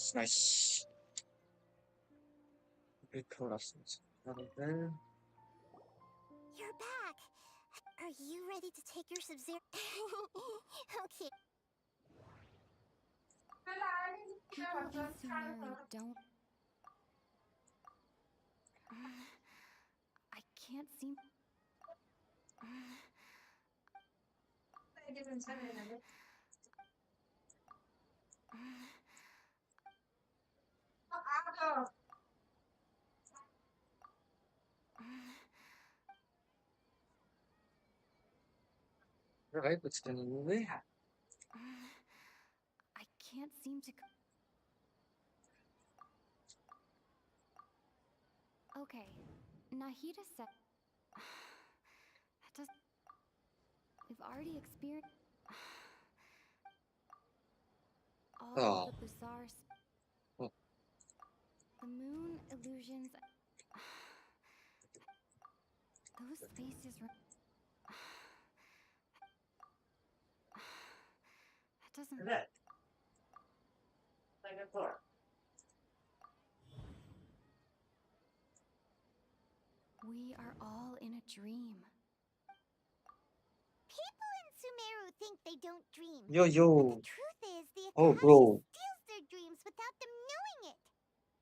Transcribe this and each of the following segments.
It's nice. You're back. Are you ready to take your Sub-Zero? Okay. People in Sumeru don't... I can't seem... right, but still movie. I can't seem to... Okay, Nahida said... That does... We've already experienced... All the bizarre... Oh. The moon illusions... Those spaces... That doesn't... We are all in a dream. People in Sumeru think they don't dream. Yo. But the truth is, the Oh, Akasha bro. steals their dreams without them knowing it.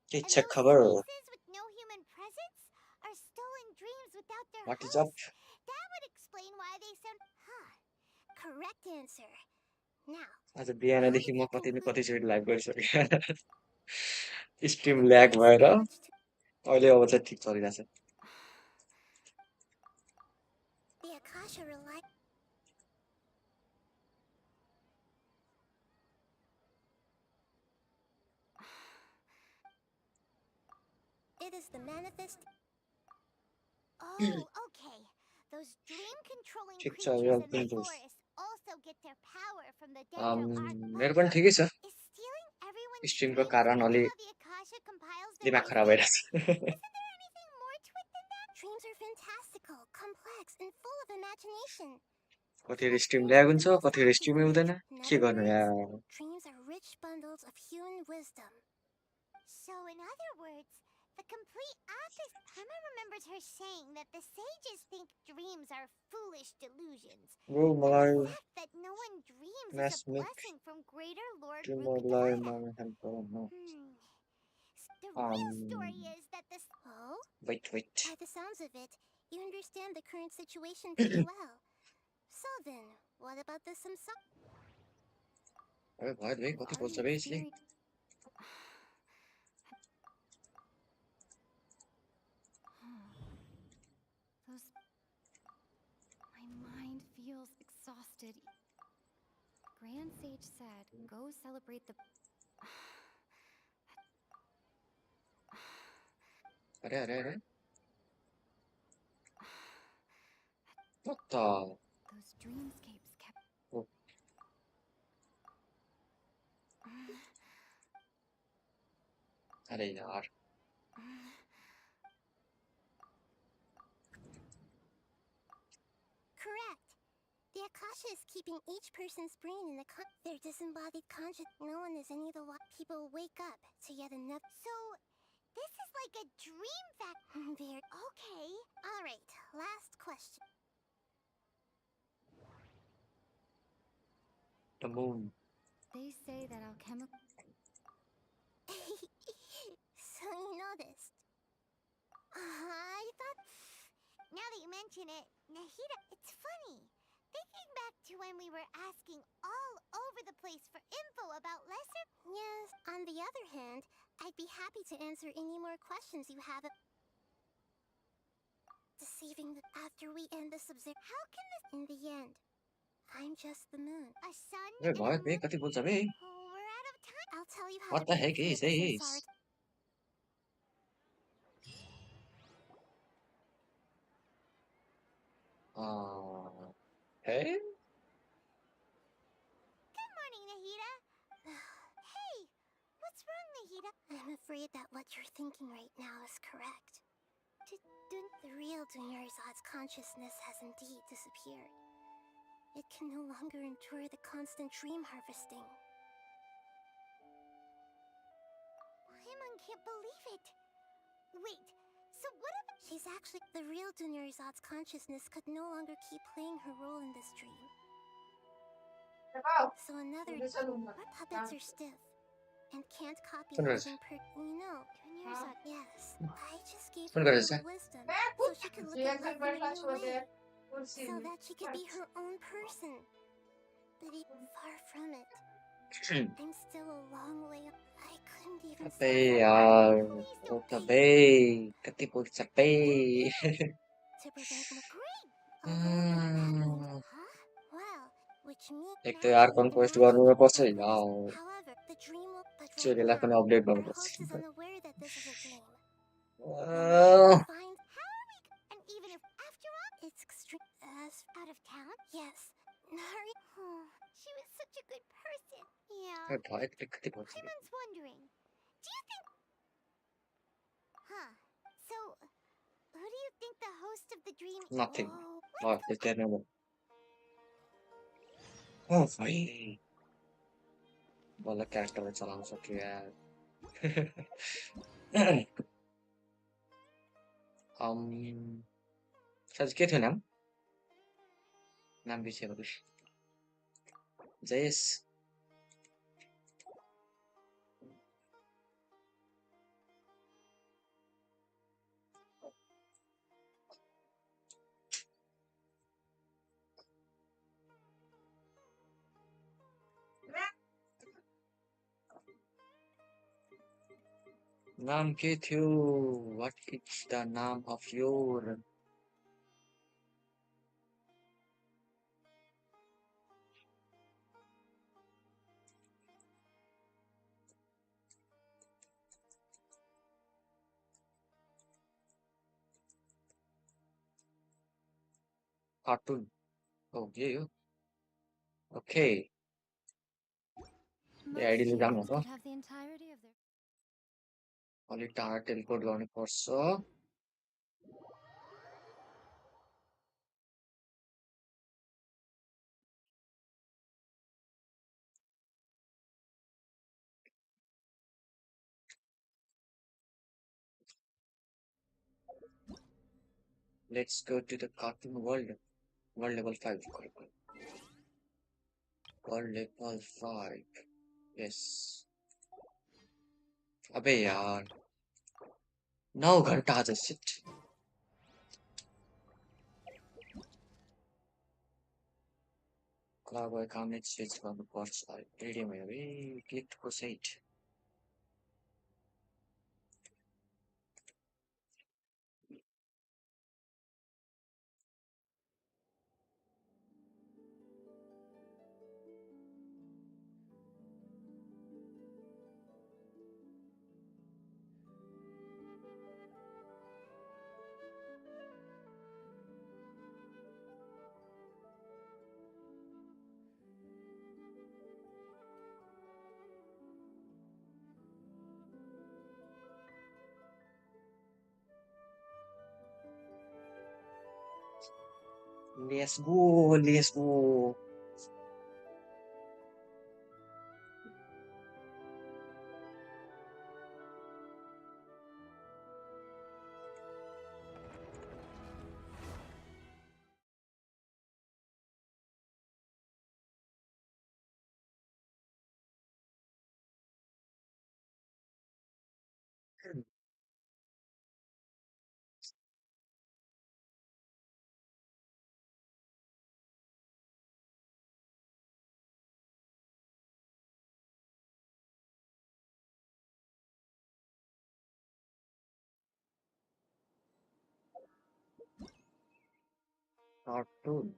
Okay, And check those cover. spaces with no human presence are stolen dreams without their What is host. up? That would explain why they sound... Correct answer. Now, आज बिहानदेखि म कतिचोटि live गरिसकेँ stream lag भएर अहिले अब चाहिँ ठिक चलिरहेछ the Akasha relies... It is the manifest... Oh, okay. Those dream-controlling ठिक छ creatures यो in the पनि forest also get their power from the Dendro मेरो पनि ठिकै छ Is stealing everyone's स्ट्रिमको dreams कारण अलि how the Akasha compiles their दिमाग खराब wisdom? भइरहेछ Isn't there anything more to it than that? Dreams are fantastical, complex, and full of imagination. कतिवटा स्ट्रिम ल्याग हुन्छ कतिवटा स्ट्रिमै हुँदैन के गर्नु यार Dreams are rich bundles of human wisdom. So in other words, the complete opposite. Emma remembers her saying that the sages think dreams are foolish delusions. Bro, मलाई And the fact that no one dreams is a blessing from greater Lord Rukkhadevata. The real story is that this... Oh? Wait. By the sounds of it, you understand the current situation pretty well. So then, what about the samsara? अबे भाइ कति बोल्छ बे यसले My mind feels exhausted. Grand Sage said, go celebrate the... अरे What the? Those dreamscapes kept... Oh. अरे यार Correct. The Akasha is keeping each person's brain in their disembodied conscious. No one is any of the people wake up to yet another. So, this is like a dream fact. Okay. All right. Last question. The moon. They say that alchemical... So you noticed. I thought... Now that you mention it, Nahida, it's funny. Thinking back to when we were asking all over the place for info about lesser... Yes, on the other hand, I'd be happy to answer any more questions you have. Deceiving after we end the Sub-Zero. How can this... In the end, I'm just the moon. A sun... अबे भाइ कति बोल्छ बे Oh, we're out of time. I'll tell you how What to the break heck through is the this? samsara. Hey? Good morning, Nahida. Hey, what's wrong, Nahida? I'm afraid that what you're thinking right now is correct. The real Dunyarzad's consciousness has indeed disappeared. It can no longer endure the constant dream harvesting. Paimon can't believe it. Wait, so what about... She's actually... The real Dunyarzad's consciousness could no longer keep playing her role in this dream. So another... Our puppets are stiff and can't copy a living per... We know. Dunyarzad, yes. I just gave her her wisdom so she could look at life in a new way. So that she could be her own person. But far from it. I'm still a long way. I couldn't even Tapi start yaar, Please oh don't tapi, ketipu tapi. to prevent more great. Although that happened, Hmm. huh? Well, which means एक तो now यार you've been conquest actually गर्नुपर्छ focused. यार. However, the dream will. But right Choriलाई पनि now, update our host is गर्नुपर्छ. unaware that this is a dream. Unless she Ah, finds. How are we? And even if after all, it's extreme. Out of town. Yes. Nari. Oh, she was such a good person. Yeah. भाइ कति पर्छ? Paimon's wondering. Do you think? Huh. So, who do you think the host of the dream? Nothing. Oh, Oh, let's it's go. there now. Oh भाइ, बल्ल क्यारेक्टरलाई चलाउन सक्यो यार. साँच्चै के थियो नाम? नाम बिर्सेको थिएँ. जयेश. नाम के थियो? What is the name of your cartoon? Oh, yeah. Okay. Most आइडीले humans जानु हो. could have the entirety of their अलि टाढा टेलिपोर्ट गर्नुपर्छ. Let's go to the cartoon world. World level 5. World level 5. Yes. अबे यार 9 घन्टा आज सिट. क्लब अकाउन्ट स्विच गर्नुपर्छ. रेडियो भयो है. Click to proceed. Let's go, let's go. Cartoon.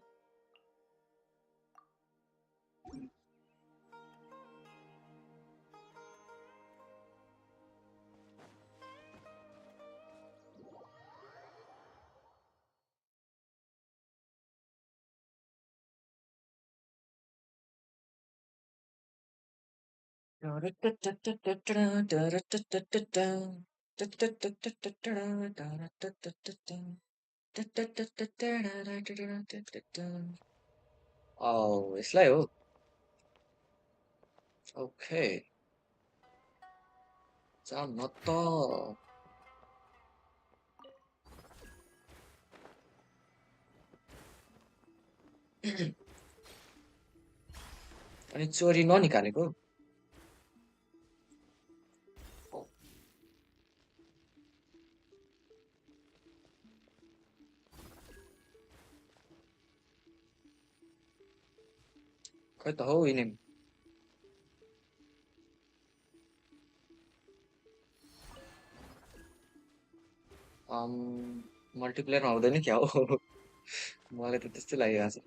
यसलाई हो ओके जाम न त अनि चोरी ननिकालेको खै त हौ यिनी मल्टिप्लेयरमा हुँदैन क्या हो मलाई त त्यस्तै लागिरहेको छ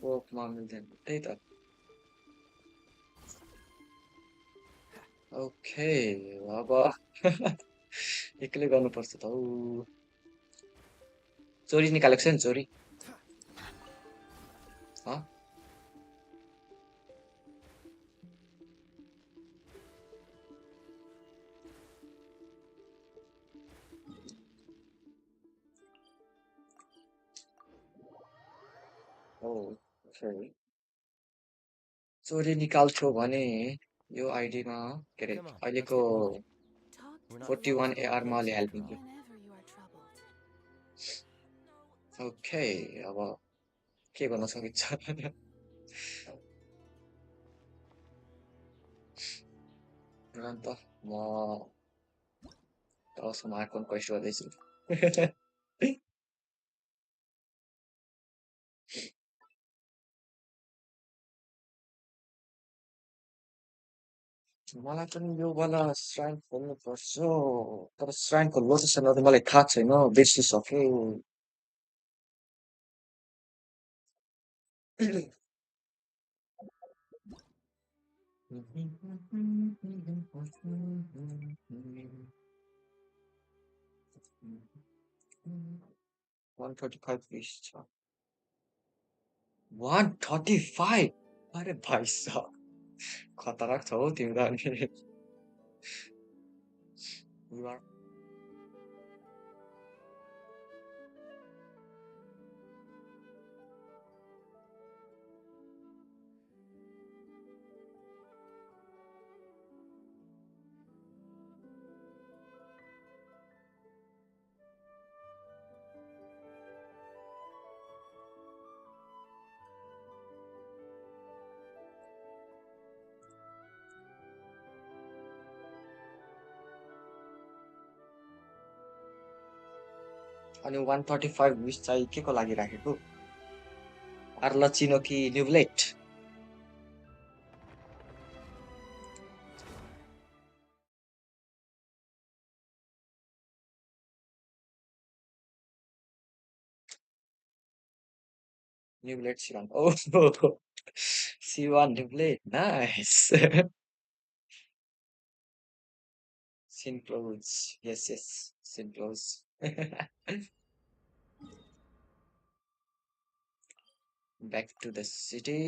कोपमा मिल्दैन त्यही त ओके अब एक्लै गर्नुपर्छ त हौ चोरी निकालेको छ नि चोरी ओके चोरी निकाल्छौ भने यो आइडीमा के अरे अहिलेको 41 AR मा अलि हेल्प हुन्छ ओके अब के गर्न सकिन्छ अन्त म तलसम्म आइफोन क्वेस्ट गर्दैछु मलाई पनि यो वाला श्राइन खोल्नुपर्छ तर श्राइनको लोकेसनहरू मलाई थाहा छैन बिर्सिसकेँ वान 135 अरे भाइ साहब खतरनाक छ हौ तिमी त अनि अनि 135 विस चाहिँ के को लागि राखेको आर्लचिनो कि न्युब्लेट न्युब्लेट सिवान ओ सिवान न्युब्लेट नाइस सिन्क्लोज यस यस सिन्क्लोज back to the city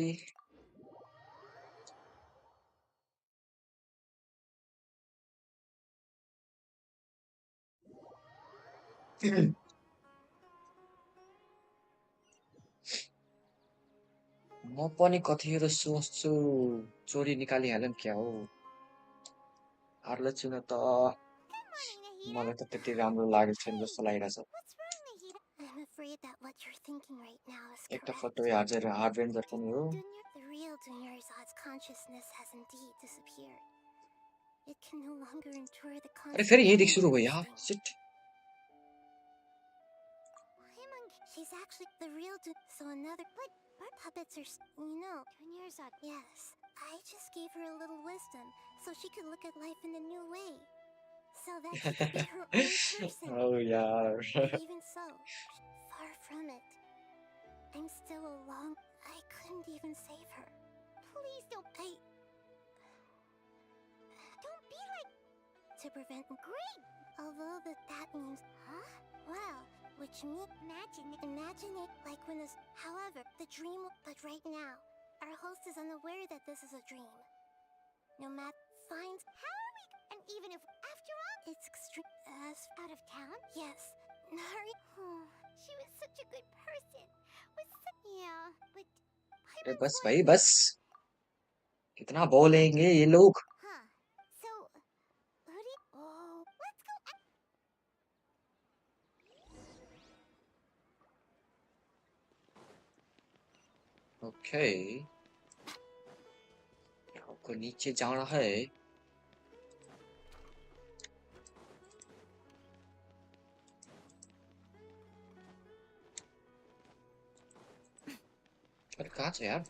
म पनि कतिखेर सोच्छु चोरी निकालिहाल्यो नि क्या हो आर्लचिनो त मलाई त त्यति राम्रो लागेको छैन जस्तो लागिरहेछ I'm afraid that what you're thinking right now is एक त correct. फोटो हार्डवेन्जर पनि हो The real Dunyarzad's consciousness has indeed disappeared. It can no longer endure the अरे constant फेरि यहीँदेखि pain सुरु of भयो this यार thing. सिट She's actually the real so another but puppets are Dunyarzad. Yes, I just gave her a little wisdom so she could look at life in a new way. So that she could be her own person. oh यार But even so, far from it. I'm still alone. I couldn't even save her. Please don't. Don't be like. To prevent great. Although that means. Huh? Well, Which me imagine it like when this. However, the dream. But right now, our host is unaware that this is a dream. No matter finds. How are we? And even if after all, it's extreme. Out of town. Yes, Nari. Oh, she was such a good person. Yeah, but. अरे बस भाई बस, कितना बोलेंगे ये लोग। Huh. So, who do you... Oh, let's go. Okay, आपको नीचे जाना है। अरे कहाँ से यार?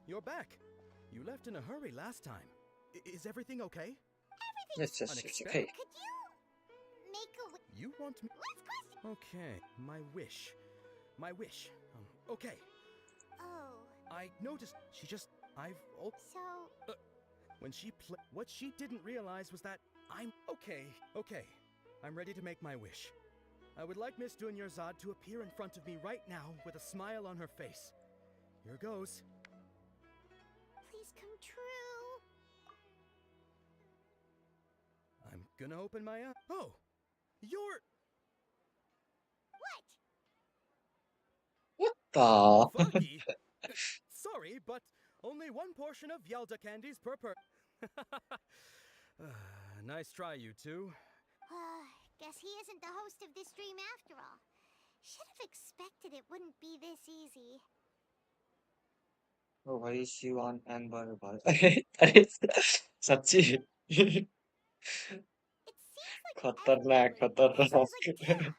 You're back. You left in a hurry last time. Is everything okay? Yes, yes, it's okay. Could you make a... You want me? Let's question... Okay, my wish. My wish. Okay. Oh, I noticed she just... so... When she what she didn't realize was that I'm... Okay. I'm ready to make my wish. I would like Miss Dunyarzad to appear in front of me right now with a smile on her face. Here goes. Please come true. I'm gonna open my eyes. Oh! You're... What? What the? Funky? Sorry, but only one portion of Yalda candies per Nice try, you two. Guess he isn't the host of this dream after all. Should have expected it wouldn't be this easy. Oh भाई Shivan amber भाई अरे सच्ची It seems like खतरनाक everyone has खतरनाक an idea.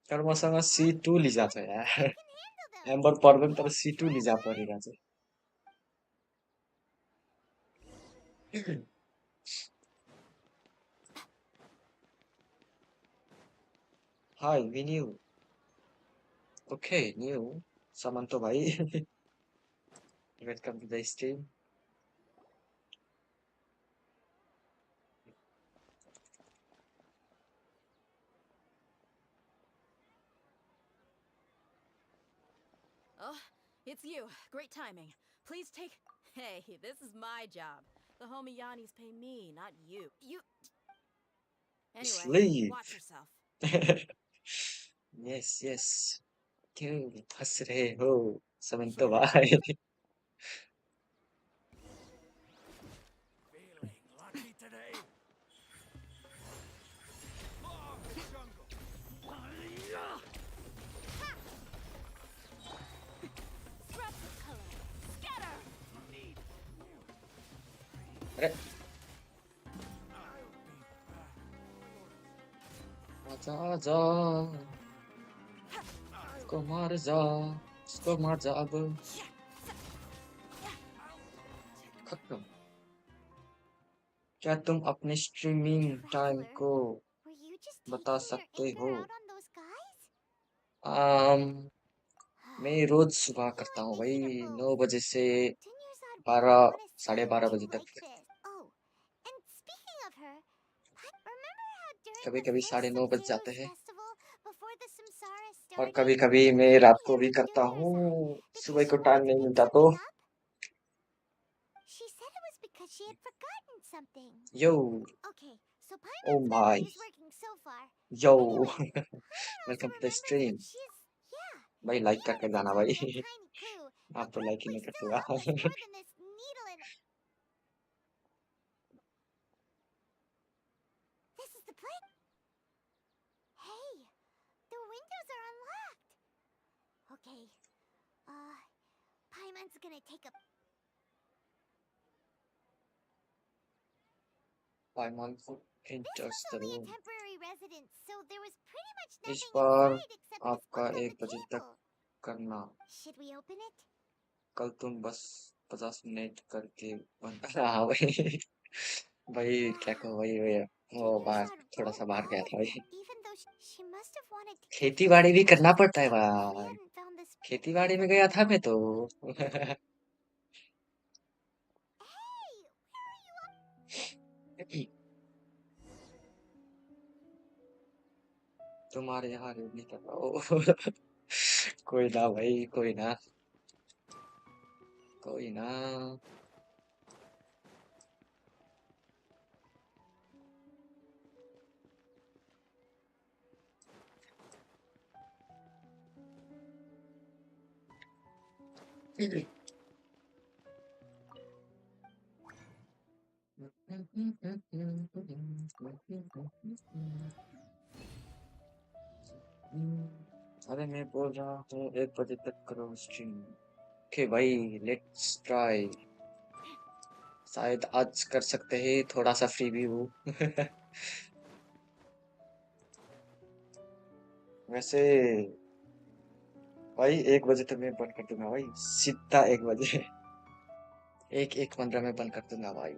तर मसँग C2 Lija छ यार I can handle them. Amber पर्दैन तर C2 लिजा परेगा चाहिँ Hi, we knew. Okay, new. Samanto bhai. Welcome to the stream. Oh, it's you. Great timing. Please take... Hey, this is my job. The homie Yanni's pay me, not you. Anyway, Sleep. watch yourself. Yes, yes. क्यों हंस रहे हो समंतो Sorry. भाई Feeling lucky today. Oh, the jungle. Scrap the color. Scatter! अरे आजा आजा इसको मार जा अब खत्म क्या तुम अपने स्ट्रीमिंग टाइम को Were you just बता taking your सकते anger हो out on those guys? मैं रोज सुबह करता हूँ भाई 9 बजे से Dunyarzad 12 wouldn't want us साढ़े to 12 be बजे तक like this. Oh, and speaking of her, remember how during कभी the कभी first 9:30 बज Samsara's जाते हैं festival, before the Samsara और started, कभी कभी we मैं couldn't रात को भी hear करता हूँ Dunyarzad सुबह because को she टाइम wanted to नहीं pick मिलता तो something up? She said it was because she had forgotten something. यो Okay, so oh Paimon's my memory is working so far. यो Anyway, Paimon welcome also to the remembers stream that she's... Yeah, भाई like even करके if जाना it's भाई only a tiny clue, आप it'll तो like he probably नहीं still करते help us more than this needle in... This is the place. Hey, the windows are unlocked. Okay, Paimon's gonna take a... पाइमन This enters was the only a room temporary residence, so there was pretty much इस nothing bar inside except this आपका book on 1 the बजे तक table. करना Should we open it? कल तुम बस 50 minute करके बंद हाँ भाई भाई क्या कहो भाई वो बाहर Dunyarzad थोड़ा wrote सा बाहर all गया of था भाई them, even though she must have wanted to keep खेती this बाड़ी भी करना secret. पड़ता है We भाई hadn't found this... खेती बाड़ी में गया था मैं तो तुम्हारे यहाँ रेड नहीं कर रहा ओ कोई ना भाई कोई ना कोई ना अरे मैं बोल रहा हूँ 1 बजे तक करो स्ट्रीम ओके भाई लेट्स ट्राई शायद आज कर सकते हैं थोड़ा सा फ्री भी हूँ वैसे भाई 1 बजे तक मैं बंद कर दूंगा भाई सीधा 1 बजे 1:15 में बंद कर दूंगा भाई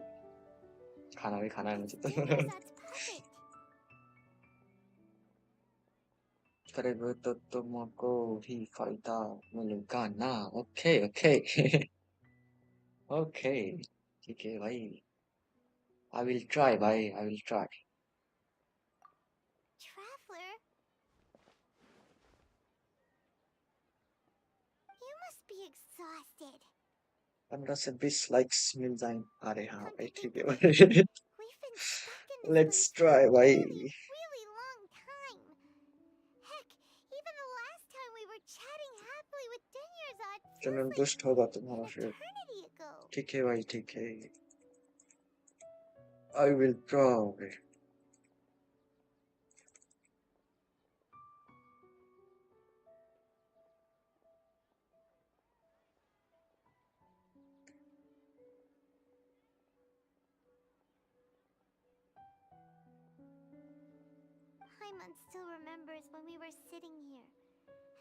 खाना भी खाना है मुझे तो Dinyarzad's puppet. करेंगे तो तुमको भी फायदा मिलेगा ना ओके ओके ओके ठीक है भाई आई विल ट्राई भाई I will try Traveler, you must be exhausted. 15 से 20 लाइक्स मिल जाए अरे हाँ Come भाई to ठीक think है of it, भाई we've been stuck in this let's place for try a भाई really long time. Heck, even the last time we were chatting happily with Dinyarzad channel feels like boost होगा an तुम्हारा फिर eternity ago. ठीक है भाई ठीक है I will try Paimon still remembers when we were sitting here,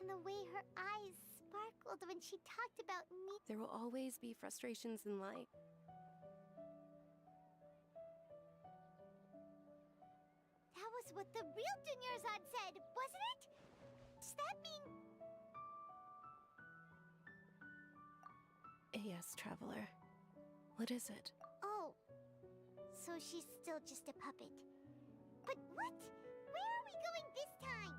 and the way her eyes sparkled when she talked about me. There will always be frustrations in life. That was what the real Dunyarzad said, wasn't it? Does that mean... Yes, traveler. What is it? Oh, so she's still just a puppet. But what? Where are we going this time?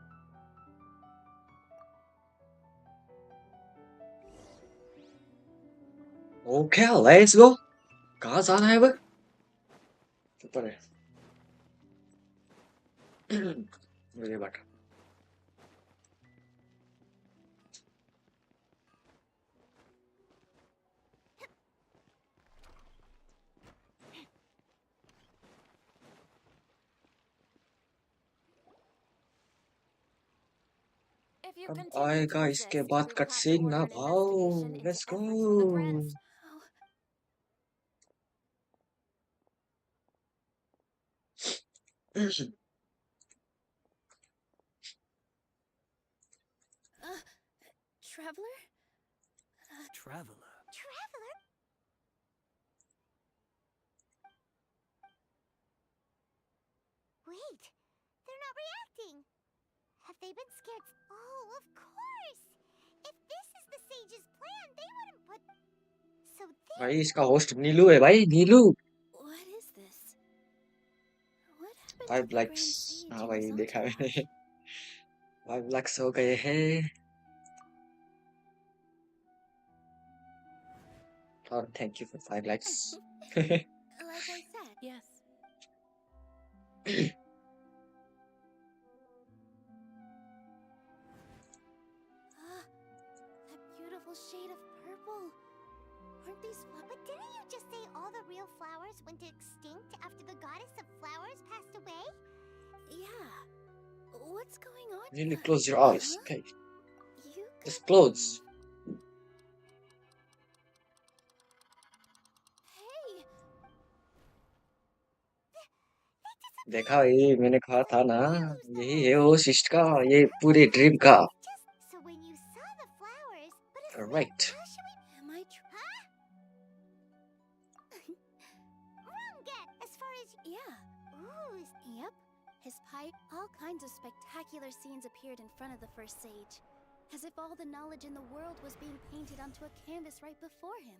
Okay let's go कहाँ जाना है भाई ऊपर है मुझे बता If you अब continue to आएगा resist, इसके we बाद will have to cutscene order ना an भाओ investigation into let's efforts from the prince. Go Traveler? Traveler. Traveler? Wait, they're not reacting. Have they been scared? Oh, of course! If this is the sage's plan, they wouldn't put... So भाई they... इसका host नीलू है भाई नीलू What is this? What happened to 5 the likes Grand Sage हाँ and भाई his देखा मैंने entourage? 5 likes हो गए हैं और thank you for 5 likes Like I said, Yes. that beautiful shade of purple. Aren't these But didn't you just say all the real flowers went extinct after the goddess of flowers passed away? Yeah. What's going on Nearly here? close your eyes Huh? okay You just got... close Hey! देखा ये मैंने कहा था ना Where lose the यही है rest? वो शिष्ट का What's the ये purpose पूरे of ड्रीम it? का Just so when you saw the flowers, but if correct how should we... Am I Huh? Wrong get, as far as... Yeah. Ooh, Yep. His pipe, all kinds of spectacular scenes appeared in front of the first sage. As if all the knowledge in the world was being painted onto a canvas right before him.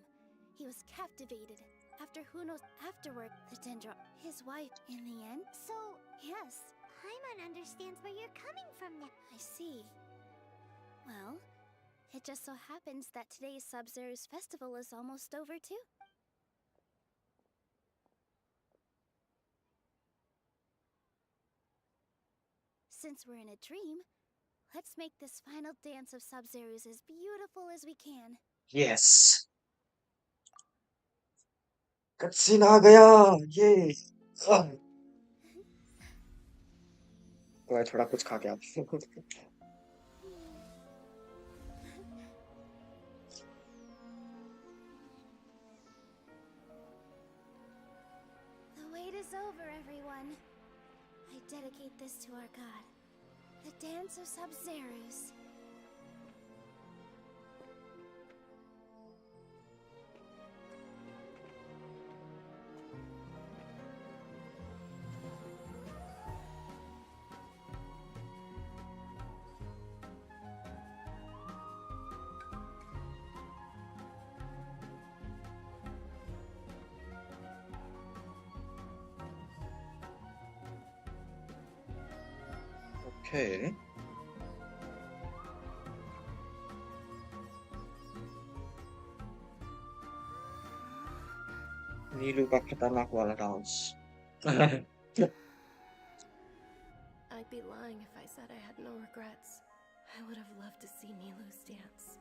He was captivated. After who knows afterward, the Dendro, his wife, in the end? So, Yes, Paimon understands where you're coming from now. I see. Well, it just so happens that today's Sub-Zero's festival is almost over too. Since we're in a dream, let's make this final dance of Sub-Zero's as beautiful as we can. Yes. Cutscene आ गया ये तो थोड़ा कुछ खा के आप The wait is over, everyone. I dedicate this to our god, the dance of Sub-Zero's. Okay. नीलू का खतरनाक वाला dance I'd be lying if I said I had no regrets. I would have loved to see Nilu's dance.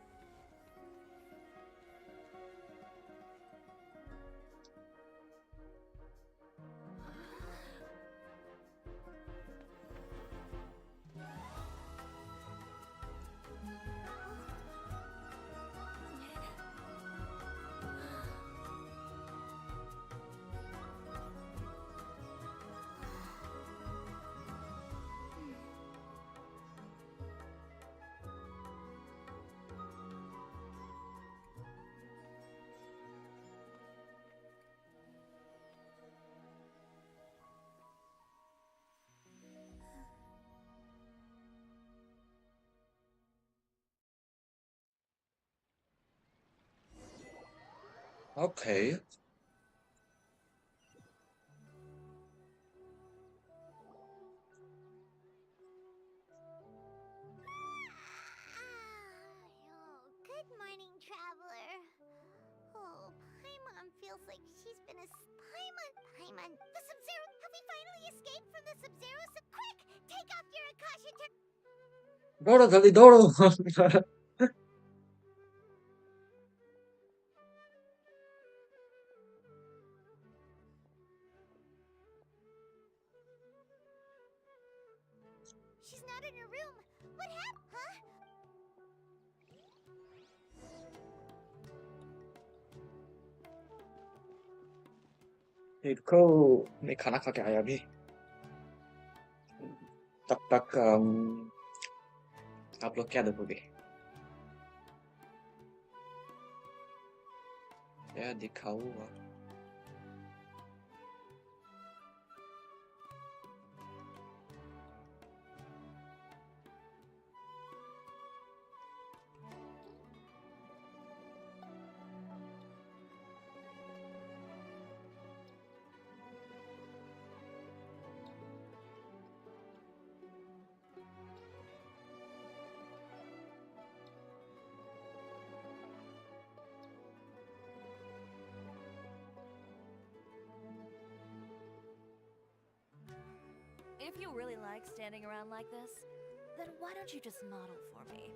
Okay. Good morning, traveler. Oh, Paimon feels like she's been a... Paimon, the Sub-Zero... Have we finally escaped from the Sub-Zero? So quick, take off your Akasha... दौड़ो जल्दी दौड़ो She's not in her room. What happened? Huh? इनको मैं खाना खा के आया अभी तब तक आप लोग क्या देखोगे क्या दिखाऊंगा If you really like standing around like this, then why don't you just model for me?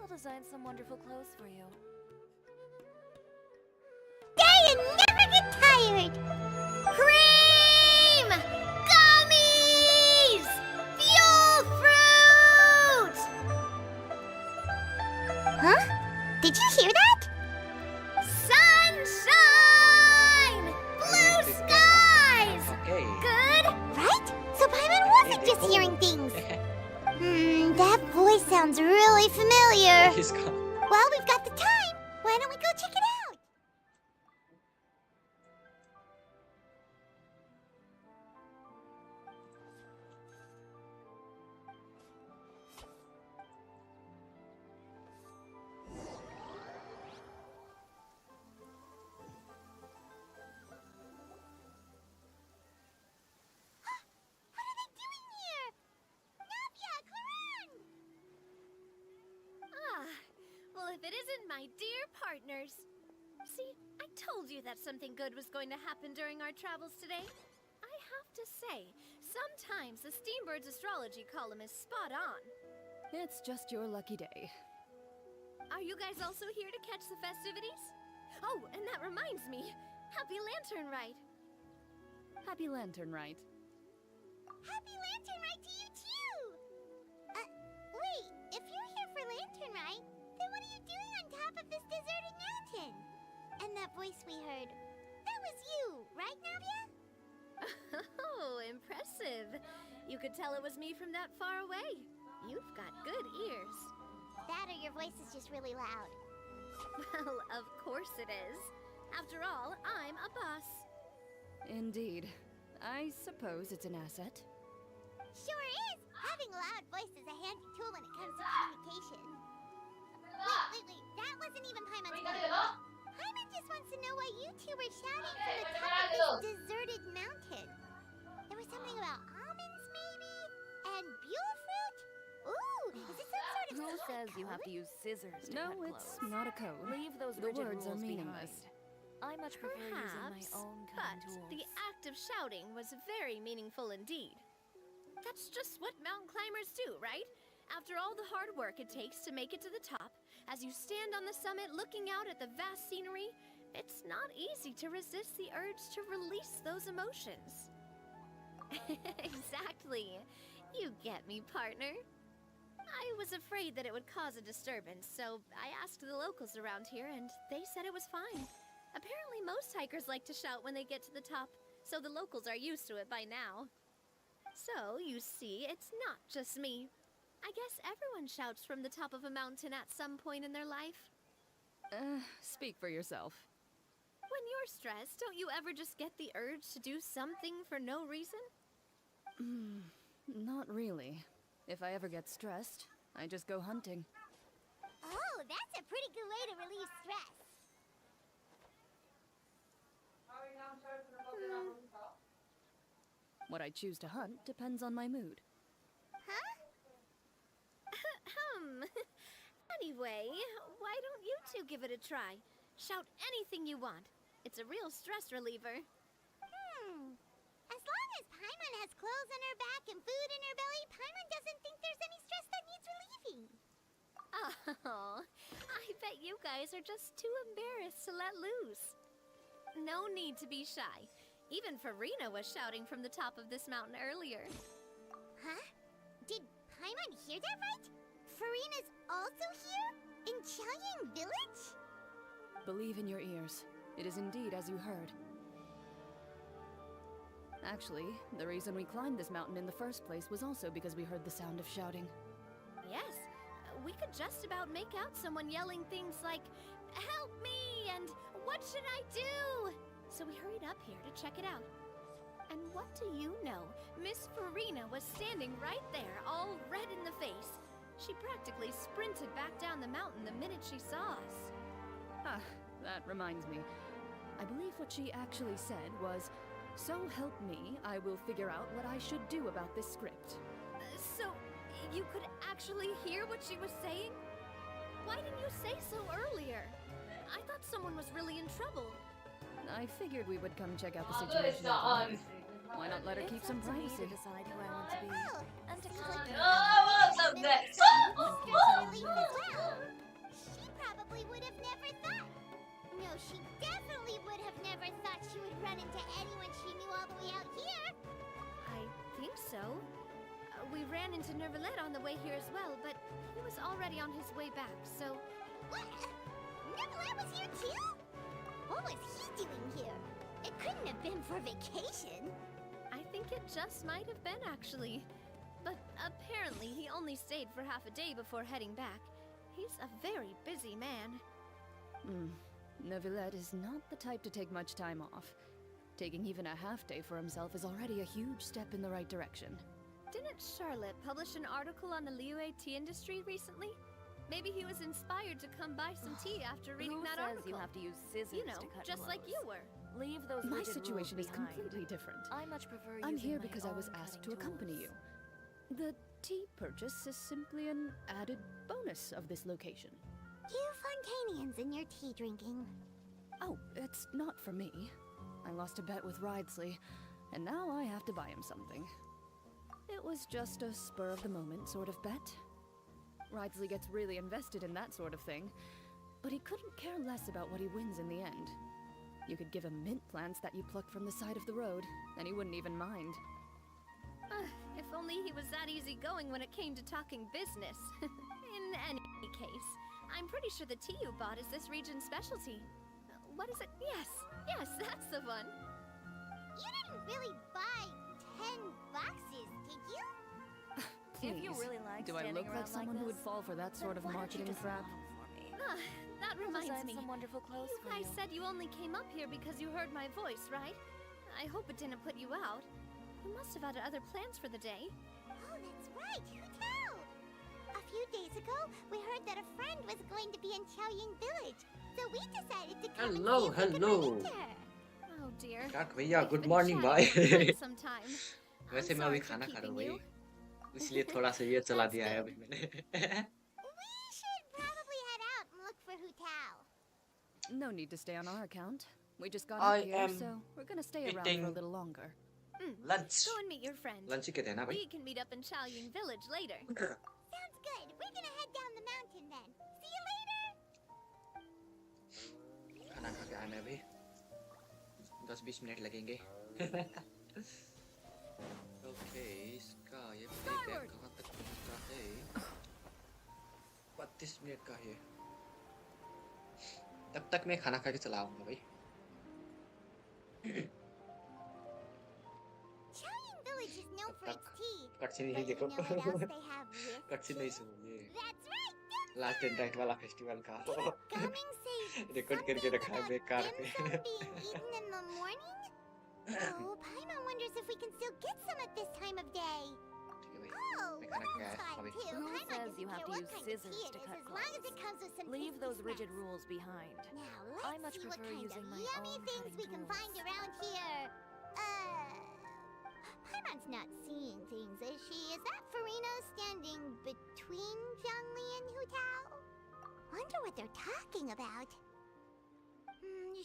I'll design some wonderful clothes for you. They never get tired! Cream! Gummies! Fuel fruit! Huh? Did you hear that? Sunshine! Blue skies! Okay. Good, right? So Paimon wasn't just hearing things. That voice sounds really familiar. इसका Well, we've got the time. it isn't, my dear partners. See, I told you that something good was going to happen during our travels today. I have to say, sometimes the Steambird's astrology column is spot on. It's just your lucky day. Are you guys also here to catch the festivities? Oh, and that reminds me. Happy Lantern Rite. Happy Lantern Rite. Happy Lantern Rite to you too! Wait, if you're here for Lantern Rite, then what are you doing on top of this deserted mountain? And that voice we heard, that was you, right, Navia? Oh, impressive. You could tell it was me from that far away. You've got good ears. That or your voice is just really loud. Well, of course it is. After all, I'm a boss. Indeed. I suppose it's an asset. Sure is! Having a loud voice is a handy tool when it comes to communication. Wait, that wasn't even Paimon's point. Paimon just wants to know why you two were shouting from the top of this deserted mountain. There was something about almonds, maybe? And buell fruit? Ooh, is it some sort of Who secret says you have code? to use scissors to No, cut it's clothes? not a code. Leave those The rigid words are rules meaningless. behind. I much prefer using my Perhaps, own but cutting tools. the act of shouting was very meaningful indeed. That's just what mountain climbers do, right? After all the hard work it takes to make it to the top, as you stand on the summit looking out at the vast scenery, it's not easy to resist the urge to release those emotions. Exactly. You get me, partner. I was afraid that it would cause a disturbance, so I asked the locals around here, and they said it was fine. Apparently, most hikers like to shout when they get to the top, so the locals are used to it by now. So, you see, it's not just me. I guess everyone shouts from the top of a mountain at some point in their life. Speak for yourself. When you're stressed, don't you ever just get the urge to do something for no reason? Not really. If I ever get stressed, I just go hunting. Oh, that's a pretty good way to relieve stress. What I choose to hunt depends on my mood. Huh? Anyway, why don't you two give it a try? Shout anything you want. It's a real stress reliever. As long as Paimon has clothes on her back and food in her belly, Paimon doesn't think there's any stress that needs relieving. Oh, I bet you guys are just too embarrassed to let loose. No need to be shy. Even Farina was shouting from the top of this mountain earlier. Huh? Did Paimon hear that right? Farina's also here? In Qiangyang Village? Believe in your ears. It is indeed as you heard. Actually, the reason we climbed this mountain in the first place was also because we heard the sound of shouting. Yes, we could just about make out someone yelling things like, "Help me!" and "What should I do?" So we hurried up here to check it out. And what do you know? Miss Farina was standing right there, all red in the face. She practically sprinted back down the mountain the minute she saw us. Ah, that reminds me. I believe what she actually said was, "So help me, I will figure out what I should do about this script." So, you could actually hear what she was saying? Why didn't you say so earlier? I thought someone was really in trouble. I figured we would come check out the situation. overnight. Why not let her keep It's some up to me privacy? to decide who I want to be. Well, And to seems calm like down. stress relief as well. She probably would have never thought. No, she definitely would have never thought she would run into anyone she knew all the way out here. I think so. We ran into Nervalet on the way here as well, but he was already on his way back, so... What? Nervalet was here too? What was he doing here? It couldn't have been for vacation. I think it just might have been, actually. But apparently he only stayed for half a day before heading back. He's a very busy man. Neuvillette is not the type to take much time off. Taking even a half day for himself is already a huge step in the right direction. Didn't Charlotte publish an article on the Liyue tea industry recently? Maybe he was inspired to come buy some tea after reading Who that says article. you have to use scissors You know, to cut just clothes? like you were. Leave those My rigid situation rules is behind. completely different. I much prefer I'm using here my because I was own asked to cutting accompany tools. you. The tea purchase is simply an added bonus of this location. You Fontainians and your tea drinking. Oh, it's not for me. I lost a bet with Ridesley, and now I have to buy him something. It was just a spur-of-the-moment sort of bet. Ridesley gets really invested in that sort of thing, but he couldn't care less about what he wins in the end. You could give him mint plants that you plucked from the side of the road, and he wouldn't even mind. If only he was that easygoing when it came to talking business. In any case, I'm pretty sure the tea you bought is this region's specialty. What is it? Yes, that's the one. You didn't really buy 10 boxes, did you? Please, If you really like do I standing look around like someone who this, would fall for that sort of then why don't you marketing just crap? model for me? That I'll reminds design me. some wonderful clothes You for guys you. said you only came up here because you heard my voice, right? I hope it didn't put you out. You must have had other plans for the day. Oh, that's right. Who tell? A few days ago, we heard that a friend was going to be in Xiaoying village, so we decided to come Hello, and see if we could hello. run into her. Oh dear. काक भैया We've good been morning chatting भाई for quite some time. I'm वैसे मैं अभी sorry for खाना खा रहा हूँ keeping भाई you. इसलिए थोड़ा सा ये चला That's दिया है good. अभी मैंने We should probably head out and look for Hu Tao. No need to stay on our account. We just got I up here, am so we're gonna stay around eating for a little longer. Lunch Go and meet your friend. Lunch ही कहते हैं ना भाई We can meet up in Xiaoying village later. Sounds good. We're gonna head down the mountain then. See you later. खाना खा के आया मैं अभी 10-20 मिनट लगेंगे ओके इसका ये प्लेबैक कहाँ तक पहुँचता है 32 मिनट का है तब तक मैं खाना खा के चला आऊंगा भाई Xiaoying village is known for its tea. Courtesy But नहीं you देखो know what else they have with courtesy tea? नहीं सुनोगे That's right. Last and right वाला फेस्टिवल का Coming say रिकॉर्ड करके something रखा है about बेकार dim पे sum being eaten in the morning? Oh, Paimon wonders if we can still get some at this time of day. ठीक है भाई Oh, मैं well, खाना खा that's के आया fine अभी too. Who Paimon says doesn't you have care to what use kind of scissors tea it to is, cut as long as it clothes? comes with some Leave tasty those rigid snacks. rules behind. Now I let's much see what prefer kind using of my yummy own things cutting we can tools. find around here. Paimon's not seeing things, is she? Is that Farina standing between Zhongli and Hu Tao? Wonder what they're talking about.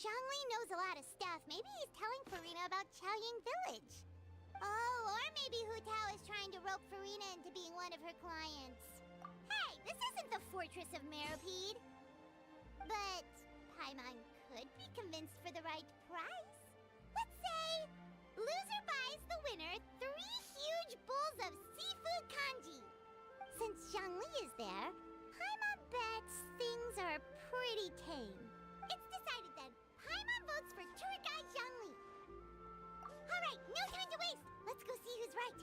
Zhongli knows a lot of stuff. Maybe he's telling Farina about Xiaoying village. Oh, or maybe Hu Tao is trying to rope Farina into being one of her clients. Hey, this isn't the Fortress of Meropide. But Paimon could be convinced for the right price. Let's say loser buys the winner 3 huge bowls of seafood kanji. Since Zhongli is there, Paimon bets things are pretty tame. It's decided then. Paimon votes for tour guide Zhongli. All right, no time to waste. Let's go see who's right.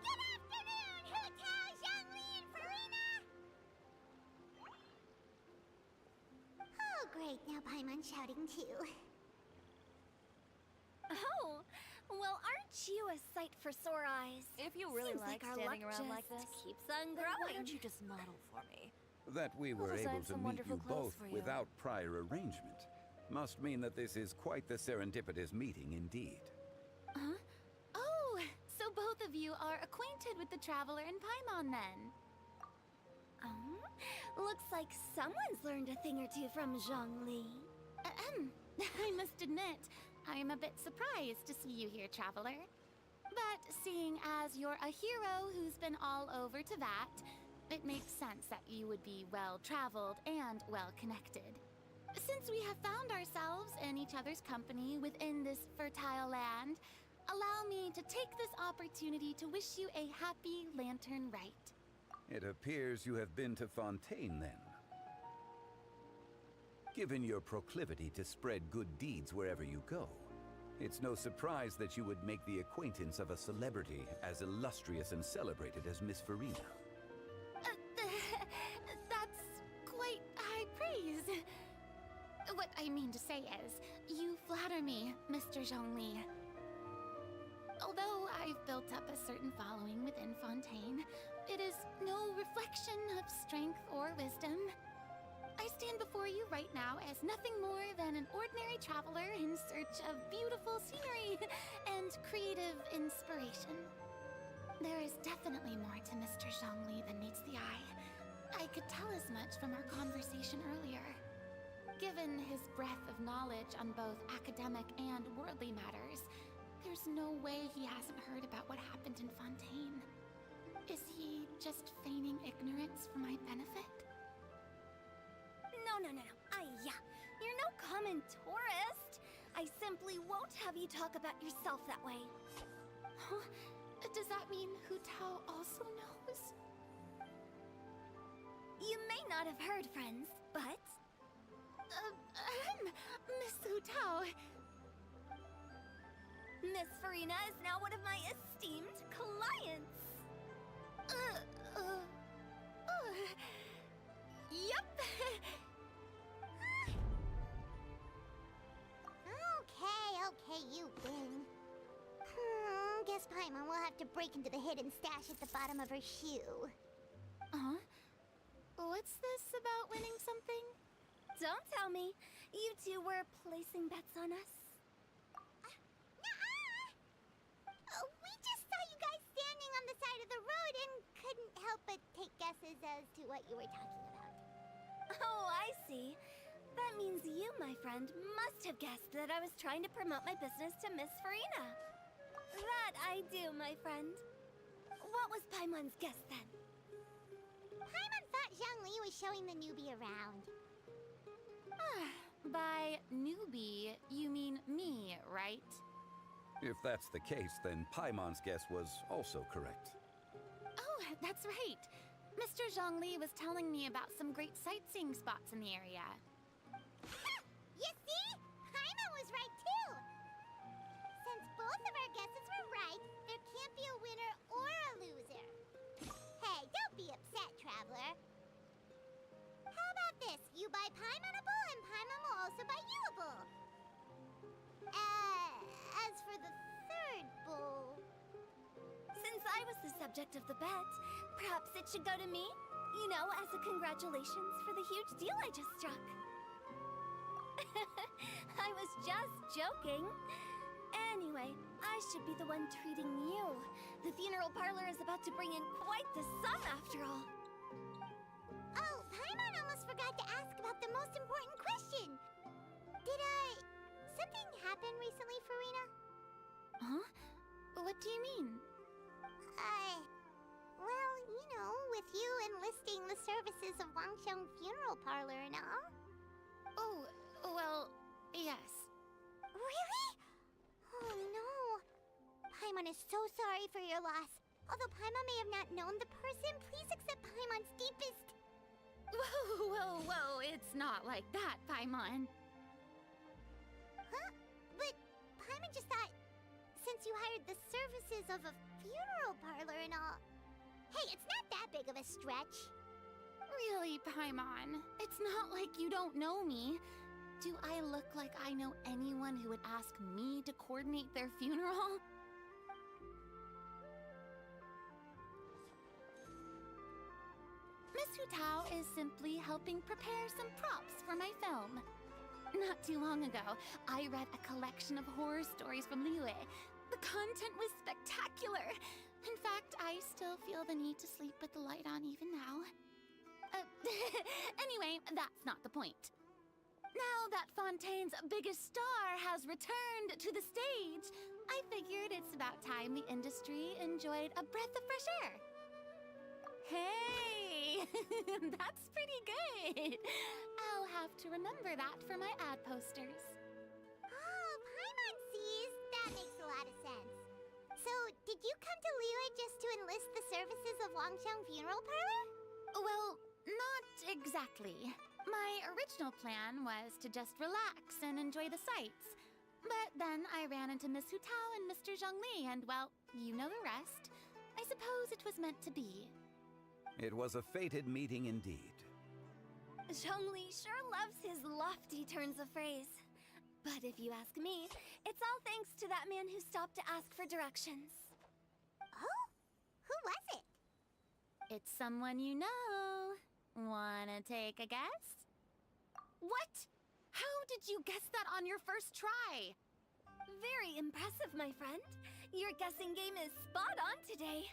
Good afternoon, Hu Tao, Zhongli, and Farina. Oh, great. Now Paimon's shouting too. Oh, well, aren't you a sight for sore eyes? If you really Seems like our standing luck around like just this, keeps on then why growing. don't you just model for me? That we were design able to some meet wonderful you clothes both for you. without prior arrangement must mean that this is quite the serendipitous meeting indeed. Huh? Oh, so both of you are acquainted with the Traveler and Paimon then? Looks like someone's learned a thing or two from Zhongli. I must admit, I am a bit surprised to see you here, Traveler. But seeing as you're a hero who's been all over Teyvat, it makes sense that you would be well-traveled and well-connected. Since we have found ourselves in each other's company within this fertile land, allow me to take this opportunity to wish you a happy Lantern Rite. It appears you have been to Fontaine then. Given your proclivity to spread good deeds wherever you go, it's no surprise that you would make the acquaintance of a celebrity as illustrious and celebrated as Miss Farina. That's quite high praise. What I mean to say is, you flatter me, Mr. Zhongli. Although I've built up a certain following within Fontaine, it is no reflection of strength or wisdom. I stand stand before you right now as nothing more than an ordinary traveler in search of beautiful scenery and creative inspiration. There is definitely more to Mr. Zhongli than meets the eye. I could tell as much from our conversation earlier. Given his breadth of knowledge on both academic and worldly matters, there's no way he hasn't heard about what happened in Fontaine. Is he just feigning ignorance for my benefit? No. Yeah. You're no common tourist. I simply won't have you talk about yourself that way. Huh? Does that mean Hu Tao also knows? You may not have heard, friends, but... Miss Hu Tao. Miss Farina is now one of my esteemed clients. Yep. Okay, you win. Guess Paimon will have to break into the hidden stash at the bottom of her shoe. Huh? What's this about winning something? Don't tell me. You two were placing bets on us. We just saw you guys standing on the side of the road and couldn't help but take guesses as to what you were talking about. Oh, I see. That means you, my friend, must have guessed that I was trying to promote my business to Miss Farina. That I do, my friend. What was Paimon's guess then? Paimon thought Zhongli was showing the newbie around. By newbie, you mean me, right? If that's the case, then Paimon's guess was also correct. Oh, that's right. Mr. Zhongli was telling me about some great sightseeing spots in the area. You see? Paimon was right too! Since both of our guesses were right, there can't be a winner or a loser. Hey, don't be upset, traveler. How about this? You buy Paimon a bowl and Paimon will also buy you a bowl. As for the third bowl... Since I was the subject of the bet, perhaps it should go to me? You know, as a congratulations for the huge deal I just struck. I was just joking. Anyway, I should be the one treating you. The funeral parlor is about to bring in quite the sum after all. Oh, Paimon almost forgot to ask about the most important question. Did something happen recently, Farina? Huh? What do you mean? Well, you know, with you enlisting the services of Wangsheng Funeral Parlor and all. Oh, well, yes. Really? Oh no. Paimon is so sorry for your loss. Although Paimon may have not known the person, please accept Paimon's deepest... Whoa, it's not like that, Paimon. Huh? But Paimon just thought, since you hired the services of a funeral parlor and all... Hey, it's not that big of a stretch. Really, Paimon? It's not like you don't know me. Do I look like I know anyone who would ask me to coordinate their funeral? Miss Hu Tao is simply helping prepare some props for my film. Not too long ago, I read a collection of horror stories from Liyue. The content was spectacular. In fact, I still feel the need to sleep with the light on even now. Anyway, that's not the point. Now that Fontaine's biggest star has returned to the stage, I figured it's about time the industry enjoyed a breath of fresh air. Hey, that's pretty good. I'll have to remember that for my ad posters. Oh, Paimon sees. That makes a lot of sense. So, did you come to Liyue just to enlist the services of Wangsheng Funeral Parlor? Well, not exactly. My original plan was to just relax and enjoy the sights. But then I ran into Miss Hu Tao and Mr. Zhongli, and well, you know the rest. I suppose it was meant to be. It was a fated meeting indeed. Zhongli sure loves his lofty turns of phrase. But if you ask me, it's all thanks to that man who stopped to ask for directions. Oh? Who was it? It's someone you know. Wanna take a guess? What? How did you guess that on your first try? Very impressive, my friend. Your guessing game is spot on today.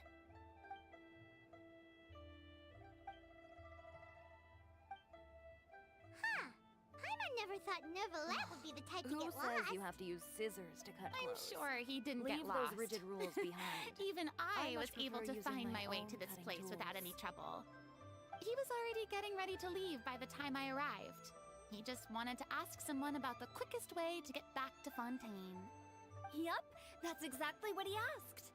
Huh. Paimon never thought Neuvillette would be the type to Who get says lost. you have to use scissors to cut I'm clothes? sure he didn't Leave get lost. those rigid rules behind. Even I I was much able prefer to using find my my way own to this cutting place without any tools. trouble. He was already getting ready to leave by the time I arrived. He just wanted to ask someone about the quickest way to get back to Fontaine. Yup, that's exactly what he asked.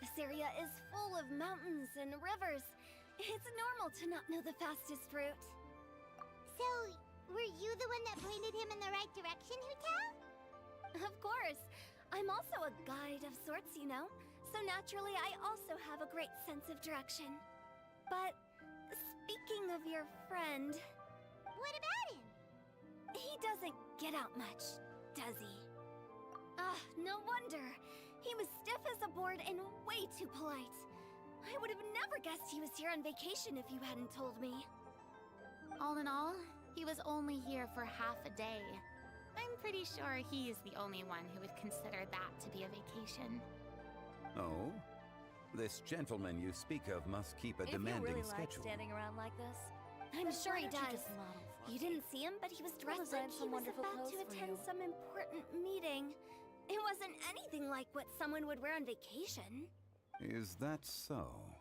This area is full of mountains and rivers. It's normal to not know the fastest route. So, were you the one that pointed him in the right direction, Hu-Tao? Of course. I'm also a guide of sorts, you know. So naturally, I also have a great sense of direction. But speaking of your friend, What about him? he doesn't get out much, does he? Ah, no wonder. He was stiff as a board and way too polite. I would have never guessed he was here on vacation if you hadn't told me. All in all, he was only here for half a day. I'm pretty sure he is the only one who would consider that to be a vacation. Oh? This gentleman you speak of must keep a If you demanding really like schedule. standing around like this, I'm then sure why he don't you does. just model for You me? didn't see him, but he was dressed design like he some was wonderful about to clothes for attend you. some important meeting. It wasn't anything like what someone would wear on vacation. Is that so?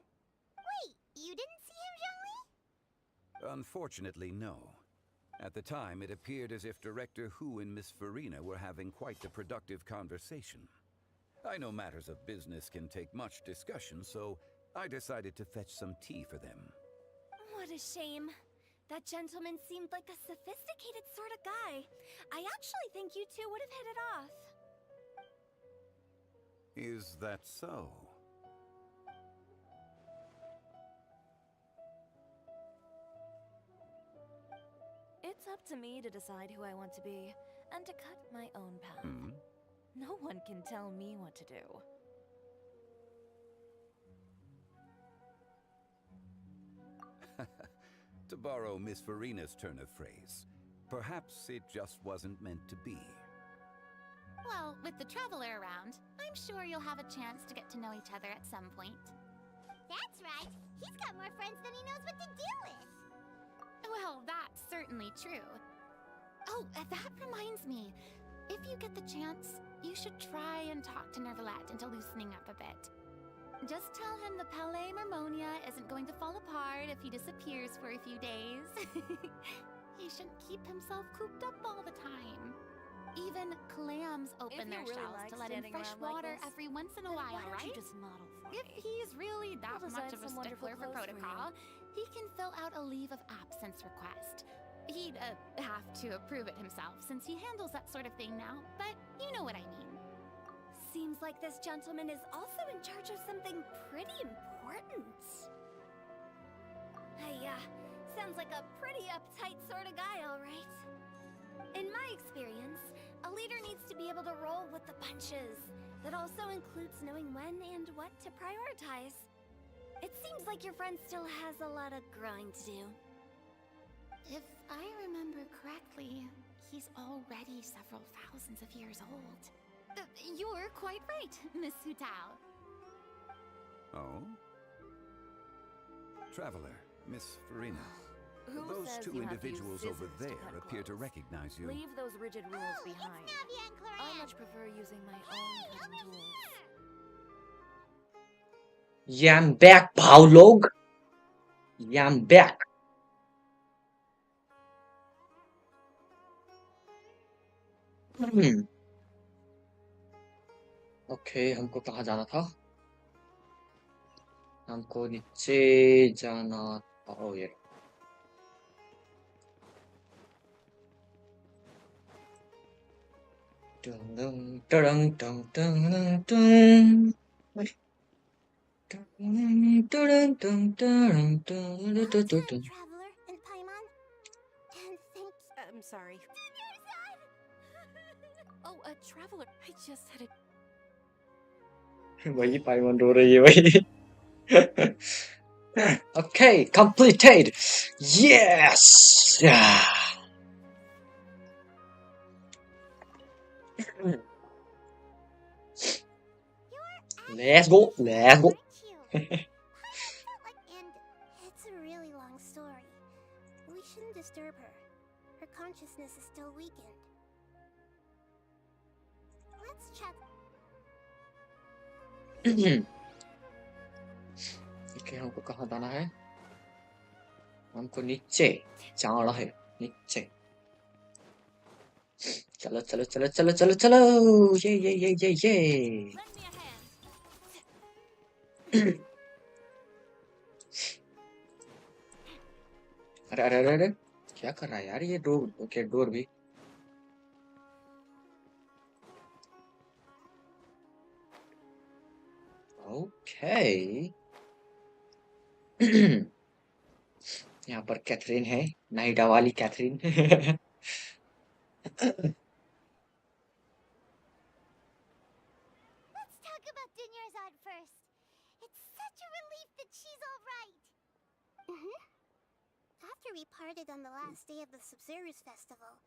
Wait, you didn't see him, Zhongli? Unfortunately, no. At the time, it appeared as if Director Hu and Miss Farina were having quite the productive conversation. I know matters of business can take much discussion, so I decided to fetch some tea for them. What a shame. That gentleman seemed like a sophisticated sort of guy. I actually think you two would have hit it off. Is that so? It's up to me to decide who I want to be and to cut my own path. Hmm? No one can tell me what to do. To borrow Miss Farina's turn of phrase, perhaps it just wasn't meant to be. Well, with the traveler around, I'm sure you'll have a chance to get to know each other at some point. That's right. He's got more friends than he knows what to do with. Well, that's certainly true. Oh, that reminds me. If you get the chance, you should try and talk to Neuvillette into loosening up a bit. Just tell him the Palais Mermonia isn't going to fall apart if he disappears for a few days. He shouldn't keep himself cooped up all the time. Even clams open If you their really shells like to let in standing fresh around like water this, every once in a then while, why don't right? you just model for If me? he's really that I'll much design of a some wonderful stickler for clothes for you. protocol, he can fill out a leave of absence request. He'd have to approve it himself since he handles that sort of thing now, but you know what I mean. Seems like this gentleman is also in charge of something pretty important. Sounds like a pretty uptight sort of guy, all right. In my experience, a leader needs to be able to roll with the punches. That also includes knowing when and what to prioritize. It seems like your friend still has a lot of growing to do. If I remember correctly, he's already several thousands of years old. You're quite right, Miss Hu-Tao. Oh? Traveler, Miss Farina. Who Those says two you have to use individuals over scissors to there cut appear to clothes? recognize you. Leave those rigid rules Oh, behind. it's Navia and I Cloran. much prefer using my Hey, own over cutting tools. here! Yeah, I'm back, Paulog. Yeah, I'm back. Okay, हमको कहाँ जाना था? हमको नीचे जाना था। ओ ये dun dun dun dun dun dun. Dun dun dun dun dun Well dun done, dun. Traveler and Paimon. And thank I'm sorry. Oh, Traveler, I just had a... वही पाइमन रो रही है वही. Okay, completed. Yes. Let's go. Let's go. Aren't you? I felt like, and it's a really long story. We shouldn't disturb her. Her consciousness is still weakened. Let's check. Okay हमको कहाँ जाना है? हमको नीचे जाना है. नीचे. चलो चलो चलो चलो चलो चलो. ये. Lend me a hand. अरे अरे अरे अरे क्या कर रहा है यार ये डोर? ओके डोर भी. ओके. यहाँ पर कैथरीन है, नाइडा वाली Catherine. Let's talk about Dunyarzad first. It's such a relief that she's all right. After we parted on the last day of the Subzerus festival,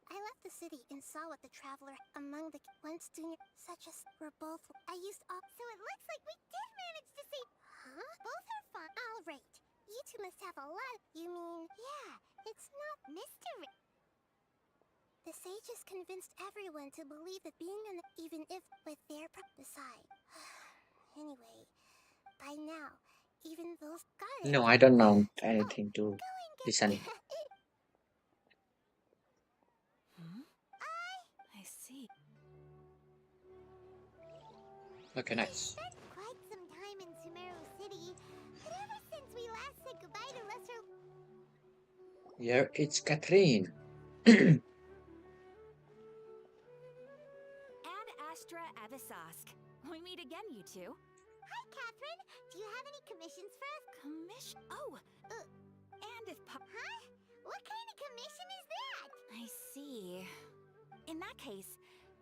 I left the city and saw what the traveler among the once Dunya such as were both. I used all. So it looks like we did manage to save. Huh? Both are fine. All right. You two must have a lot. You mean? Yeah. It's not mystery. The sages convinced everyone to believe that being an even if with their beside. Anyway, by now, even those gods. No, I don't know anything to listen. I see. Okay, nice. We spent quite some time in Sumeru City, but ever since we last said goodbye to Lesser. Here it's Catherine. And Astra Avisask. We meet again, you two. Hi, Catherine. Do you have any commissions for us? Oh! And if Huh? What kind of commission is that? I see. In that case,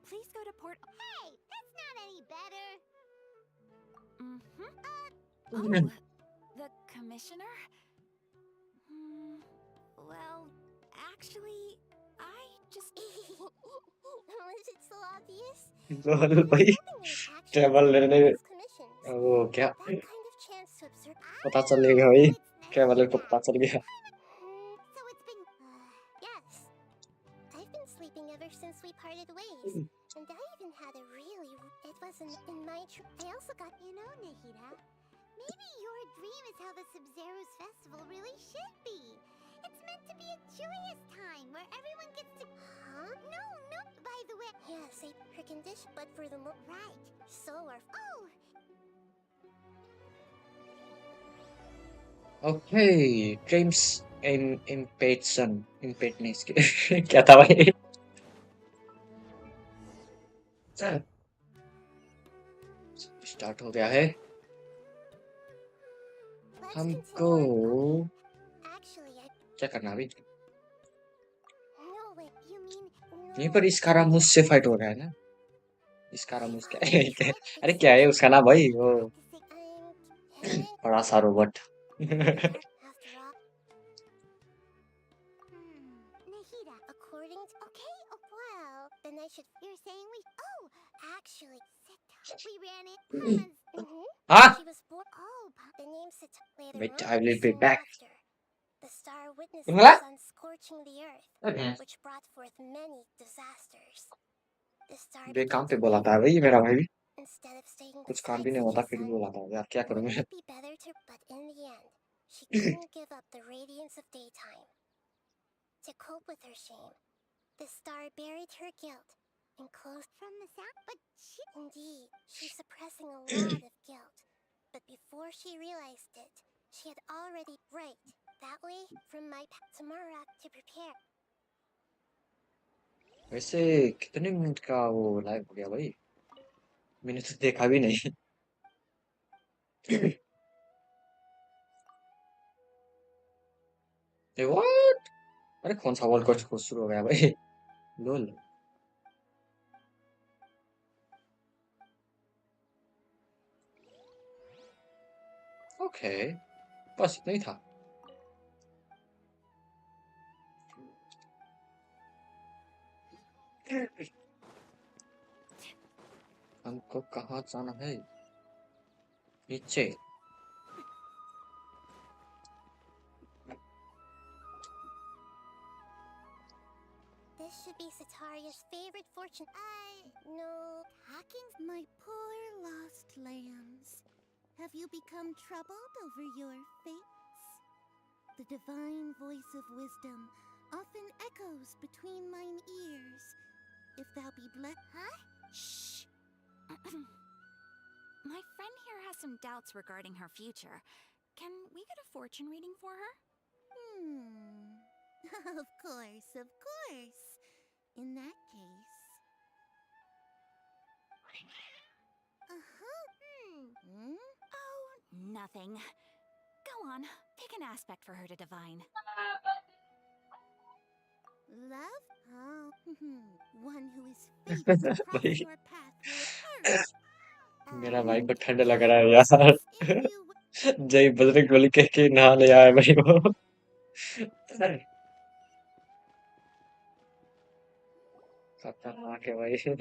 please go to Port... Hey, that's not any better. Oh, the commissioner? Well, actually, I just... Was it so obvious? बोल भाई travel लेने ओ क्या That kind of chance to observe. पता चल गया भाई traveller को पता चल गया. So it's been. Yes. I've been sleeping ever since we parted ways. And I even had a really. It wasn't in my. I also got. You know, Nahida. Maybe your dream is how the Subzerus festival really should be. It's meant to be a joyous time where everyone gets to. Huh? No. By the way. Yeah, say her condition, but for the right. So are. Oh. Okay, James impatience क्या था भाई? Start हो गया है. हमको क्या करना अभी? यहीं पर स्कारामुस से फाइट हो रहा है ना? स्कारामुस क्या? अरे क्या है उसका नाम भाई? वो बड़ा सा robot. Nahida, according to. Okay, well, then I should. You're saying we. Oh, actually, Sita. We ran it. Huh? She was born. Oh, the name Sita. Later Wait, on, I will be soon back. after, the star witnessed What? the sun scorching the earth, Okay. which brought forth many disasters. The star बेकाम began पे to बोला wither. था भाई मेरा भाई. Instead of staying कुछ काम beside भी नहीं such होता a फिर भी sun, बोला था यार क्या करूँ मैं? wouldn't it be better to? But in the end, she couldn't give up the radiance of daytime. To cope with her shame, the star buried her guilt and closed from the sound. But she, indeed, she's suppressing a lot of guilt. But before she realized it, she had already right that way from my Tamara to prepare. वैसे कितने minute का वो live हो गया भाई? मैंने तो देखा भी नहीं. ए व्हाट? अरे कौन सा वर्ल्ड कप शुरू हो गया भाई? लोल. ओके बस इतना ही था. हमको कहाँ जाना है? नीचे This should be Sataria's favorite fortune. No. Hacking's my poor lost lambs. Have you become troubled over your fates? The divine voice of wisdom often echoes between mine ears. If thou be blessed. Huh? Shh. My friend here has some doubts regarding her future. Can we get a fortune reading for her? Of course, of course. In that case. Oh, nothing. Go on, pick an aspect for her to divine. Love? Oh, one who is fated to cross भाई your path will occur. मेरा भाई को ठंड लग रहा है यार If you जय बजरंग बली कह के नहा ले आया भाई वो खतरनाक है भाई Is this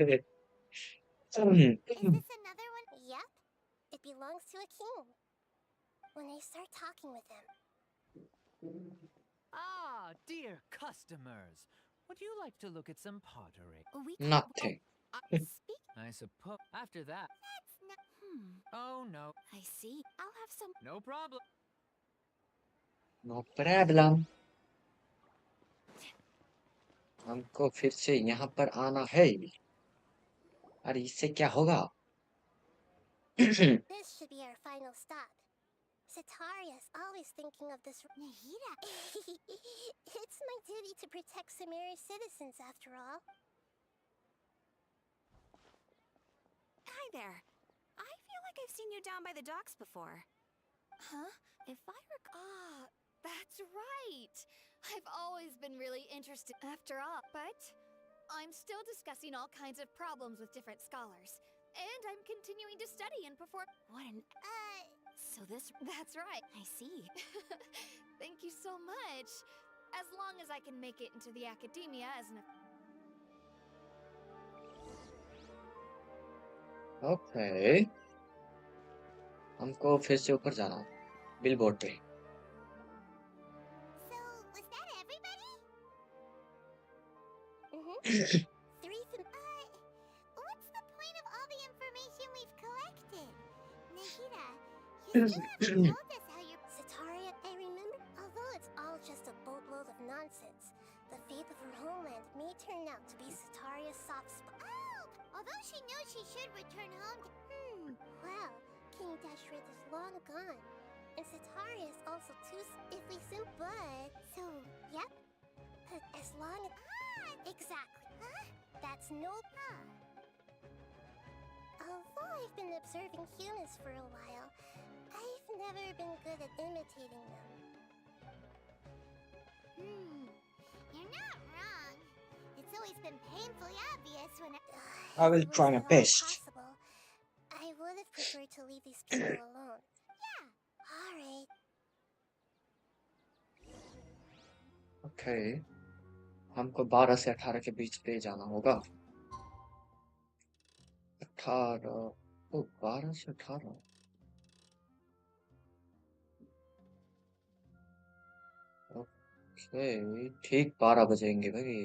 another one? Yep. It belongs to a king. When I start talking with him. Ah, dear customers. Would you like to look at some pottery? We nothing speak. I suppose after that. That's not. Oh no. I see. I'll have some. No problem. no problem हमको फिर से यहाँ पर आना है अरे इससे क्या होगा This should be our final stop. Sataria's always thinking of this. Nahida! It's my duty to protect Samari's citizens, after all. Hi there. I feel like I've seen you down by the docks before. Huh? If I recall. That's right. I've always been really interested after all, but I'm still discussing all kinds of problems with different scholars. And I'm continuing to study and perform. What an. So this. That's right. I see. Thank you so much. As long as I can make it into the academia as an. Okay हमको फिर से ऊपर जाना billboard पे So, was that everybody? Three. What's the point of all the information we've collected? Nahida, you still haven't told us how you're. Sataria, I remember. Although it's all just a boatload of nonsense, the fate of her homeland may turn out to be Sataria's soft spot. Oh! Although she knows she should return home to. Well, King Dashred is long gone. And Sataria is also too iffy but. So, yep. But as long as. Exactly. That's no. Although I've been observing humans for a while, I've never been good at imitating them. You're not wrong. It's always been painfully obvious when I will try my best. Possible, I would have preferred to leave these people alone. Yeah, alright. Okay हमको 12 से 18 के बीच पे जाना होगा 18 ओ 12 से 18 okay ठीक 12 बजेंगे भाई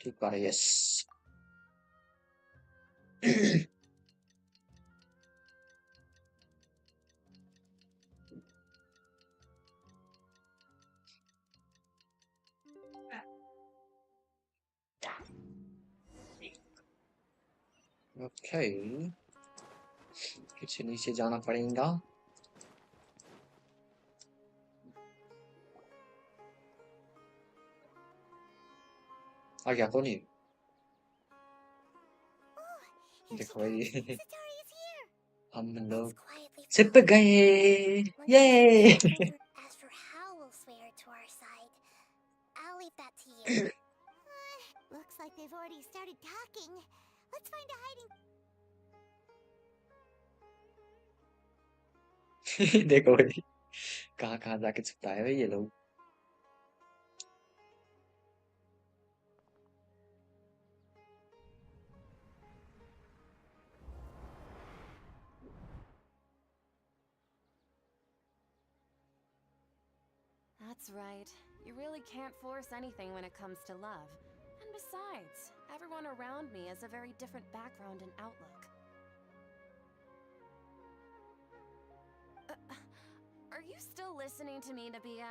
ठीक 12 यस ओके फिर से नीचे जाना पड़ेगा आ गया कौन है देखो भाई हम लोग सिप गए ये As for how we'll swear to our side, I'll leave that to you. Looks like they've already started talking. Let's find a hiding. देखो भाई कहाँ कहाँ जाके छुपता है भाई ये लोग That's right. You really can't force anything when it comes to love. And besides, everyone around me has a very different background and outlook. Are you still listening to me, Nabia?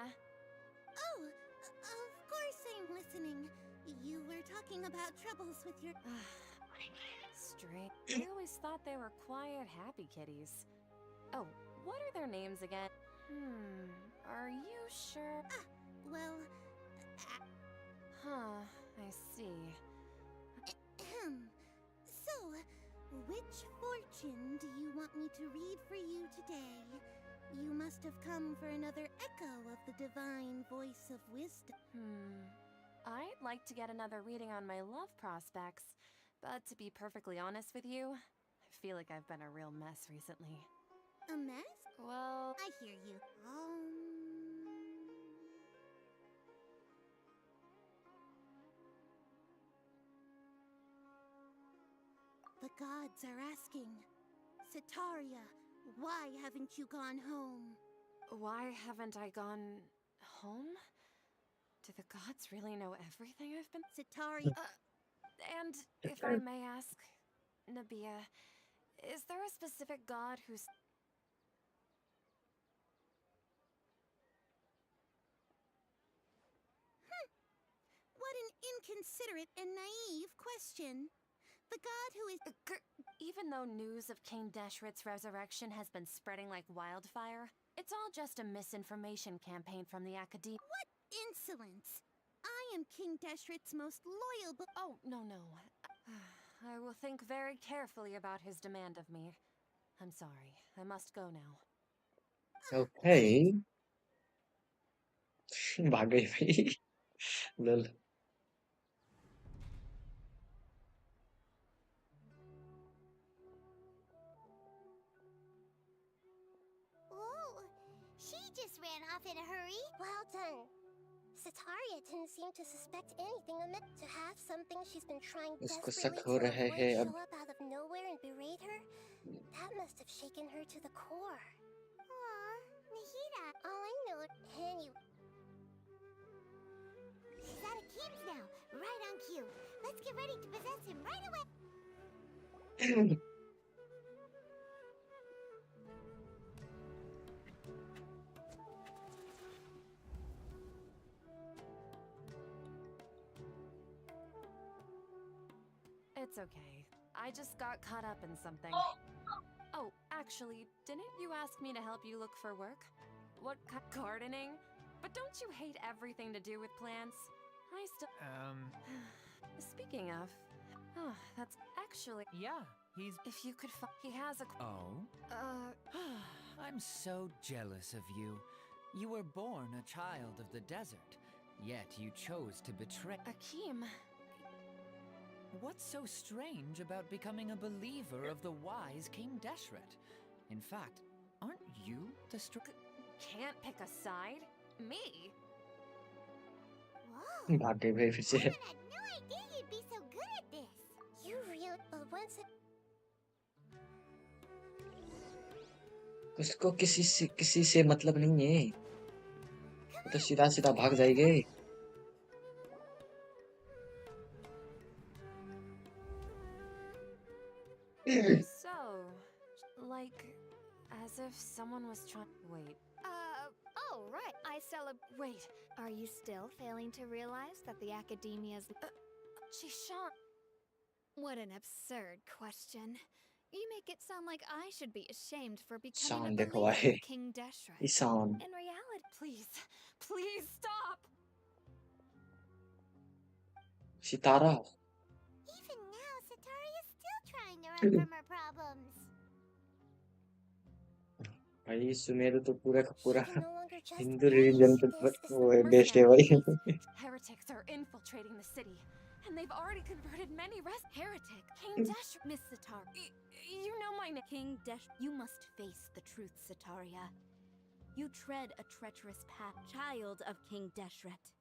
Oh, of course I'm listening. You were talking about troubles with your... Strange. I always thought they were quiet, happy kitties. Oh, what are their names again? Are you sure? Well... Huh, I see. So, which fortune do you want me to read for you today? You must have come for another echo of the divine voice of wisdom. I'd like to get another reading on my love prospects, but to be perfectly honest with you, I feel like I've been a real mess recently. A mess? Well... I hear you. The gods are asking, Setaria, why haven't you gone home? Why haven't I gone... home? Do the gods really know everything I've been... Setaria... And if I may ask, Nabia, is there a specific god who's... What an inconsiderate and naive question. The god who is... Even though news of King Deshret's resurrection has been spreading like wildfire, it's all just a misinformation campaign from the Academy. What insolence! I am King Deshret's most loyal Oh, no. I will think very carefully about his demand of me. I'm sorry. I must go now. Okay. भाग गई भाई लल Oh, she just ran off in a hurry. Well done. Setaria didn't seem to suspect anything amid to have something she's been trying उसको desperately शक हो to रहा avoid है अब show up out of nowhere and berate her. That must have shaken her to the core. Aw, Nahida. All I know, she's out of Kim's now. Right on cue. Let's get ready to possess him right away. It's okay. I just got caught up in something. Oh, actually, didn't you ask me to help you look for work? What gardening? But don't you hate everything to do with plants? I still... Speaking of... Oh, that's actually... Yeah, he's... If you could he has a... Oh? I'm so jealous of you. You were born a child of the desert, yet you chose to betray... Akeem... What's so strange about becoming a believer of the wise King Deshret? In fact, aren't you the Can't pick a side? Me? Whoa. भाग गई भाई फिर से I had no idea you'd be so good at this. You really... But once it... उसको किसी से मतलब नहीं है तो सीधा भाग जाएंगे So, like, as if someone was trying... Wait. Oh, right. Wait. Are you still failing to realize that the Academia's... Shishan... What an absurd question. You make it sound like I should be ashamed for becoming Sound a देखो believer भाई of King Deshret. Ishan In reality... Please stop! Sitara Even now, Setaria's still trying to run from her problems. भाई सुमेरु तो पूरा का पूरा She can no longer justify Hindu religion this पे is वो है बेस्ड है भाई Heretics are infiltrating the city, and they've already converted many Heretic! King Deshret... Miss Sitar, You know my name. King Desh, you must face the truth, Setaria. You tread a treacherous path, child of King Deshret.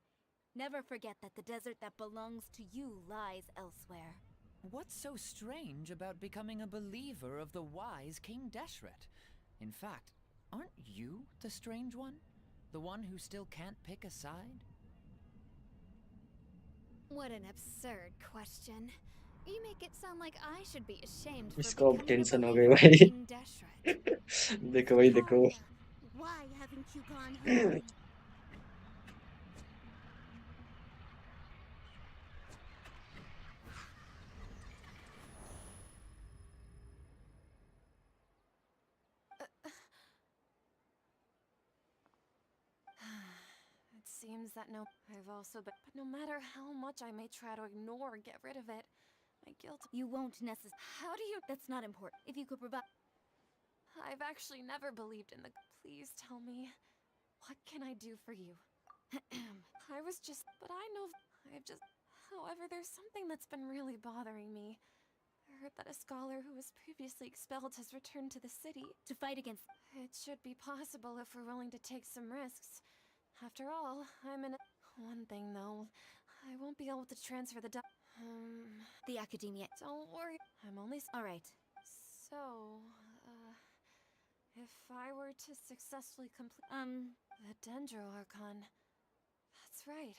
Never forget that the desert that belongs to you lies elsewhere. What's so strange about becoming a believer of the wise King Deshret? In fact, aren't you the strange one? The one who still can't pick a side? What an absurd question. You make it sound like I should be ashamed for इसको अब becoming a tension हो गई believer in भाई King Deshret. देखो भाई देखो Sataria, why haven't you gone home? It seems that I've also been. But no matter how much I may try to ignore or get rid of it, my guilt. You won't necessarily. How do you. That's not important. If you could provide. I've actually never believed in the. Please tell me. What can I do for you? I was just. But I know. I've just. However, there's something that's been really bothering me. I heard that a scholar who was previously expelled has returned to the city. To fight against. It should be possible if we're willing to take some risks. After all, I'm in a... One thing, though. I won't be able to transfer the The academia. Don't worry. I'm only... Alright. So, if I were to successfully complete... The Dendro Archon. That's right.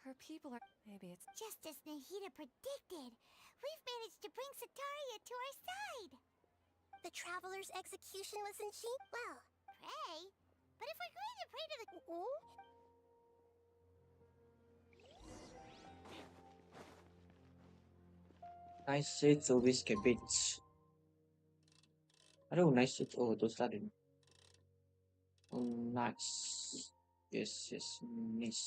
Her people are... Maybe it's... Just as Nahida predicted, we've managed to bring Sataria to our side. The Traveler's execution was in well, pray. But if we're going to pray to the... nice से 24 के बीच अरे 19 से दूसरा दिन nice yes yes nice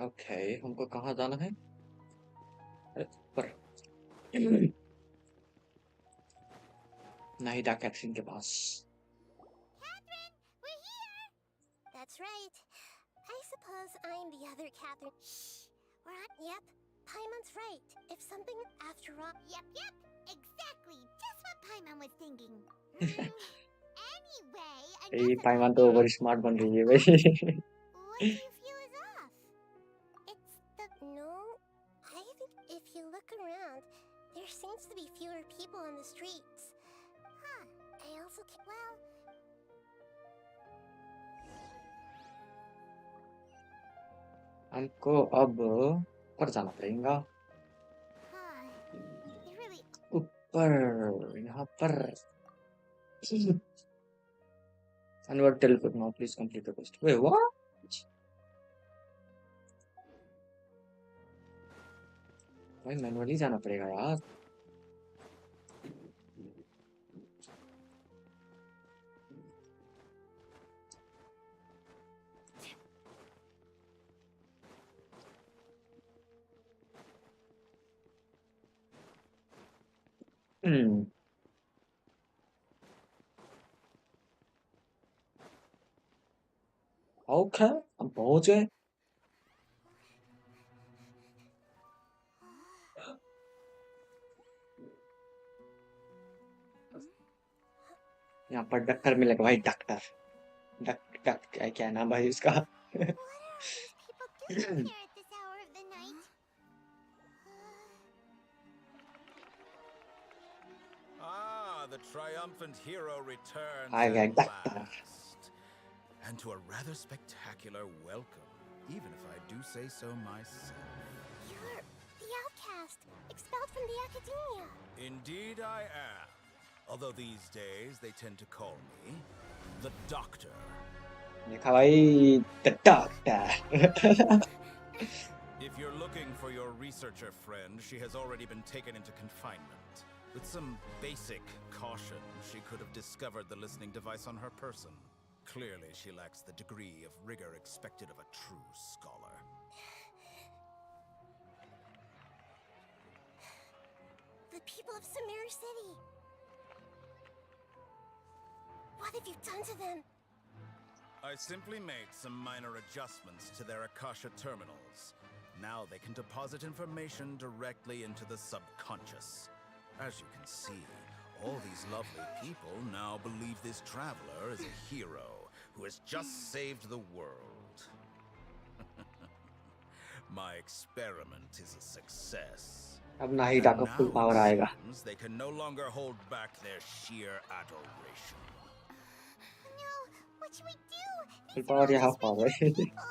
okay हमको कहाँ जाना है अरे पर नाहिदा कैथरीन के पास Catherine, we're here! That's right. I suppose I'm the other Catherine. Shh! We're on... Yep, Paimon's right. If something after all... Yep, exactly. Just what Paimon was thinking. Anyway, ये पाइमान तो over smart बन रही है भाई what do you feel is off? It's the... No, I think if you look around, there seems to be fewer people on the streets. Huh, I also can't... Well... हमको अब ऊपर जाना पड़ेगा ऊपर यहाँ पर Unward teleport now, please complete the quest. Wait, what? भाई manually जाना पड़ेगा यार ओके हम पहुंच गए यहाँ पर डॉक्टर मिलेगा भाई डॉक्टर क्या नाम भाई उसका The triumphant hero returns at last. And to a rather spectacular welcome, even if I do say so myself. You're the outcast, expelled from the academia. Indeed I am. Although these days they tend to call me the Doctor. The Doctor. If you're looking for your researcher friend, she has already been taken into confinement. With some basic caution, she could have discovered the listening device on her person. Clearly, she lacks the degree of rigor expected of a true scholar. The people of Samir City. What have you done to them? I simply made some minor adjustments to their Akasha terminals. Now they can deposit information directly into the subconscious. As you can see, All these lovely people now believe this traveler is a hero who has just saved the world. My experiment is a success. अब Nahida And का full now power it आएगा. seems they can no longer hold back their sheer adoration. No, what should we do? Full These are power all यहाँ just power. regular people.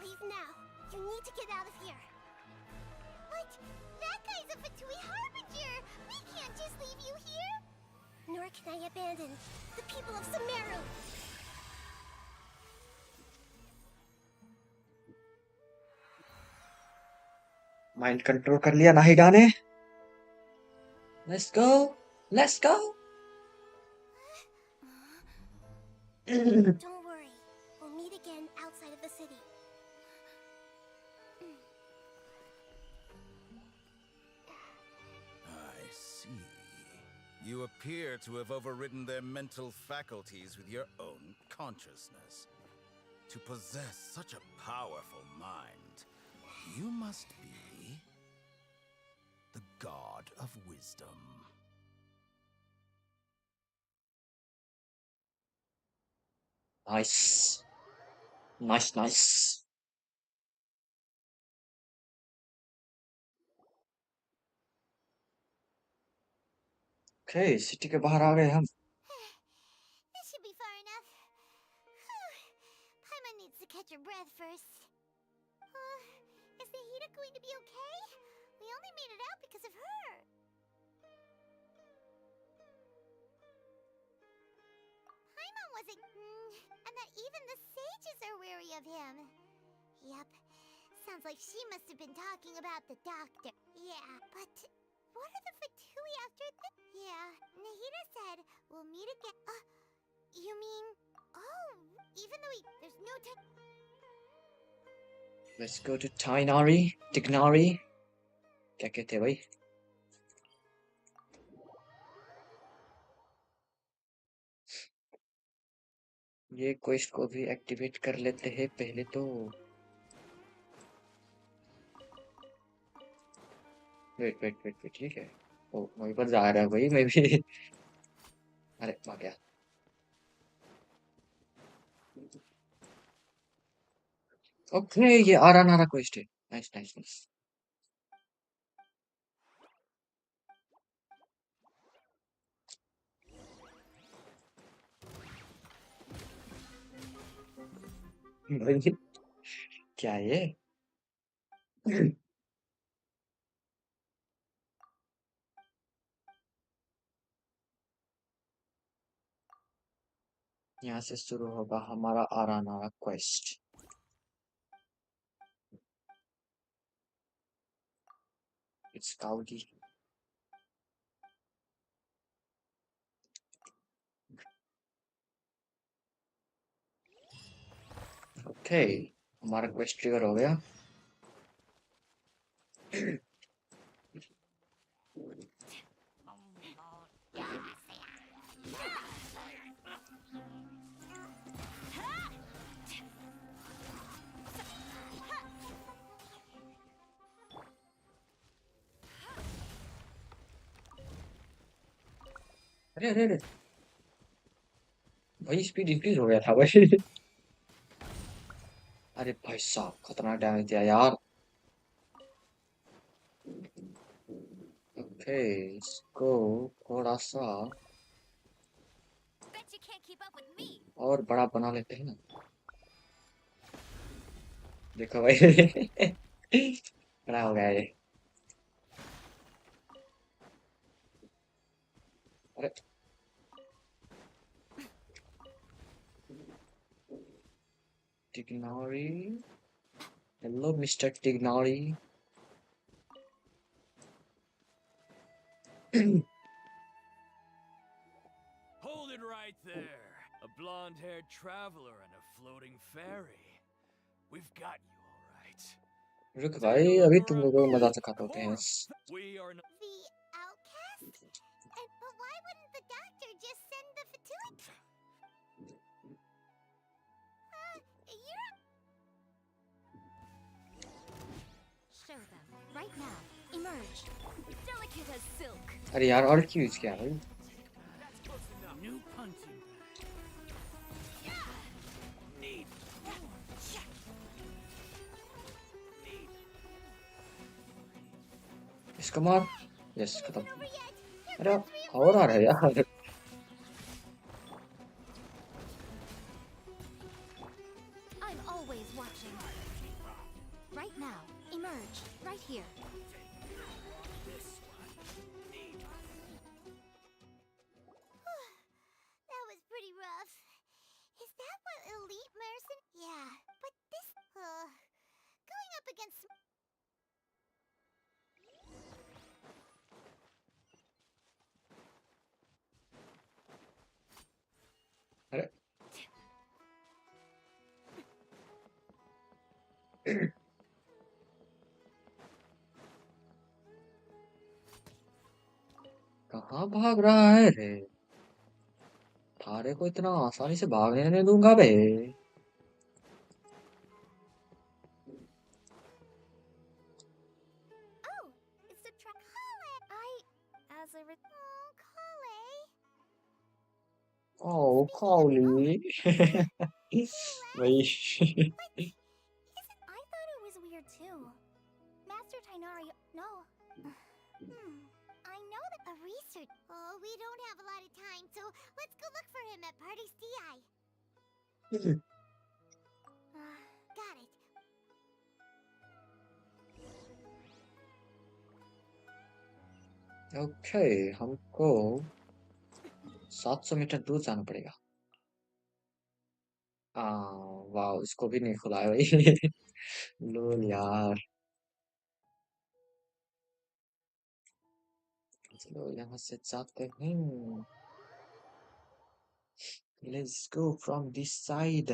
Leave now. You need to get out of here. What? That guy's a Fatui Harbinger. We can't just leave you here. Nor can I abandon the people of Sumeru. Mind control कर लिया नाहिदा ने. Let's go. Let's go. Don't worry. We'll meet again outside of the city. I see. You appear to have overridden their mental faculties with your own consciousness. To possess such a powerful mind, you must be the god of wisdom. Nice. Nice, nice. Okay, city के बाहर आ गए हम. This should be far enough. Paimon needs to catch her breath first. Is Nahida going to be okay? We only made it out because of her. Paimon wasn't... and that even the sages are wary of him. Yep. Sounds like she must have been talking about the doctor. Yeah, but... what are the Fatui after that? Yeah, Nahida said we'll meet again. You mean... oh, even though there's no time... Let's go to Tainari, Tignari. क्या कहते हैं भाई? ये quest को भी activate कर लेते हैं पहले तो. वेट ये क्या है? ओ वहीं पर जा रहा है भाई मैं भी. अरे आ गया. ओके ये आरा नारा क्वेस्ट है. Nice nice nice. क्या है ये? यहाँ से शुरू होगा हमारा आरा नारा क्वेस्ट. It's cowardly. ओके हमारा क्वेस्ट ट्रिगर हो गया. अरे अरे अरे भाई स्पीड इंक्रीज हो गया था भाई. अरे भाई साहब खतरनाक डैमेज दिया यार. ओके इसको थोड़ा सा Bet you can't keep up with me. और बड़ा बना लेते हैं ना. देखो भाई. बड़ा हो गया ये. अरे Tighnari. Hello mister Tighnari. Hold it right there. A blonde-haired traveler and a floating fairy. We've got you all right. रुक भाई अभी तुम लोगों को मजा सिखाते होते हैं. We are not... The outcast? But why wouldn't the doctor just send the Fatui? You're... Show them, right now. Emerge. delicate as silk. अरे यार और क्यों यूज किया भाई? New punching इसको मार। यस खत्म। अरे और आ रहा है यार। I'm always watching. Right now, emerge. Right here. That was pretty rough. Is that what elite mercen? Yeah, but this, going up against. अरे कहाँ भाग रहा है रे? थारे को इतना आसानी से भागने नहीं दूंगा बे। Oh, it's the truck. As a Oh, Collie. भाई I thought it was weird too. Master Tainari, no. I know that a research. Oh, we don't have a lot of time, so let's go look for him at Party's DI. Got it. Okay हमको 700 metre दूर जाना पड़ेगा। वाह इसको भी नहीं खुला है भाई। लोल यार। चलो यहाँ से जाते हैं। Let's go from this side.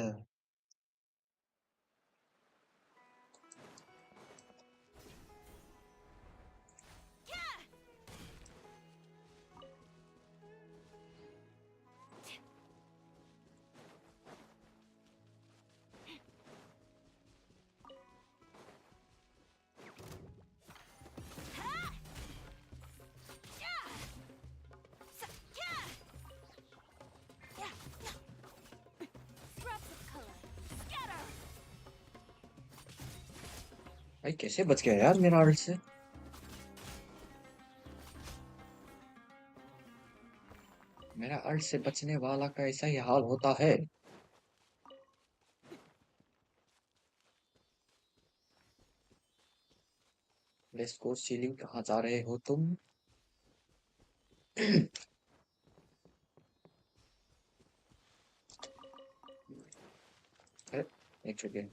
भाई कैसे बच गया यार मेरा आर्ट से? मेरा आर्ट से बचने वाला का ऐसा ही हाल होता है। लेट्स गो सीलिंग, कहाँ जा रहे हो तुम? अरे एक सेकेंड।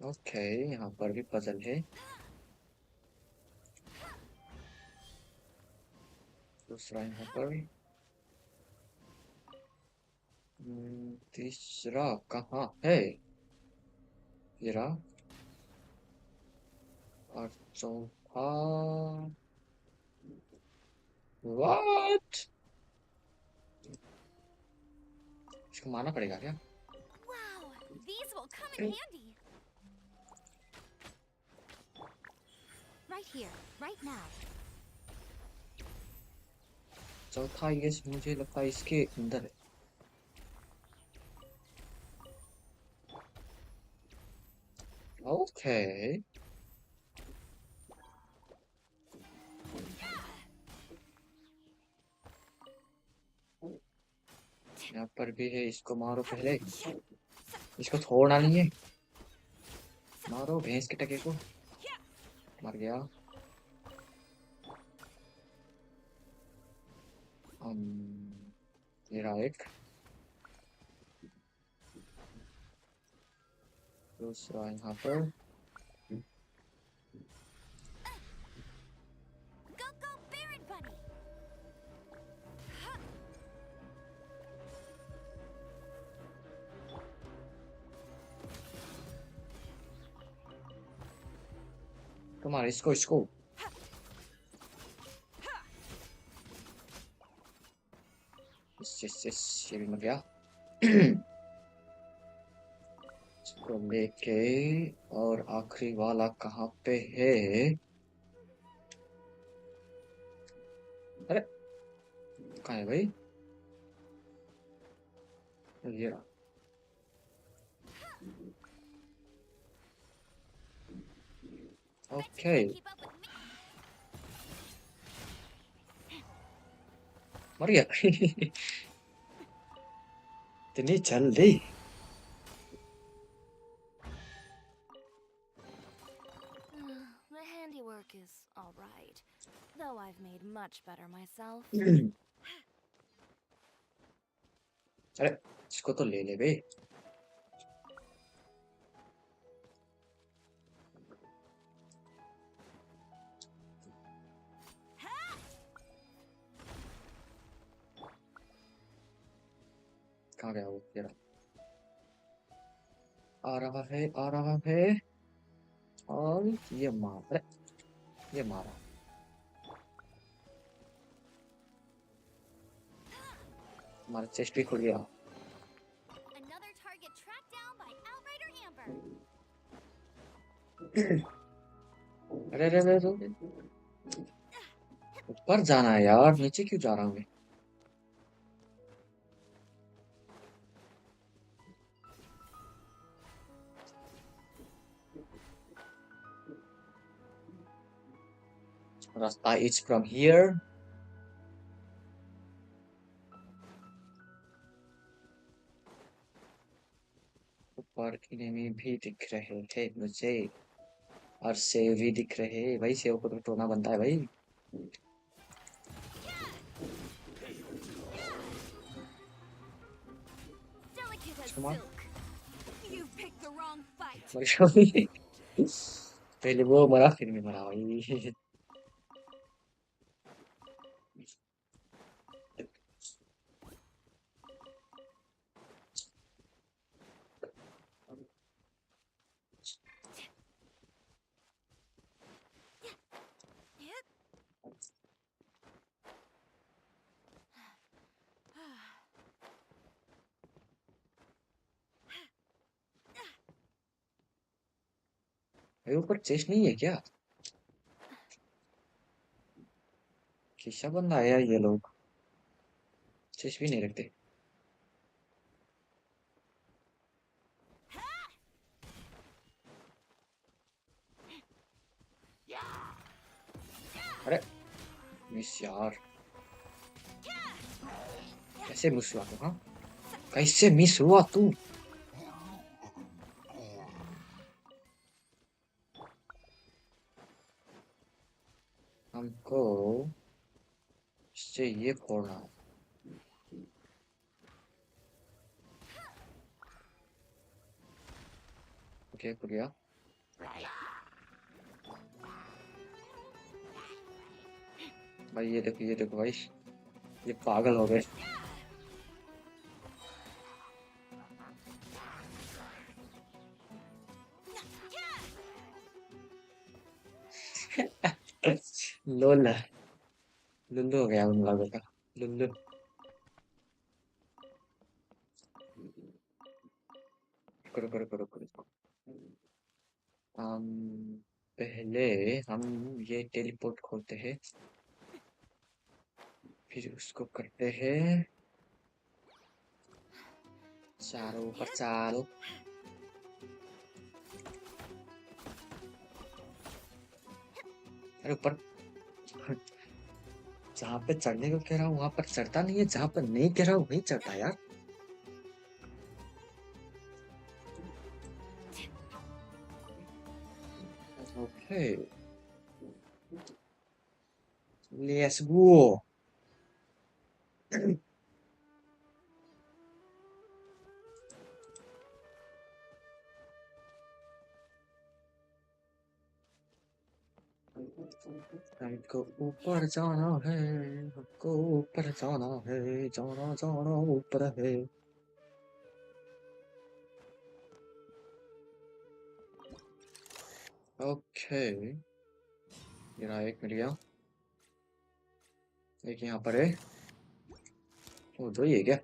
ओके यहाँ पर भी पजल है। दूसरा यहाँ पर। तीसरा कहाँ है? ये रहा। और चौथा। व्हाट? इसको मारना पड़ेगा क्या? Wow, these will come in handy. Right here, right now. चौथा ये मुझे लगता है इसके अंदर है। ओके यहाँ पर भी है, इसको मारो पहले। इसको छोड़ना नहीं है। मारो भैंस के टके को। मर गया। ये रहा एक। दूसरा यहाँ पर। Go, go, Baron Bunny! तुम्हारे इसको ये भी मर गया। इसको लेके और आखिरी वाला कहाँ पे है? अरे कहाँ है भाई? ये रहा। ओके मर गया। इतनी जल्दी? The handiwork is alright, though I've made much better myself. अरे इसको तो ले ले बे। कहाँ गया वो? ये रहा। आ रहा है और ये मार। अरे ये मारा। हमारा चेस्ट भी खुल गया। Another target tracked down by Outrider Amber. अरे अरे अरे अरे। ऊपर जाना है यार, नीचे क्यों जा रहा हूँ मैं? रास्ता is from here. ऊपर इनेमी भी दिख रहे थे मुझे और सेव भी दिख रहे हैं भाई। सेव को तो तोड़ना बनता है भाई। Delicate as Come on. silk. You picked the wrong fight. पहले वो मरा फिर मैं मरा भाई। भाई ऊपर चेस्ट नहीं है क्या? किस्सा बंदा है यार, ये लोग चेस्ट भी नहीं रखते। अरे मिस यार, कैसे मिस हुआ तू? हाँ कैसे मिस हुआ तू? हमको इससे ये फोड़ना है। ओके खुल गया। भाई ये देखो भाई, ये पागल हो गए। लोल लुल्लू हो गया उन लोगों का। लुल्लू करो करो करो करो। हम पहले हम ये टेलीपोर्ट खोलते हैं, फिर उसको करते हैं चारों पर चारों। अरे ऊपर जहाँ पे चढ़ने को कह रहा हूँ वहां पर चढ़ता नहीं है, जहाँ पर नहीं कह रहा हूँ वहीं चढ़ता यार। Okay let's go. हमको ऊपर जाना है, हमको ऊपर जाना है, जाना जाना ऊपर है। ओके ये रहा एक मिल गया। एक यहाँ पर है। वो दो ही है क्या?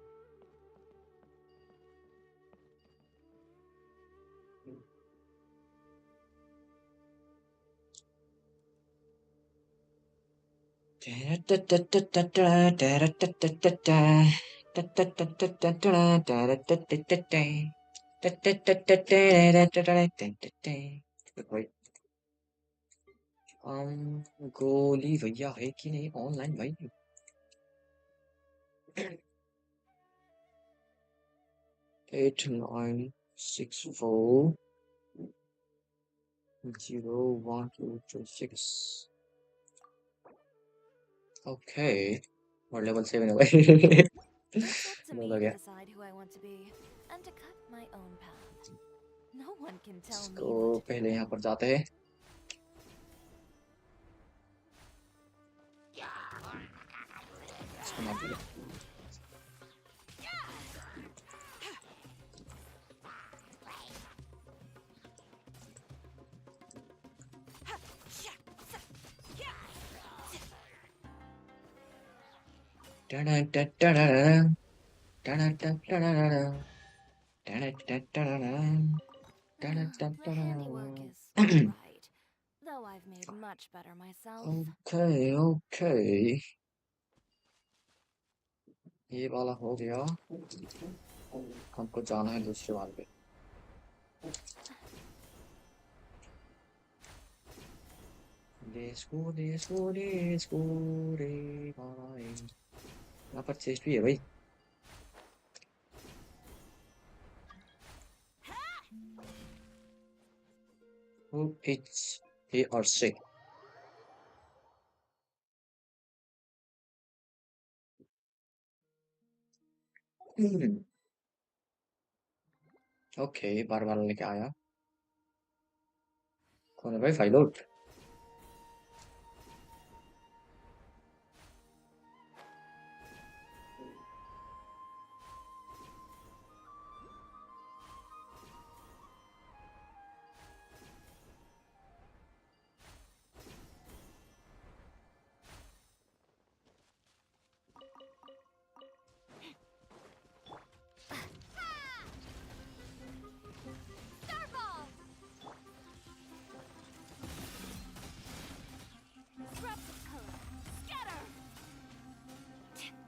भाई गोली भैया है कि नहीं ऑनलाइन भाई? 8964012226. Okay, और लेवल 7 हो गए। It's up to me बोला to गया। decide who I want to be and to cut my own path. No one can tell me इसको what to do. पहले यहाँ पर जाते हैं। इसको मार दिया। The handiwork is alright, though I've made much better myself. Okay, okay. ये वाला हो गया। हमको जाना है दूसरे वाले पे। Let's go, let's go, let's go, रे भाई। यहाँ पर चेस्ट भी है भाई। Who eats he or she? Okay, बार बार लेके आया। कौन है भाई फाइलोट?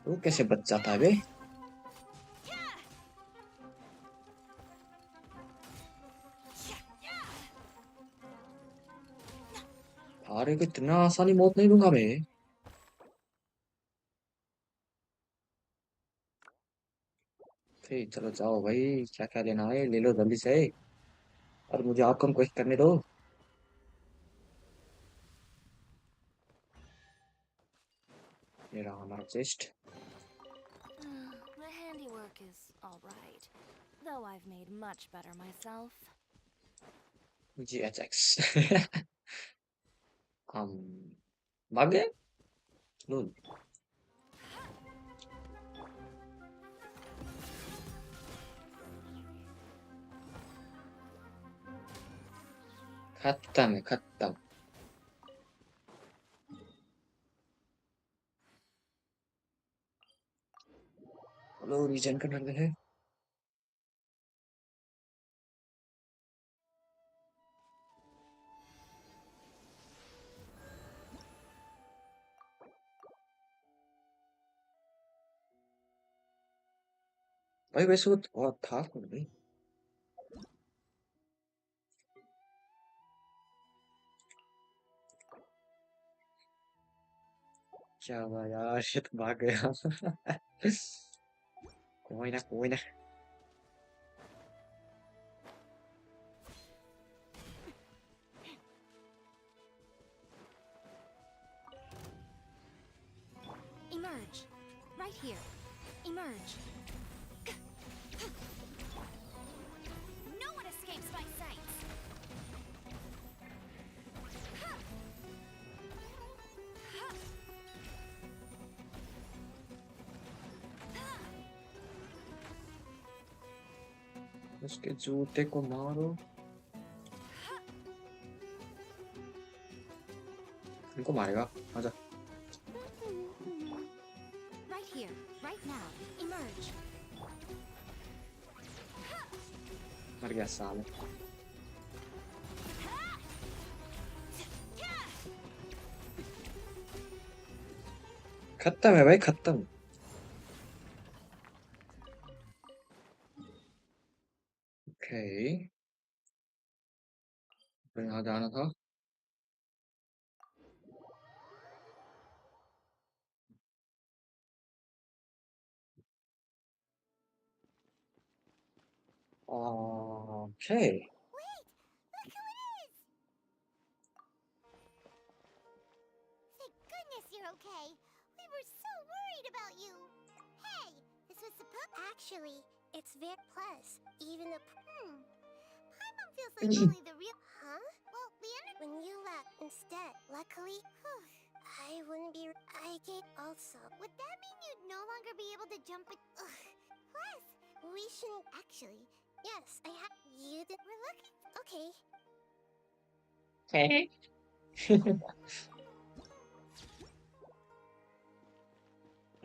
वो कैसे बच जाता है बे? अरे को इतना आसानी मौत नहीं दूंगा बे। फिर चलो जाओ भाई, क्या क्या लेना है ले लो जल्दी से। और मुझे आउटकम क्वेश्चन करने दो। ये रहा हमारा chest. The handiwork is alright, though I've made much better myself. GHX। हम भाग गए। लूल। खत्म है खत्म। लो रीजन कर रहे हैं। भाई वैसे वो बहुत था कौन भाई? क्या हुआ यार, ये तो भाग गया। कोई ना कोई ना। Emerge. Right here. Emerge. No one escapes my sight. उसके जूते को मारो। इनको मारेगा आजा Right here, right now. Emerge. मर गया साले खत्म है भाई खत्म ओके तो यहाँ जाना था okay Wait! Look who it is! Thank goodness you're okay. We were so worried about you. Hey, this was supposed. Actually, it's very plus. Even the. Paimon feels like only the real. Huh? Well, when you left instead, luckily, I wouldn't be. I did also. Would that mean you'd no longer be able to jump it? Plus, we shouldn't actually. Yes, I have. You did. We're looking. Okay.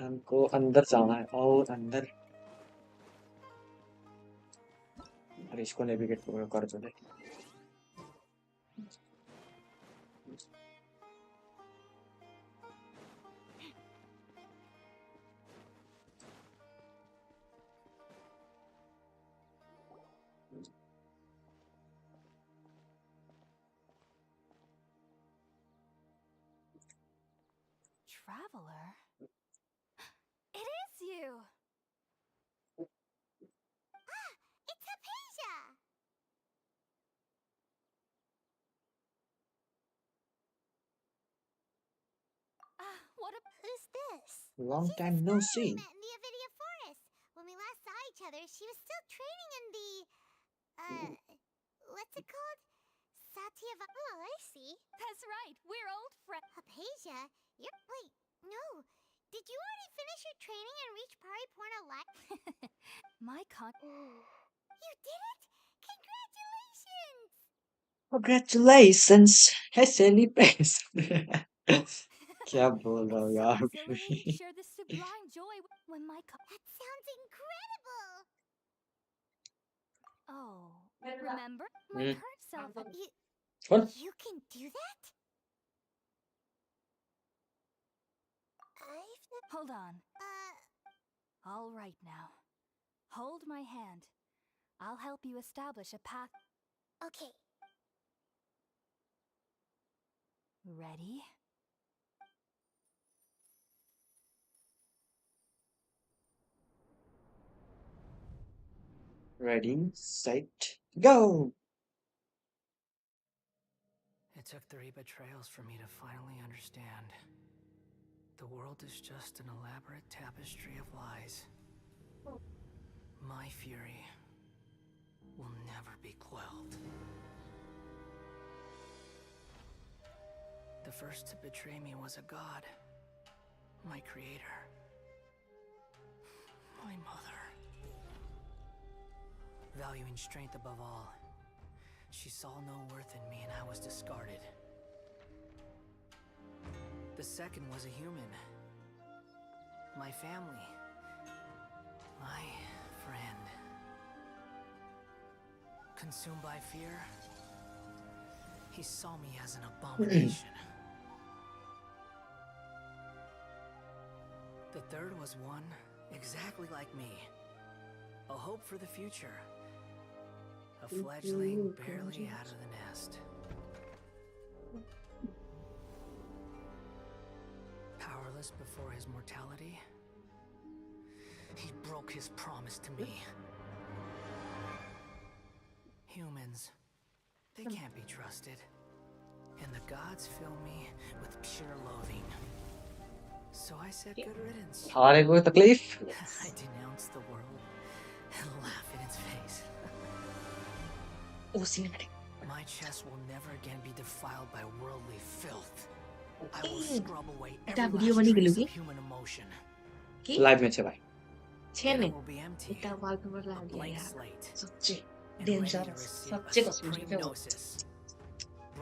हमको अंदर जाना है और अंदर अरे इसको navigate कर दो दे Traveler? It is you! It's Hypatia! What a. Who's this? long She's time the no scholar we see met in the Avidia Forest. When we last saw each other, she was still training in the... what's it called? Satyava... Oh, I see. That's right, we're old friends. Hypatia? You're... Wait, no. Did you already finish your training and reach Pariporna Life? My You did it? Congratulations! congratulations है सैली pace क्या बोल रहा हूँ यार exhilarating share this sublime joy when my That sounds incredible! Oh, remember? My current self. What? You can do that? Hold on. All right now. Hold my hand. I'll help you establish a path. Okay. Ready? ready set go It took 3 betrayals for me to finally understand. The world is just an elaborate tapestry of lies. My fury will never be quelled. The first to betray me was a god. My creator. My mother. Valuing strength above all, she saw no worth in me and I was discarded. The second was a human. My family. My friend. Consumed by fear, he saw me as an abomination. The third was one exactly like me. A hope for the future. A fledgling barely out of the nest. Powerless before his mortality, he broke his promise to me. Humans, they can't be trusted. And the gods fill me with pure loathing. So I said good riddance. सारे को तकलीफ I denounce the world and laugh in its face. My chest will never again be defiled by worldly filth. I will scrub away every last trace of human emotion. Live में छे भाई And it will be empty, a blank slate, and ready to receive a supreme gnosis.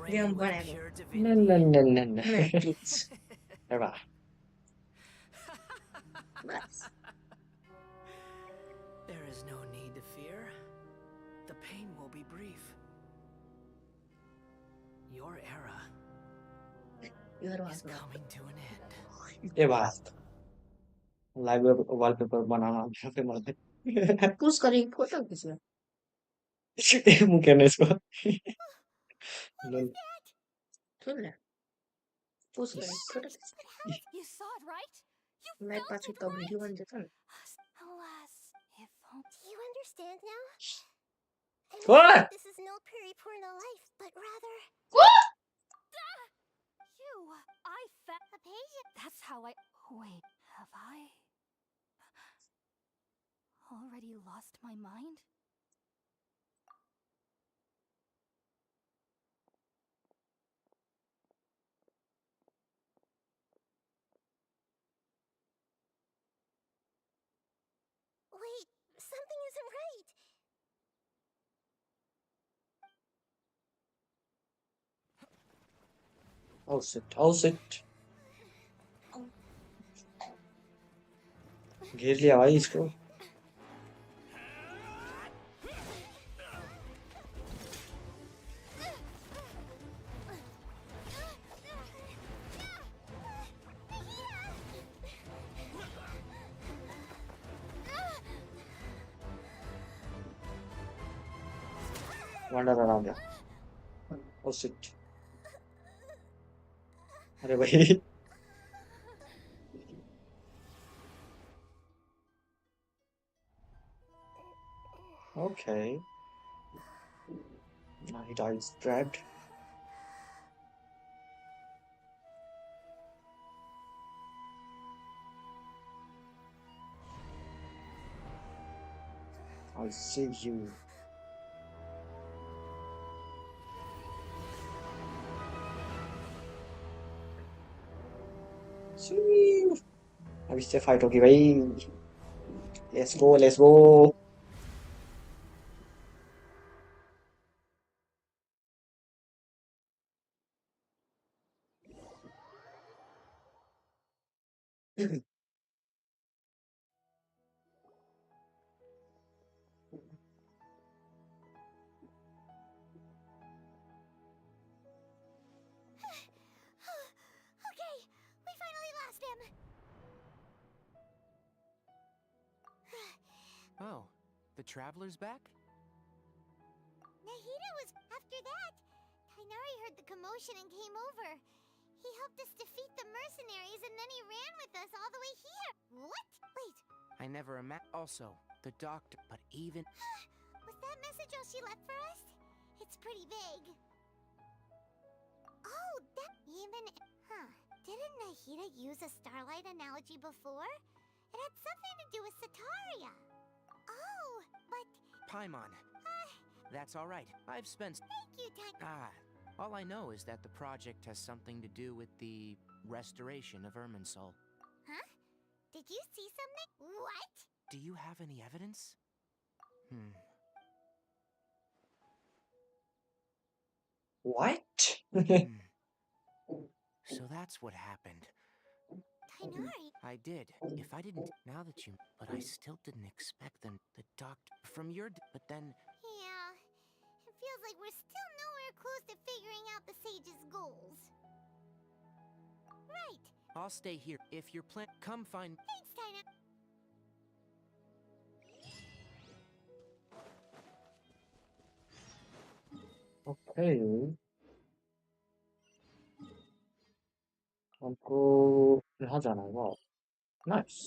bring you with pure No, divinity. no, no, no, no. Please. Eva. Bas. There is no need to fear. The pain will be brief. Your era is coming to an end. Eva. Live wallpaper बनाना या फिर मतलब push करेंगे photo खींचना मुझे कहने इसको लol सुन ले पुश करेंगे photo You saw it, right? You मैं felt पाछू it, तो right? वीडियो बन जाता ना Alas, do you understand now? I mean, What? this is no periporno life, but rather You, I felt a page. That's how I. Wait, have I already lost my mind? wait, something isn't right. oh shit घेर लिया भाई इसको wander around here. Oh shit. अरे भाई okay. Now he dies trapped. I'll save you. See? अभी से fight होगी भाई let's go Okay, we finally lost him. Oh, the traveler's back? Nahida was after that. Kainari heard the commotion and came over. He helped us defeat the mercenaries and then he ran with us all the way here. What? Wait, I never imagined. Also, the doctor, but even. was that message all she left for us? It's pretty vague. Oh, that even. Huh. Didn't Nahida use a starlight analogy before? It had something to do with Sataria. Oh, but. Paimon. That's all right. I've spent. Thank you, All I know is that the project has something to do with the restoration of Irminsul. Huh? Did you see something? What? Do you have any evidence? what So that's what happened. Kainari? I did. If I didn't, now that you. But I still didn't expect them. The doctor. From your. But then. Yeah. It feels like we're still nowhere close to figuring out the sage's goals. Right. I'll stay here. If you're come find. Thanks, Tina. okay हमको यहाँ जाना है वाह nice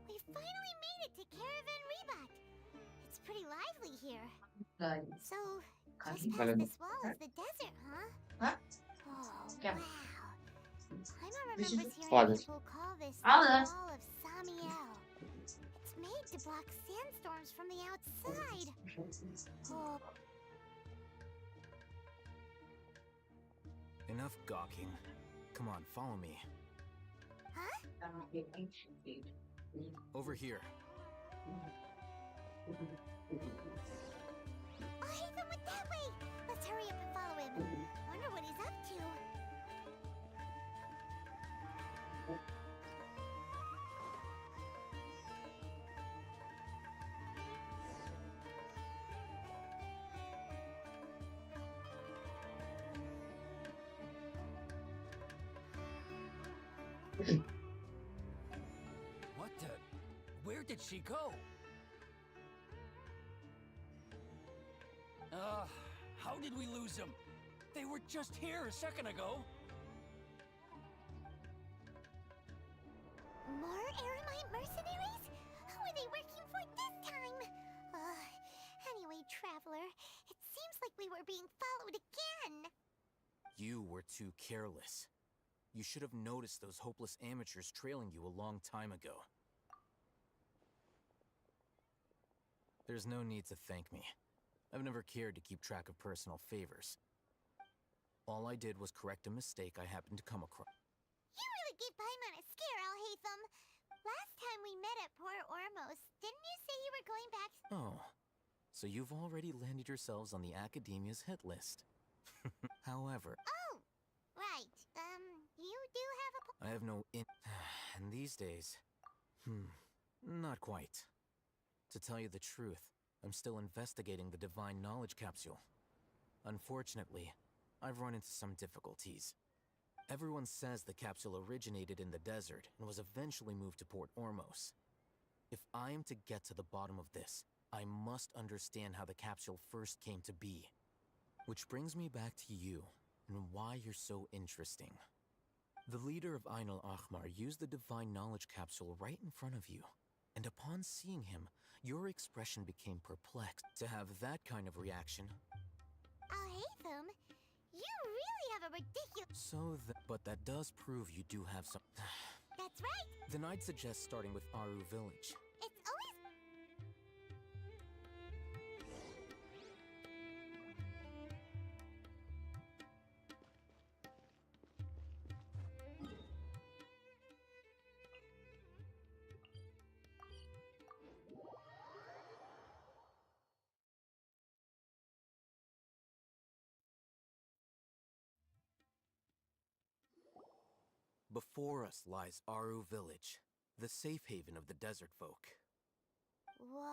We finally made it to Caravan Rebat. It's pretty lively here. Right. So, Just past this wall is the desert, huh? Hah? Oh, क्या? wow. Paimon This is remembers hearing father. people call this the Father. Wall of Samiel. It's made to block sandstorms from the outside. Oh. Enough gawking. Come on, follow me. Huh? Over here. Oh, Hatham went that way! Let's hurry up and follow him. Wonder what he's up to. What the? Where did she go? How did we lose them? They were just here a second ago. More Aramite mercenaries? Who are they working for this time? Anyway, Traveler, it seems like we were being followed again. You were too careless. You should have noticed those hopeless amateurs trailing you a long time ago. There's no need to thank me. I've never cared to keep track of personal favors. All I did was correct a mistake I happened to come across. You really gave Paimon a scare, Alhaitham. Last time we met at Port Ormos, didn't you say you were going back? Oh, so you've already landed yourselves on the Academia's hit list. However, Oh, right. You do have a I have no and these days, not quite. To tell you the truth, I'm still investigating the Divine Knowledge Capsule. Unfortunately, I've run into some difficulties. Everyone says the capsule originated in the desert and was eventually moved to Port Ormos. If I am to get to the bottom of this, I must understand how the capsule first came to be. Which brings me back to you, and why you're so interesting. The leader of Ainul Ahmar used the Divine Knowledge Capsule right in front of you, and upon seeing him, your expression became perplexed. To have that kind of reaction... Alhaitham, you really have a ridiculous... but that does prove you do have some... That's right! Then I'd suggest starting with Aru Village. It's always... Before us lies Aru Village, the safe haven of the desert folk. Whoa.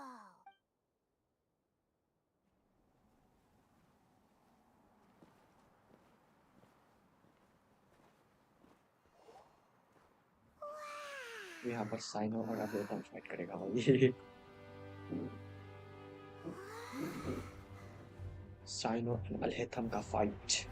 यहाँ पर cyano और अल्हेथम fight करेगा भाई cyano और अल्हेथम का fight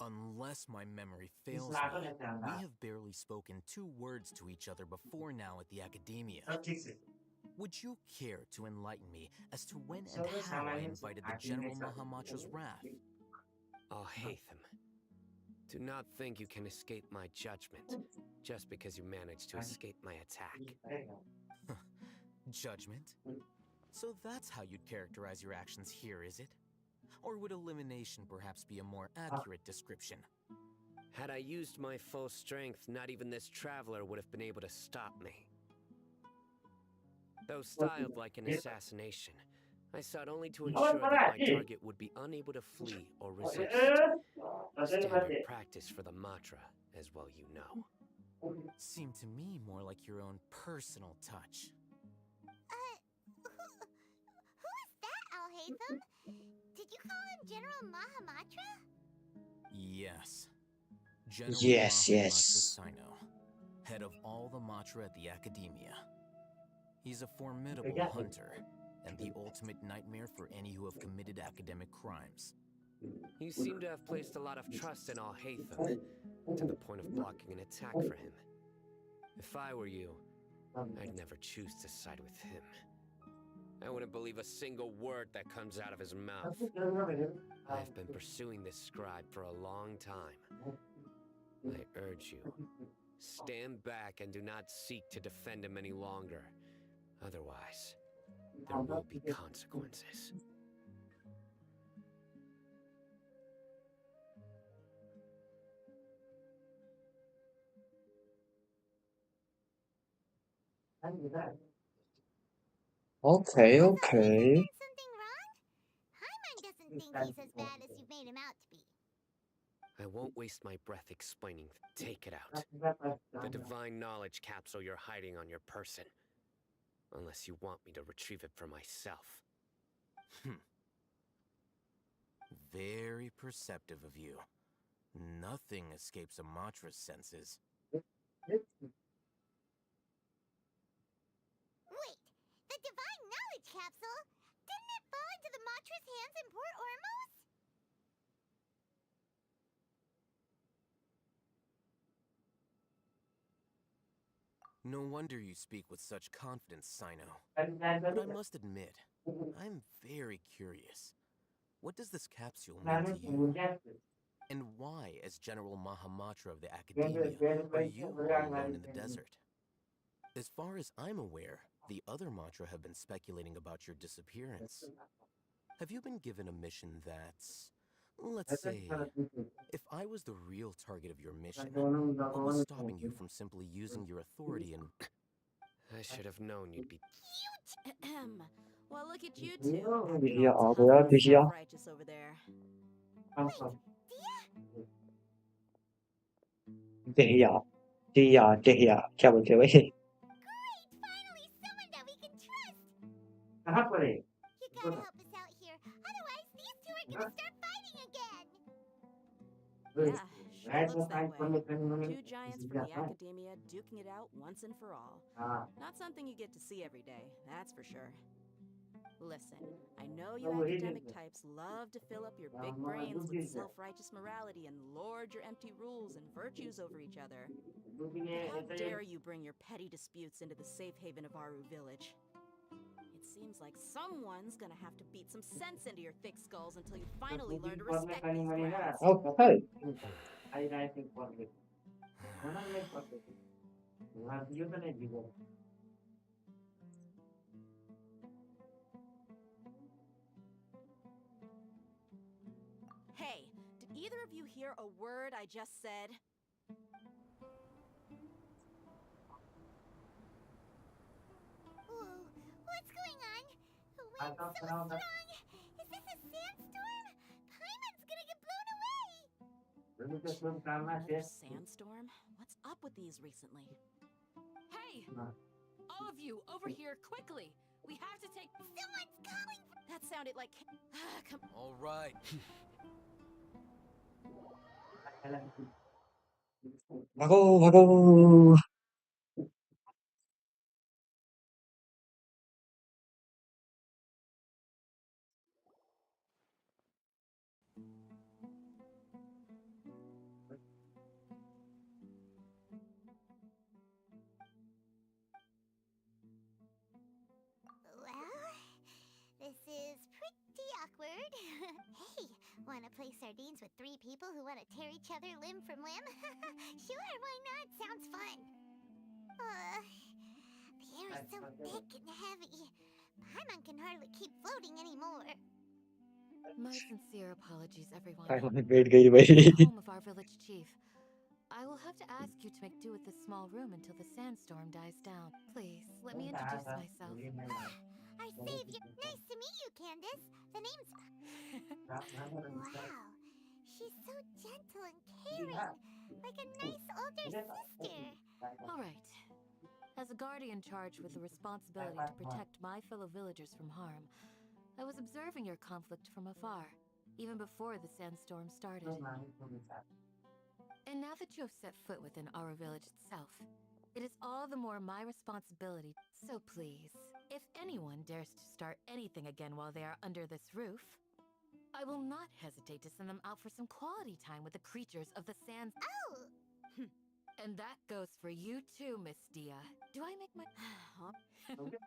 Unless my memory fails me, we have barely spoken 2 words to each other before now at the Academia. Would you care to enlighten me as to when and how I invited the General Mahamatra's wrath? Oh, Hatham. Do not think you can escape my judgment just because you managed to escape my attack. Judgment? So that's how you'd characterize your actions here, is it? Or would elimination perhaps be a more accurate description? Had I used my full strength, not even this traveler would have been able to stop me. Though styled like an assassination, I sought only to ensure that my target would be unable to flee or resist. Standard practice for the Matra, as well you know. Seemed to me more like your own personal touch. Haytham? Did you call him General Mahamatra? Yes. General Yes, Mahamatra yes. Sino, head of all the Matra at the Academia. He's a formidable hunter, and the ultimate nightmare for any who have committed academic crimes. You seem to have placed a lot of trust in Al-Haytham, to the point of blocking an attack for him. If I were you, I'd never choose to side with him. I wouldn't believe a single word that comes out of his mouth. I've been pursuing this scribe for a long time. I urge you, stand back and do not seek to defend him any longer. Otherwise, there will be consequences. Okay, So okay. he's done something wrong? Hyman doesn't think he's as bad as you've made him out to be. I won't waste my breath explaining. Take it out. The divine knowledge capsule you're hiding on your person. Unless you want me to retrieve it for myself. Very perceptive of you. Nothing escapes a Matra's senses. Wait, the divine knowledge capsule? Didn't it fall into the Matra's hands in Port Ormos? No wonder you speak with such confidence, Sino. But I must admit, I'm very curious. What does this capsule mean to you? And why, as General Mahamatra of the Academia, are you all alone in the desert? As far as I'm aware, the other Matra have been speculating about your disappearance. Have you been given a mission that's, let's say, if I was the real target of your mission, what was stopping you from simply using your authority and... I should have known you'd be... Well, look at you two, acting Dihiya all aa tough gaya, and Dihiya. self-righteous over there. Dihiya. Dihiya. क्या बोलते हैं भाई? Great! Finally, someone that we can trust! You gotta help us out here, otherwise these two are gonna start fighting again! Yeah, sure looks that way. Two giants from the Academia duking it out once and for all. Not something you get to see every day, that's for sure. Listen, I know you academic types love to fill up your big brains with self-righteous morality and lord your empty rules and virtues over each other. But how dare you bring your petty disputes into the safe haven of Aru Village? It seems like someone's gonna have to beat some sense into your thick skulls until you finally learn to respect these grounds. Okay. Hey, did either of you hear a word I just said? Whoa, what's going on? The wind's so strong! Is this a sandstorm? Paimon's gonna get blown away! Another sandstorm? What's up with these recently? Hey! All of you, over here, quickly! We have to take... Someone's calling for... That sounded like... Come... All right. Vago, vago. Well, this is pretty awkward. Hey, wanna play sardines with three people who wanna tear each other limb from limb? Sure, why not? Sounds fun. The air is so thick and heavy. Paimon can hardly keep floating anymore. My sincere apologies, everyone. Paimon बैठ गई This is भाई. the home of our village chief. I will have to ask you to make do with this small room until the sandstorm dies down. Please, let me introduce myself. Our savior. Nice to meet you, Candace. The name's... Wow. She's so gentle and caring. Like a nice older sister. All right. As a guardian charged with the responsibility to protect my fellow villagers from harm, I was observing your conflict from afar, even before the sandstorm started. And now that you have set foot within our village itself, it is all the more my responsibility. So please, if anyone dares to start anything again while they are under this roof, I will not hesitate to send them out for some quality time with the creatures of the sands. Oh! And that goes for you too, Miss Dia. Do I make my...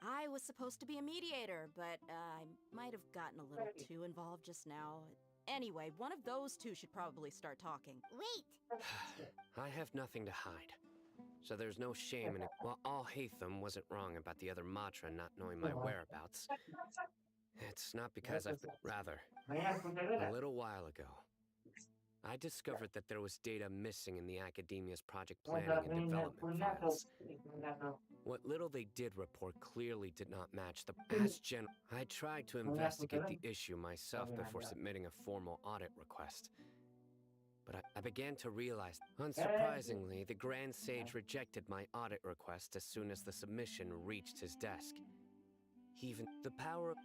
I was supposed to be a mediator, but I might have gotten a little too involved just now. Anyway, one of those two should probably start talking. Wait! I have nothing to hide. So there's no shame in it. While all Hatham wasn't wrong about the other Matra not knowing my whereabouts, it's not because I've... Rather, a little while ago, I discovered that there was data missing in the Academia's project planning and development files. What little they did report clearly did not match the... I tried to investigate the issue myself before submitting a formal audit request. But I began to realize, unsurprisingly, the Grand Sage rejected my audit request as soon as the submission reached his desk. Even the power of...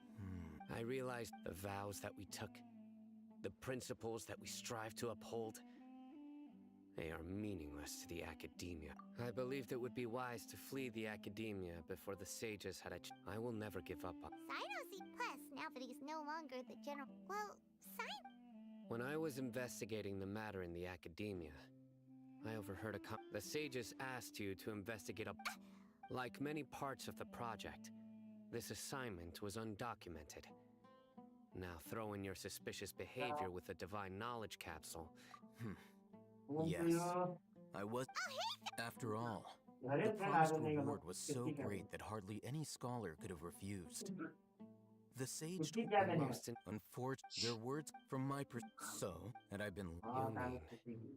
I realized the vows that we took, the principles that we strive to uphold, they are meaningless to the Academia. I believed it would be wise to flee the Academia before the sages had I will never give up on... Sino plus now that he's no longer the general... Well, When I was investigating the matter in the Academia, I overheard the sages asked you to investigate a... Like many parts of the project, this assignment was undocumented. Now throw in your suspicious behavior with the divine knowledge capsule. Yes, I was... After all, the promised reward was so great that hardly any scholar could have refused. The sage told me most unfortunate their words from my so had I been... You mean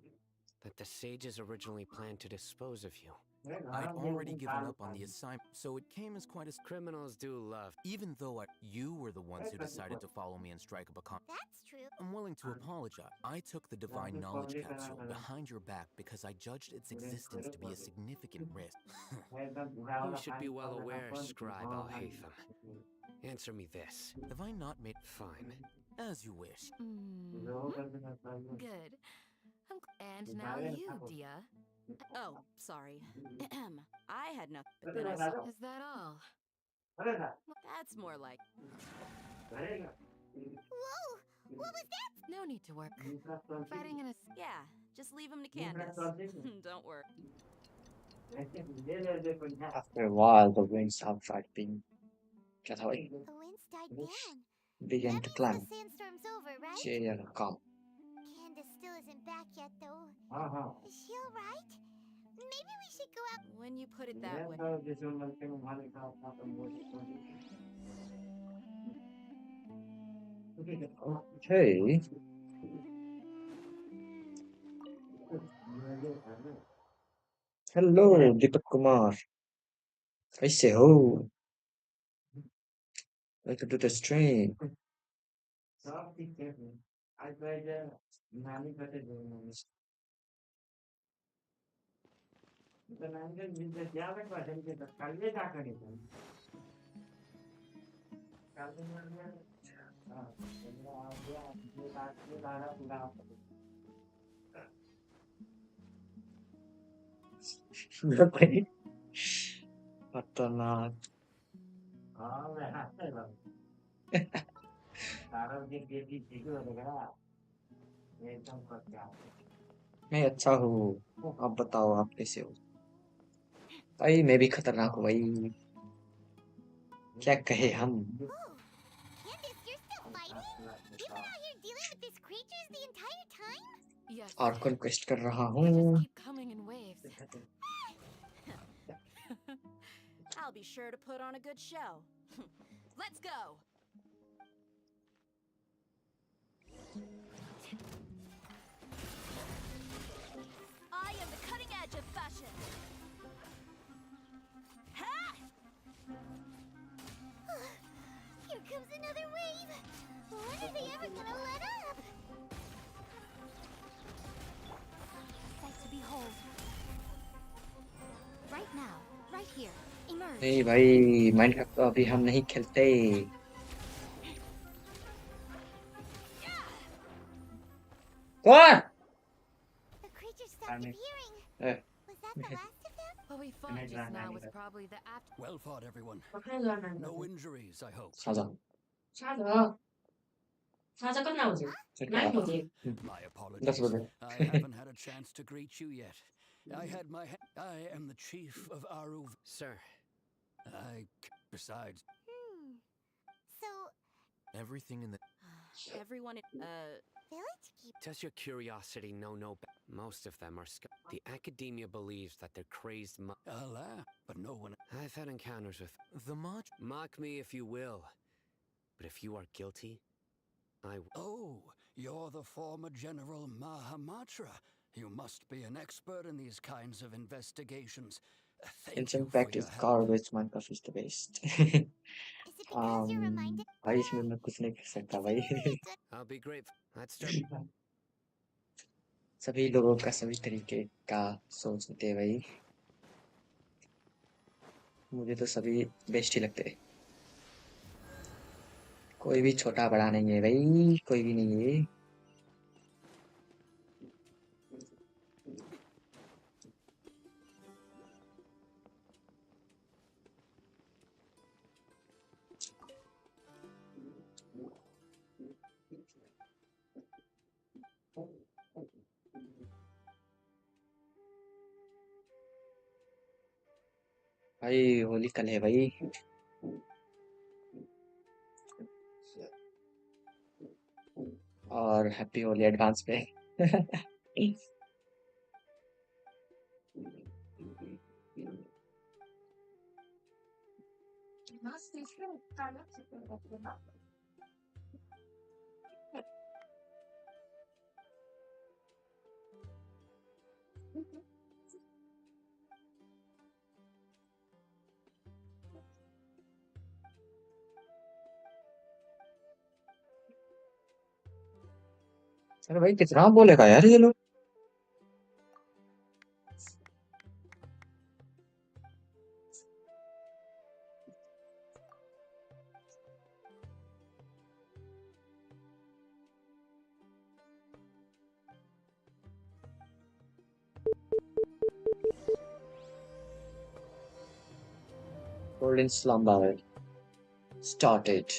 that the sages originally planned to dispose of you? I'd already given up on the assignment, so it came as quite a... Criminals do love... Even though you were the ones who decided to follow me and strike up a That's true. I'm willing to apologize. I took the divine knowledge capsule behind your back because I judged its existence to be a significant risk. You should be well aware, Scribe Al-Hatham. Answer me this. Have I not made... Fine. As you wish. Good. And now you, Dia. Oh, sorry. I had nothing. Then I saw... Is that all? That's more like... Whoa! What was that? No need to work. Fighting in a... Yeah, just leave him to Candace. Don't worry. After a while, the winds outside being The winds died down. began to climb. The sandstorm's over, right? Cheer calm. Candace still isn't back yet, though. Is she alright? Maybe we should go out. When you put it that way. Okay. Hello, Deepak Kumar. कैसे हो? Welcome to the stream. खतरनाक मैं अच्छा हूँ आप बताओ आप कैसे हो भाई मैं भी खतरनाक हूँ भाई क्या कहे हम Candace, you're still fighting? You've been out here dealing with these creatures the entire time? Yes. और कॉन्क्वेस्ट कर रहा They हूँ just keep coming in waves. I'll be sure to put on a good show. Let's go! I am the cutting edge of fashion. Ha! Here comes another wave. When are they ever gonna let up? Sight to behold. Right now, right here. Emerge. नहीं भाई Minecraft तो अभी हम नहीं खेलते कौन? The creature stopped appearing. Eh. Was that the last of them? What we fought just now was probably the after. Well fought, everyone. No injuries, I hope. 사자. 사자. 사자 끝나오지. 난 뭐지? My That's apologies. good. I haven't had a chance to greet you yet. I am the chief of Aru. Sir. Besides. So, Everything in the Everyone, village keep. Does your curiosity know no most of them are the academia believes that they're crazed Alas, but no one. I've had encounters with the mod. Mock me if you will. But if you are guilty, Oh, you're the former General Mahamatra. You must be an expert in these kinds of investigations. Genshin Impact is garbage. Minecraft is the best. भाई इसमें मैं कुछ नहीं कर सकता भाई. I'll be grateful. Let's start. सभी लोगों का सभी तरीके का सोच होते हैं भाई. मुझे तो सभी बेस्ट ही लगते हैं. कोई भी छोटा बड़ा नहीं है भाई, कोई भी नहीं है. भाई होली कल है भाई. और हैप्पी होली एडवांस पे. अरे भाई कितना बोलेगा यार ये लोग. Golden slumber started.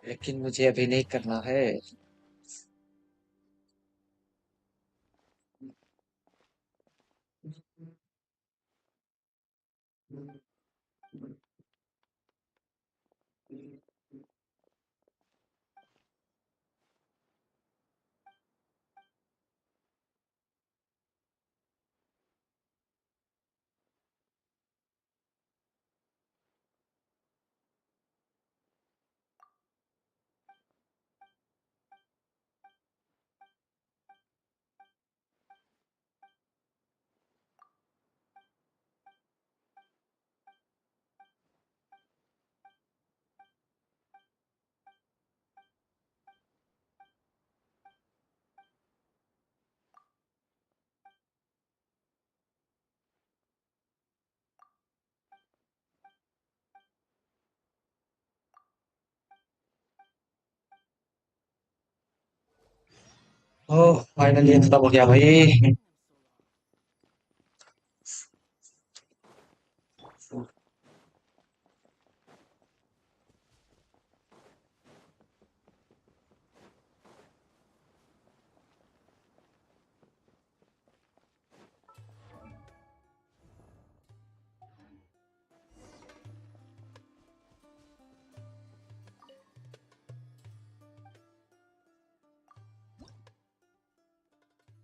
लेकिन मुझे अभी नहीं करना है. ओह फाइनली खत्म हो गया भाई.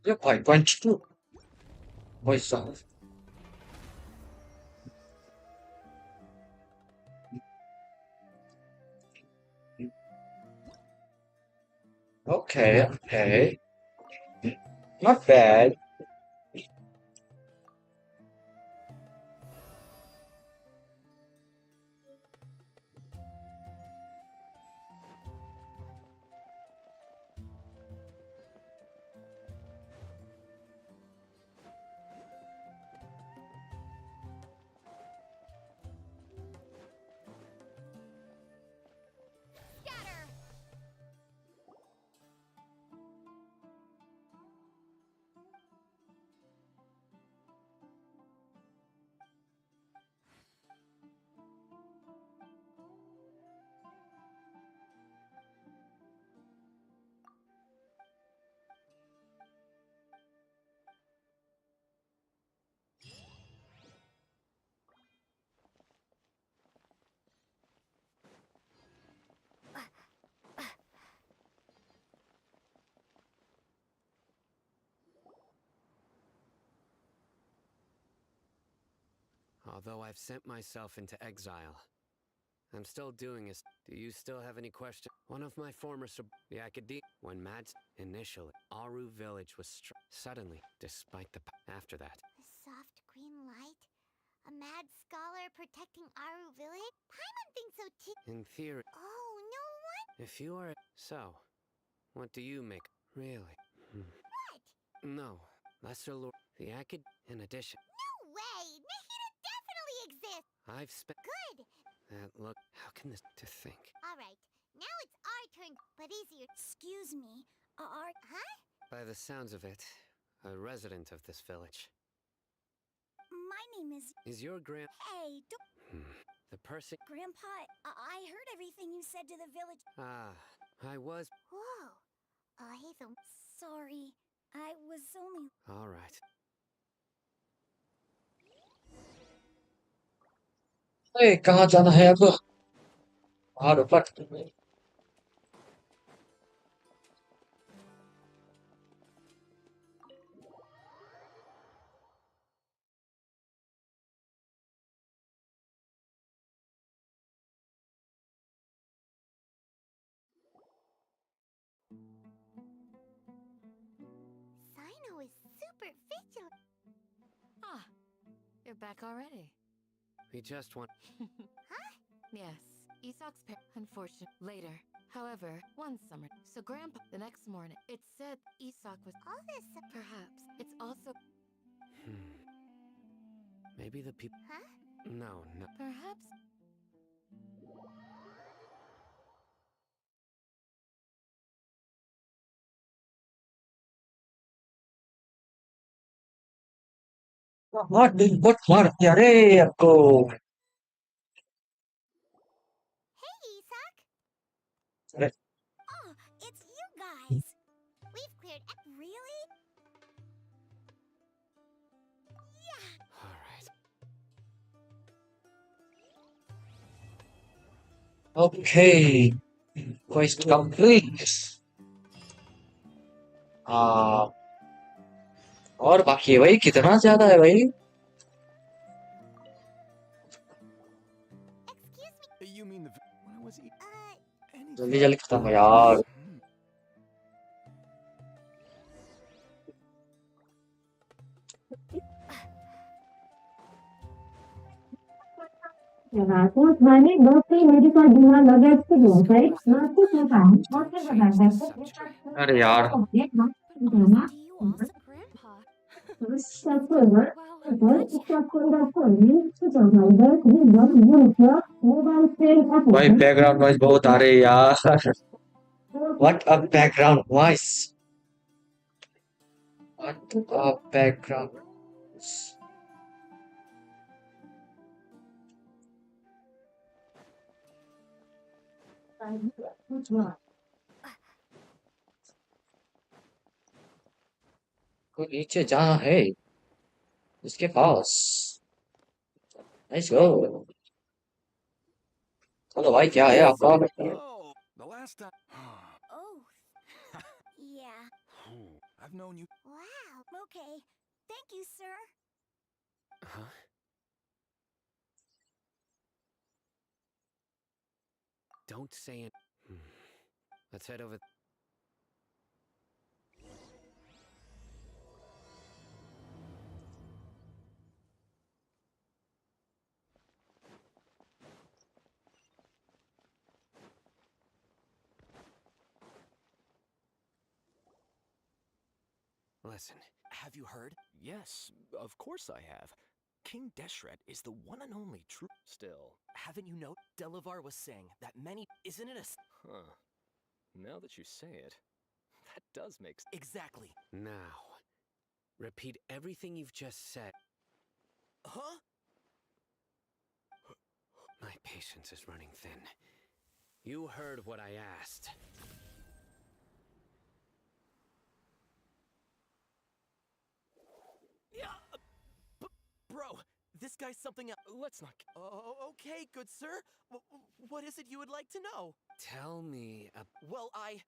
ये 5.2 भाई साहब. Okay, okay. Not bad. Although I've sent myself into exile, I'm still doing it. Do you still have any questions? One of my former the academy. When Mads initially, Aru village was suddenly, despite the after that. The soft green light? A mad scholar protecting Aru village? Paimon thinks so too. In theory. Oh, no one? If you are so, what do you make? Really? What? No, lesser lord. The acad. In addition, No way! Nahida definitely exists! I've spent. Good! Look, how can this to think? Alright, now it's our turn, but easier. Excuse me, huh? By the sounds of it, a resident of this village. My name is... Is your Hey, don't... The person... Grandpa, I heard everything you said to the village. I was... Whoa. Hazel. Sorry, I was only... All right. ए, कहाँ जाना है अब? पहाड़ ऊपर। Sino is super vigilant. Ah, you're back already. We just want... Huh? Yes, Isak's unfortunate later. However, one summer, so Grandpa, the next morning, it said Isak was All this... perhaps. It's also Maybe the people... Huh? No. perhaps. What मार दिया रे आपको? Hey, Isak! अरे, Oh, it's you guys! We've cleared... Really? Yeah! All right. Okay, quest complete. और बाकी है भाई, कितना ज्यादा है भाई? You mean the... When I was जल्दी जल्दी खत्म हो यार. अरे यार. भाई बैकग्राउंड नॉइज बहुत आ रही है यार. What a background voice. What a background voice. कोई नीचे जहाँ है इसके पास. Let's go. चलो भाई, क्या है आपका? Oh, the last time... Oh. Yeah. I've known you... Wow. Okay. Thank you, sir. Huh? Don't say it. Let's head over... Listen. Have you heard? Yes, of course I have. King Deshret is the one and only true. Still, haven't you know? Delavar was saying that many. Isn't it a? Huh. Now that you say it, that does make sense. Exactly. Now, repeat everything you've just said. Huh? My patience is running thin. You heard what I asked. Yeah, bro, this guy's something else. Let's not. Oh, okay, good sir. What is it you would like to know? Tell me Well, I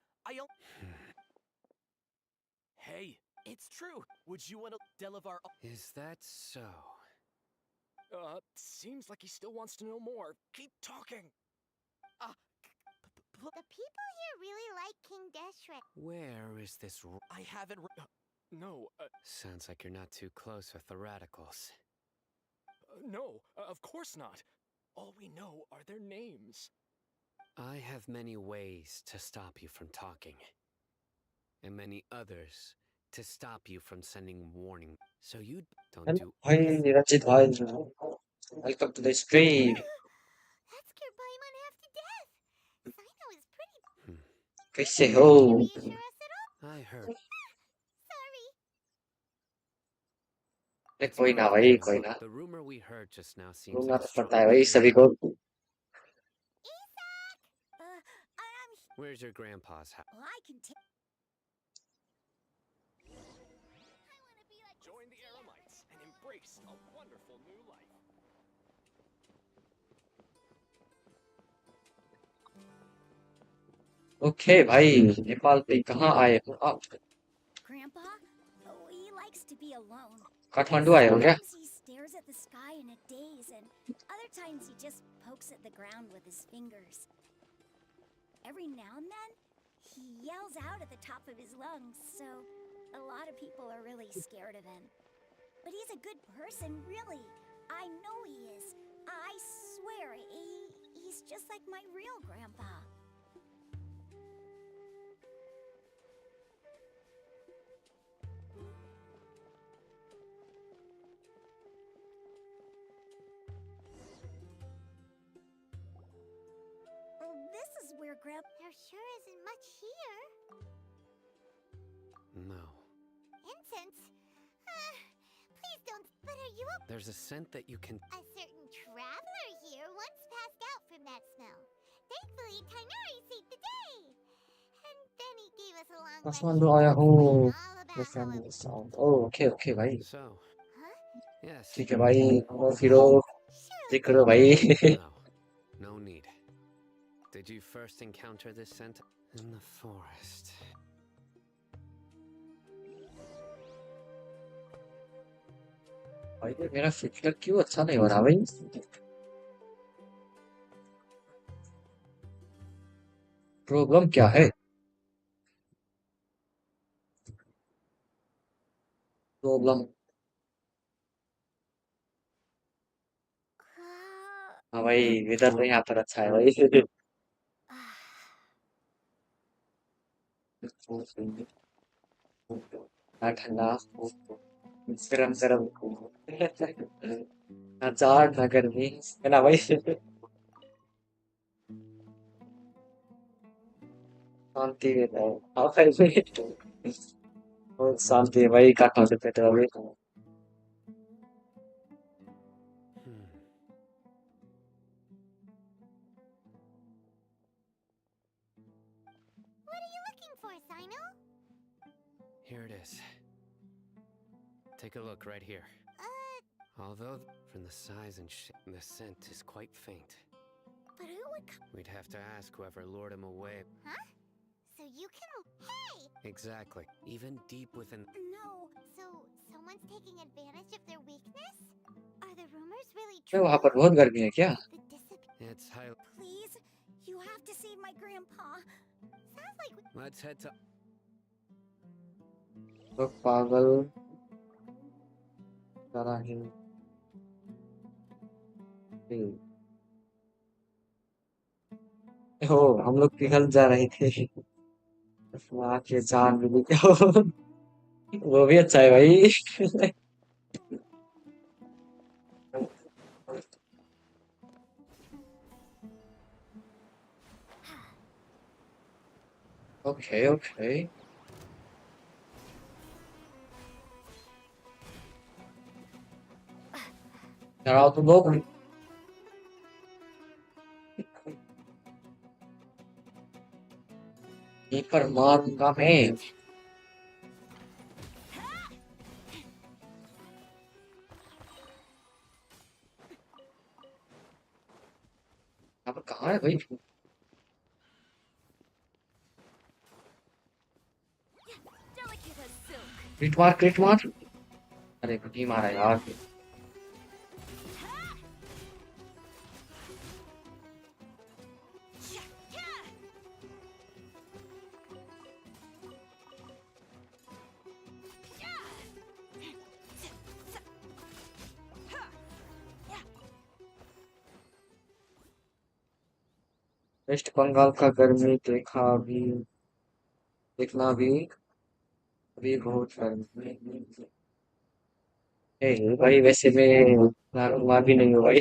Hey, it's true. Would you want to Delavar? Is that so? Seems like he still wants to know more. Keep talking. The people here really like King Deshret. Where is this? I haven't. No. Sounds like you're not too close with the radicals. No, of course not. All we know are their names. I have many ways to stop you from talking, and many others to stop you from sending warning. So you don't do. Hi, Rachit bhai. Welcome to the stream. That scared Paimon half to death. Sino is pretty. कैसे हो? I heard. Sorry. कोई ना भाई, कोई ना. The rumor we heard just now seems Runa like तो a strong पता है भाई सभी को. Where's your grandpa's house? Well, I can take. Join the Eremites and embrace a wonderful new life. Okay भाई, नेपाल पे कहाँ आए हो आप? Grandpa? Oh, he likes to be alone. Kathmandu आए हो क्या? Sometimes he stares at the sky in a daze, and other times he just pokes at the ground with his fingers. Every now and then, he yells out at the top of his lungs, so a lot of people are really scared of him. But he's a good person, really. I know he is. I swear, he's just like my real grandpa. This is where There sure isn't much here. No. Incense? Please don't. But are you okay? There's a scent that you can. A certain traveler here once passed out from that smell. Thankfully, Tainari saved the day. And then he gave us a long Kathmandu lecture आया हूँ. explaining all The about how family it sound. Oh, okay, okay भाई. So. Yes. ठीक है भाई. और फिरो. जिक्रो भाई. No. No need. Did you first encounter this scent in the forest? भाई मेरा फिल्टर क्यों अच्छा नहीं हो रहा भाई? प्रॉब्लम क्या है? प्रॉब्लम. हाँ भाई, इधर तो यहाँ पर अच्छा है भाई. ना ठंडा, गरम गरम. ना जाड़ ना गर्मी, है ना भाई? शांति रहता है. हाँ भाई. बहुत शांति है भाई काठमांडू पे तो अभी. What are you looking for, Sino? Here it is. Take a look right here. Although, from the size and the scent is quite faint. But who would We'd have to ask whoever lured him away. Huh? So you can. Hey! Exactly. Even deep within. No. So someone's taking advantage of their weakness? Are the rumors really मैं true? वहाँ पर बहुत गर्मी है क्या? It's high. Please, you have to save my grandpa. Sounds like. Let's head to. तो पागल. करा है. हो हम लोग पिघल जा रहे थे. वहाँ के जान मिली क्या हो? वो भी अच्छा है भाई. Okay, okay. डराओ तुम लोग. यहीं पर मारूंगा मैं. यहाँ पर कहाँ है भाई? क्रिट मार. अरे नहीं मारा यार. वेस्ट बंगाल का गर्मी देखना भी बहुत गर्मी। भाई वैसे मैं नारुमा भी नहीं हूँ भाई।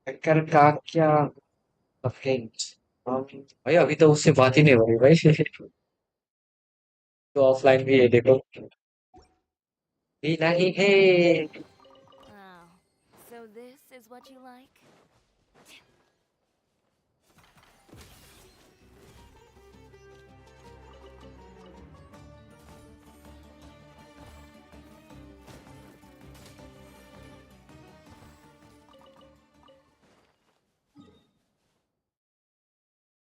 टक्कर का क्या अफेंट। भाई अभी तो उससे बात ही नहीं हो रही भाई। तो ऑफलाइन भी है देखो। भी नहीं है। Oh, so this is what you like?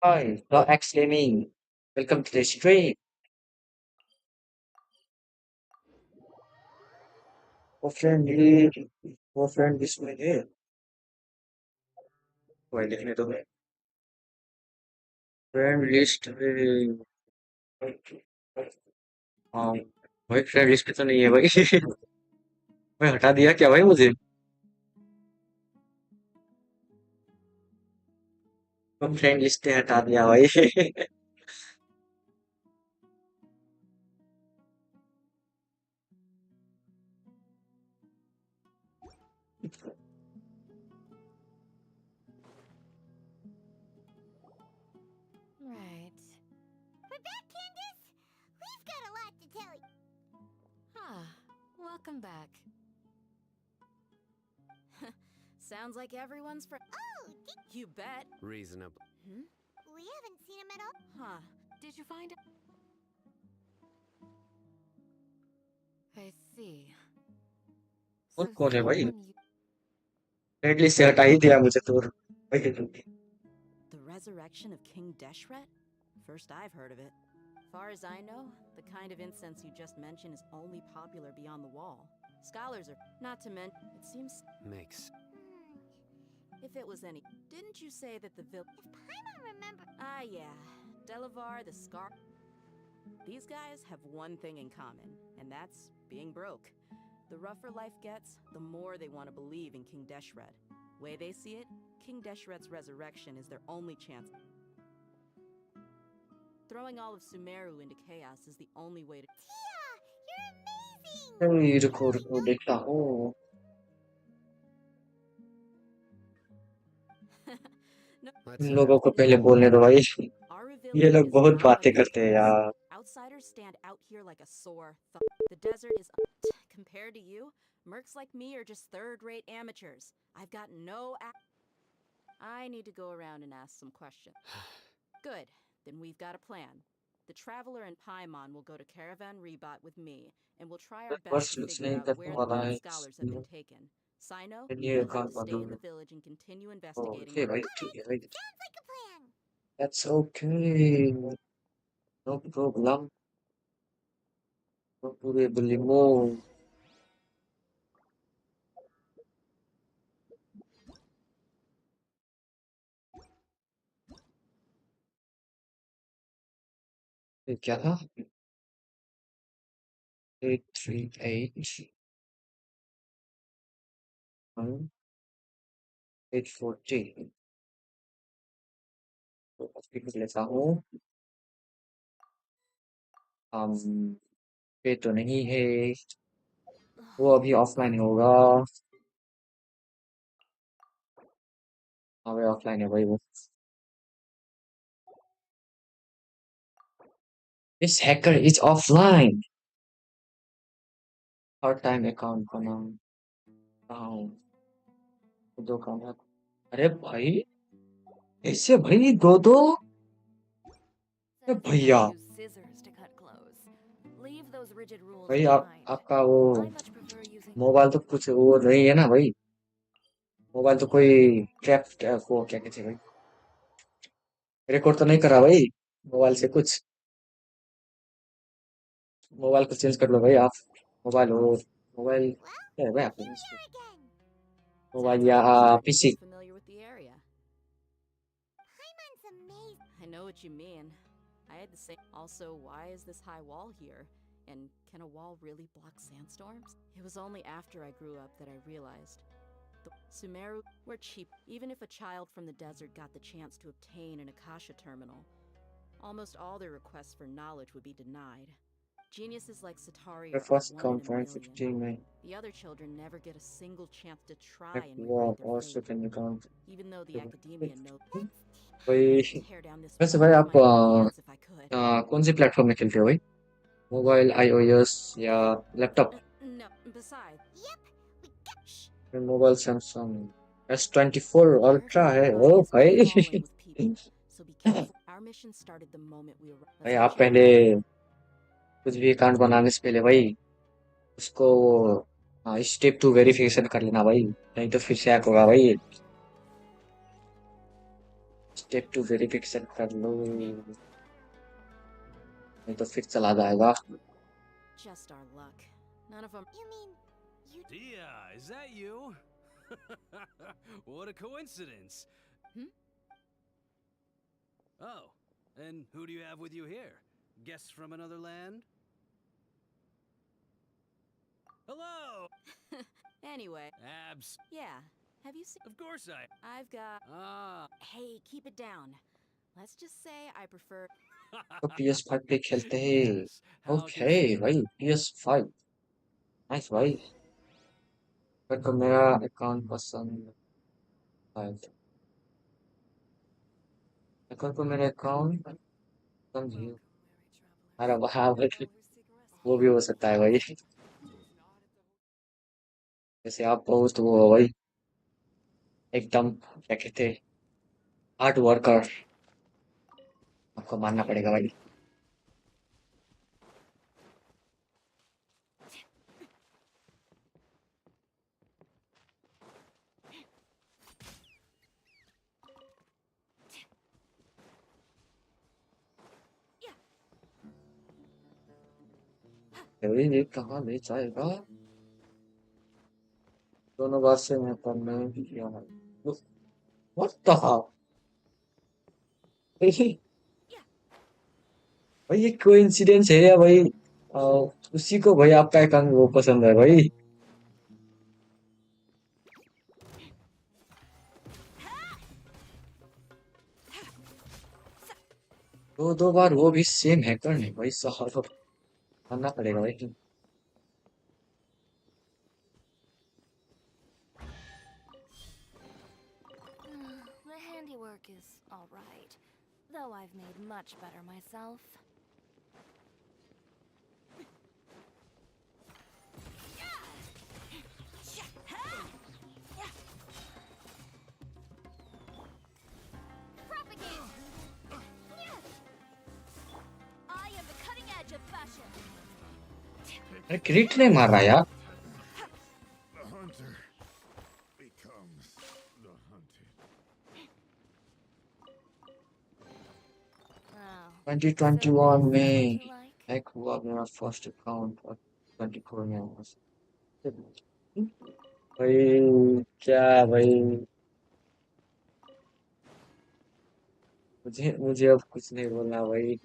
Hi, not exclaiming. Welcome to the stream. वो फ्रेंड वो फ्रेंड इसमें है। वही लिखने दो। फ्रेंड लिस्ट में। हाँ भाई फ्रेंड लिस्ट पे तो नहीं है भाई। भाई हटा दिया क्या भाई मुझे। तो फ्रेंड लिस्ट से हटा दिया भाई। Right. We're back, Candace! We've got a lot to tell you. Ah, welcome back. Sounds like everyone's for. Oh, You bet. Reasonable. we haven't seen him at all. Huh. Did you find it? I see. और So कौन है भाई। someone you... friend list से हटा ही दिया मुझे तो। भाई The resurrection of King Deshret? First I've heard of it. Far as I know, the kind of incense you just mentioned is only popular beyond the wall. Scholars are not to mention. It seems Makes. if it was any. Didn't you say that the village? If Paimon remember. Ah, yeah. Delavar, the Scar. These guys have one thing in common, and that's being broke. The rougher life gets, the more they want to believe in King Deshret. Way they see it, King Deshret's resurrection is their only chance. Throwing all of Sumeru into chaos is the only way to. Tia, you're amazing! रुको देखता हूँ। इन लोगों को पहले बोलने दो भाई। ये लोग बहुत बातें करते हैं यार। Outsiders stand out here like a sore thumb. The desert is compared to you. Mercs like me are just third-rate amateurs. I've got no. I need to go around and ask some questions. Good. Then we've got a plan. The Traveler and Paimon will go to Caravan Rebot with me, and we'll try our best to figure out where the main scholars have been taken. Sino, you'll have to stay in the village and continue investigating. Okay, भाई ठीक है भाई। Sounds like a plan. That's okay. No problem. No problemo. ये क्या था? 838 840 तो अभी कर लेता हूँ। पे तो नहीं है। वो अभी ऑफलाइन होगा। हाँ भाई ऑफलाइन है भाई वो। This hacker is offline. Hard time account का नाम कहाँ हूँ? दो काम है। अरे भाई ऐसे भाई दो भैया Use scissors to cut clothes. Leave those rigid rules भाई behind. आपका वो I much prefer using mobile तो कुछ वो नहीं है ना भाई। मोबाइल तो कोई ट्रैप वो क्या कहते हैं भाई। रिकॉर्ड तो नहीं करा भाई मोबाइल से कुछ। मोबाइल को चेंज कर लो भाई आप। मोबाइल हो मोबाइल क्या है भाई आपके पास? मोबाइल या PC. Familiar with the area. Paimon's amazing. I know what you mean. I had the same. Also, why is this high wall here? And can a wall really block sandstorms? It was only after I grew up that I realized Sumeru were cheap. Even if a child from the desert got the chance to obtain an Akasha terminal, almost all their requests for knowledge would be denied. Geniuses like Sataria The are first one in a conference million. 15 में The other children never get a single chance to try एक and हुआ rewrite their also fate. can count. Even though the academia knows. भाई Tear down this वैसे world भाई with आप my own hands if I could. कौन सी platform में खेलते हो भाई? मोबाइल, iOS या laptop? No, besides. Mobile Samsung S24 ultra है Everybody ओ is भाई. falling with people, so be careful. Our mission started the moment we arrived. भाई आप पहले कुछ भी अकाउंट बनाने से पहले भाई उसको स्टेप 2 वेरिफिकेशन कर लेना भाई, नहीं तो फिर से हैक होगा भाई. स्टेप 2 वेरिफिकेशन कर लो, नहीं तो फिर चला जाएगा. Just our luck. None of them. You mean you? Dia, is that you? What a coincidence. Oh, and who do you have with you here? Guests from another land? Hello! Anyway. Abs. Yeah. Have you seen? Of course I've got. Ah. Hey, keep it down. Let's just say I prefer. तो PS5 पे खेलते हैं. Yes, how okay considerate. भाई, PS5 nice भाई. मेरे को मेरा account पसंद है. मेरे को मेरा अकाउंट पसंद है. अरे वाह भाई, वो भी हो सकता है भाई. जैसे आप बहुत वो हो भाई, एकदम क्या कहते हैं, हार्ड वर्कर. आपको मानना पड़ेगा भाई. ये कहाँ ले जाएगा? दोनों बार से मैं पढ़ने किया है. What the hell? भाई ये कोइंसिडेंस है या भाई उसी को भाई आपका अकाउंट वो पसंद है भाई. दो बार वो भी सेम हैकर नहीं भाई साहब, मानना पड़ेगा भाई. The handiwork is alright, though I've made much better myself. I am the cutting edge of fashion. अरे क्रिट नहीं मार रहा यार. The hunter becomes the hunted. 2021 में हैक हुआ मेरा फर्स्ट अकाउंट और 24 में हुआ. भाई क्या भाई, मुझे अब कुछ नहीं बोलना भाई.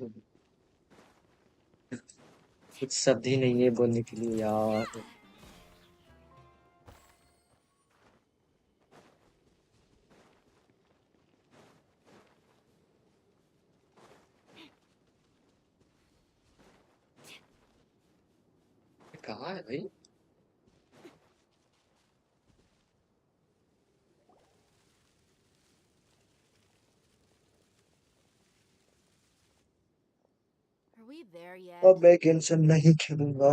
कुछ शब्द ही नहीं है बोलने के लिए यार. कहाँ है भाई? Are we there yet? अब मैं गेंशन नहीं खेलूंगा.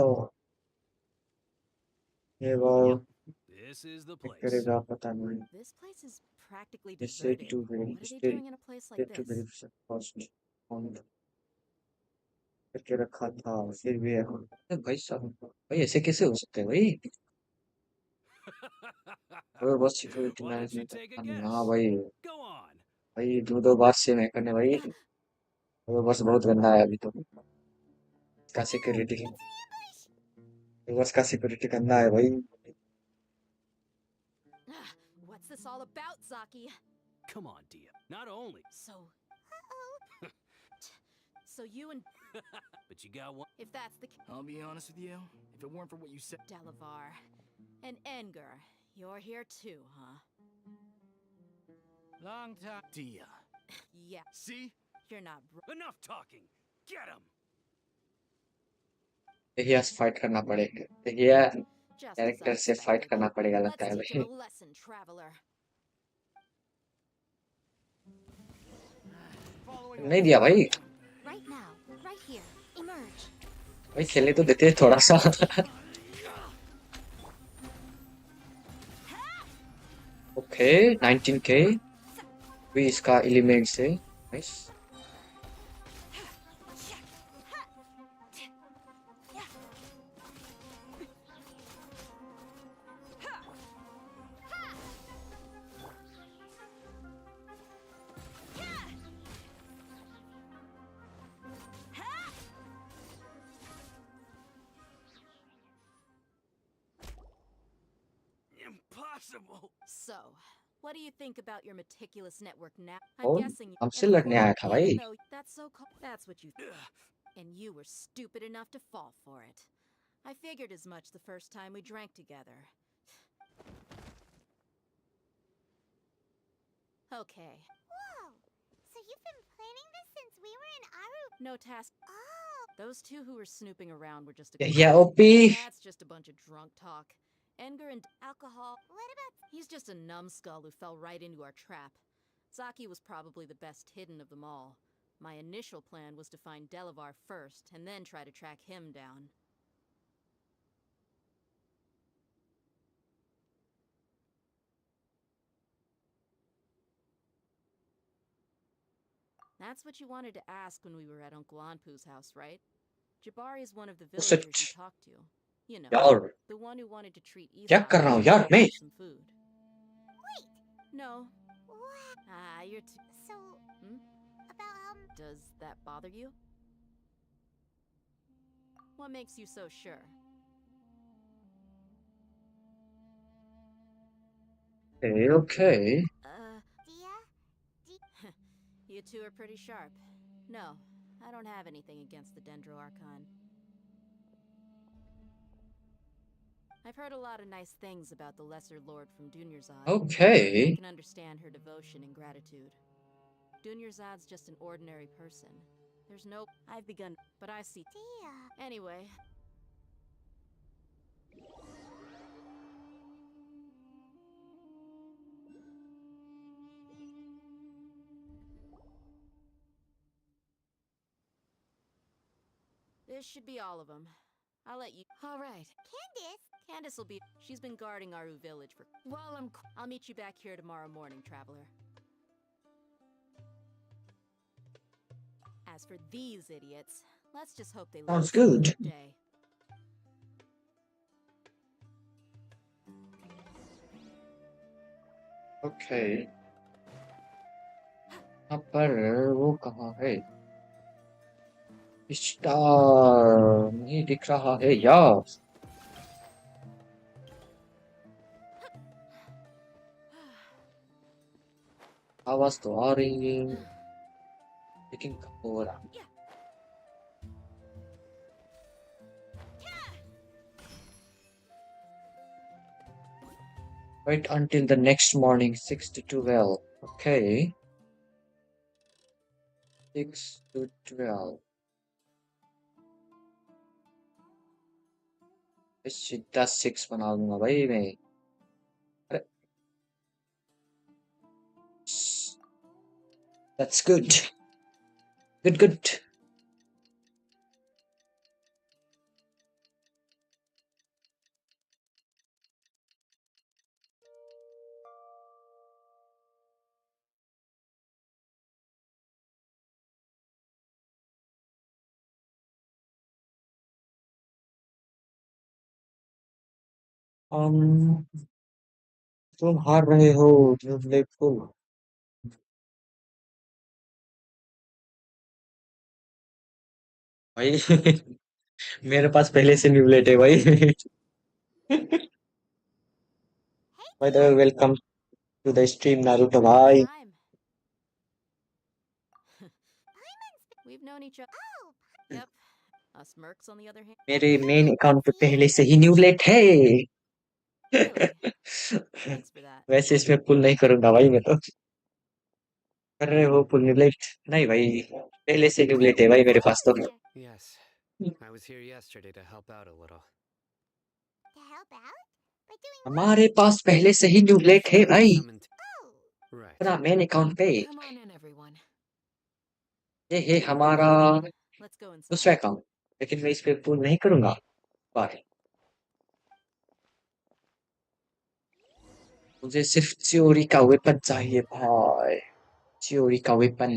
ये वो This is the place. करेगा पता नहीं. This place is practically Step deserted. to What are they step doing in a place like to this? first on करके रखा था फिर भी है. अरे भाई साहब, भाई ऐसे कैसे हो सकते हैं भाई? और बस security Why don't you management. take a हाँ guess? भाई, Go on. भाई दो बार से मैं करने भाई. वो बस बहुत गंदा है अभी तो. का सिक्योरिटी बस का सिक्योरिटी गंदा है भाई. What's this all about, Zaki? Come on, Dia. Not only. So you and But you got one. if that's the I'll be honest with you, if it weren't for what you said. Delavar and Engar, You're here too, huh? Long time. Dia. Yeah. See? You're not Enough talking. Get him. यही fight करना पड़ेगा, यही just as I character से fight expected. करना पड़ेगा लगता Let's है teach him भाई. a lesson, traveler. नहीं दिया भाई. Right now, right here. Emerge. भाई खेलने तो देते थोड़ा सा. ओके 19k भी इसका एलिमेंट से nice. Impossible. So, what do you think about your meticulous network now? Oh, I'm guessing हमसे लड़ने आया था भाई. No, that's so cool. That's what you and you were stupid enough to fall for it. I figured as much the first time we drank together. Okay. Whoa! So you've been planning this since we were in Aru? No task. Oh! Those two who were snooping around were just a Yeah, OP. That's just a bunch of drunk talk. Edgar and alcohol. What about... He's just a numbskull who fell right into our trap. Zaki was probably the best hidden of them all. My initial plan was to find Delavar first, and then try to track him down. That's what you wanted to ask when we were at Uncle Anpu's house, right? Jabari is one of the villagers you talked to. You know, यार the one who wanted to treat क्या Esau कर रहा हूँ and यार give मैं? him some food. Wait! No. What? Ah, you're too... So... About, Does that bother you? What makes you so sure? Okay. Dia? You two are pretty sharp. No, I don't have anything against the Dendro Archon. I've heard a lot of nice things about the Lesser Lord from Dunyarzad. Okay. I can understand her devotion and gratitude. Dunyarzad's just an ordinary person. There's no... I've begun... But I see... Dia. Anyway... This should be all of them. I'll let you... All right. Candace will be... She's been guarding Aru village for... While I'll meet you back here tomorrow morning, traveler. As for these idiots, let's just hope they Sounds live good. another day. Okay. यहाँ पर वो कहाँ है? Star नहीं दिख रहा है यार. आवाज तो आ रही है लेकिन कब हो रहा? Wait until the next morning, 6 to 12. Okay. 6 to 12. सीधा 6 बना दूंगा भाई मैं. अरे. That's good. Good. तुम हार रहे हो देखो. भाई मेरे पास पहले से न्यूलेट है भाई. By the way, welcome to the stream Naruto भाई. We've known each other. Oh! Yep. Us mercs, on the other hand. मेरे मेन अकाउंट पे पहले से ही न्यूलेट है. Thanks for that. वैसे इसमें पुल नहीं करूंगा भाई मैं तो। कर रहे हो पुल न्यूब्लेट? नहीं भाई, पहले से न्यूब्लेट है भाई मेरे पास तो। Yes, I was here yesterday to help out a little. To help out? By doing what? हमारे पास पहले से ही न्यूब्लेट है भाई, Right. अपना मेन अकाउंट पे। Come on in, everyone. ये है हमारा Let's go दूसरा inside. अकाउंट, लेकिन मैं इस पे पुल नहीं करूंगा। बाय। मुझे सिर्फ चोरी का वेपन चाहिए भाई, चोरी का weapon.